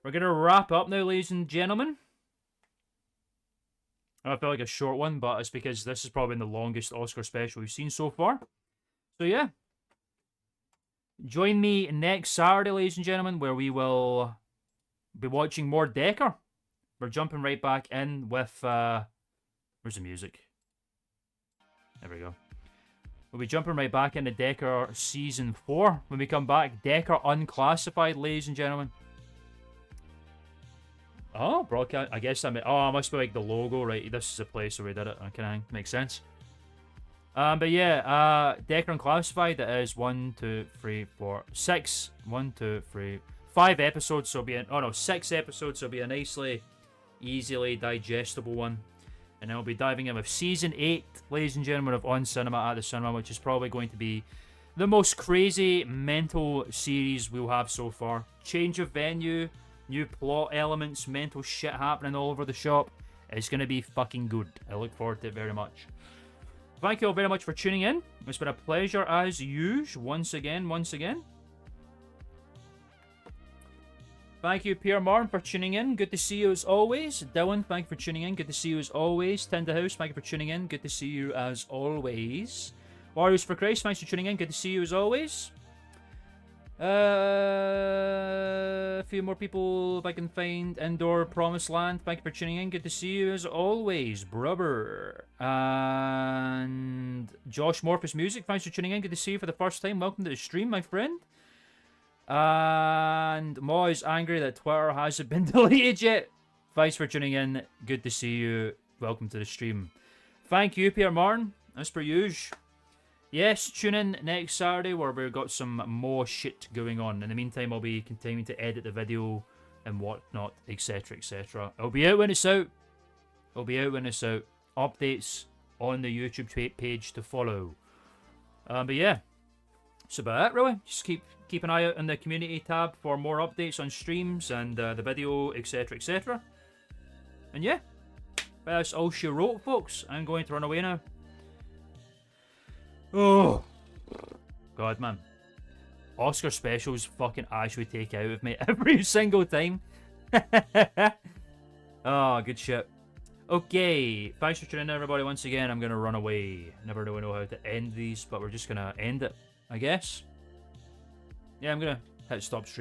We're going to wrap up now, ladies and gentlemen. I feel like a short one, but it's because this has probably been the longest Oscar special we've seen so far. So yeah. Join me next Saturday, ladies and gentlemen, where we will be watching more Decker. We're jumping right back in with... where's the music? There we go. We'll be jumping right back into Decker Season 4. When we come back, Decker Unclassified, ladies and gentlemen. Oh, broadcast. I guess I must be like the logo, right? This is the place where we did it. Okay, makes sense. But yeah, Decker Unclassified, it is 1, 2, 3, 4, 6. 1, 2, 3, 5 episodes, so it'll be oh no, 6 episodes, so it'll be a nicely, easily digestible one. And I'll be diving in with Season 8, ladies and gentlemen, of On Cinema at the Cinema, which is probably going to be the most crazy, mental series we'll have so far. Change of venue, new plot elements, mental shit happening all over the shop. It's going to be fucking good. I look forward to it very much. Thank you all very much for tuning in. It's been a pleasure as usual, once again. Thank you, Pierre Martin, for tuning in. Good to see you as always. Dylan, thank you for tuning in. Good to see you as always. Tender House, thank you for tuning in. Good to see you as always. Warriors for Christ, thanks for tuning in. Good to see you as always. A few more people if I can find. Indoor Promised Land, thank you for tuning in. Good to see you as always, brother. And Josh Morpheus Music, thanks for tuning in. Good to see you for the first time. Welcome to the stream, my friend. And Mo is angry that Twitter hasn't been deleted yet. Thanks for tuning in. Good to see you. Welcome to the stream. Thank you, Pierre Martin. As per usual. Yes, tune in next Saturday where we've got some more shit going on. In the meantime, I'll be continuing to edit the video and whatnot, etc, etc. It'll be out when it's out. Updates on the YouTube page to follow. But yeah, that's about it, really. Just keep an eye out on the community tab for more updates on streams and the video, etc, etc. And yeah, that's all she wrote, folks. I'm going to run away now. Oh, God, man. Oscar specials fucking actually take out of me every single time. Oh, good shit. Okay, thanks for tuning in, everybody. Once again, I'm going to run away. Never really know how to end these, but we're just going to end it, I guess. Yeah, I'm going to hit stop stream.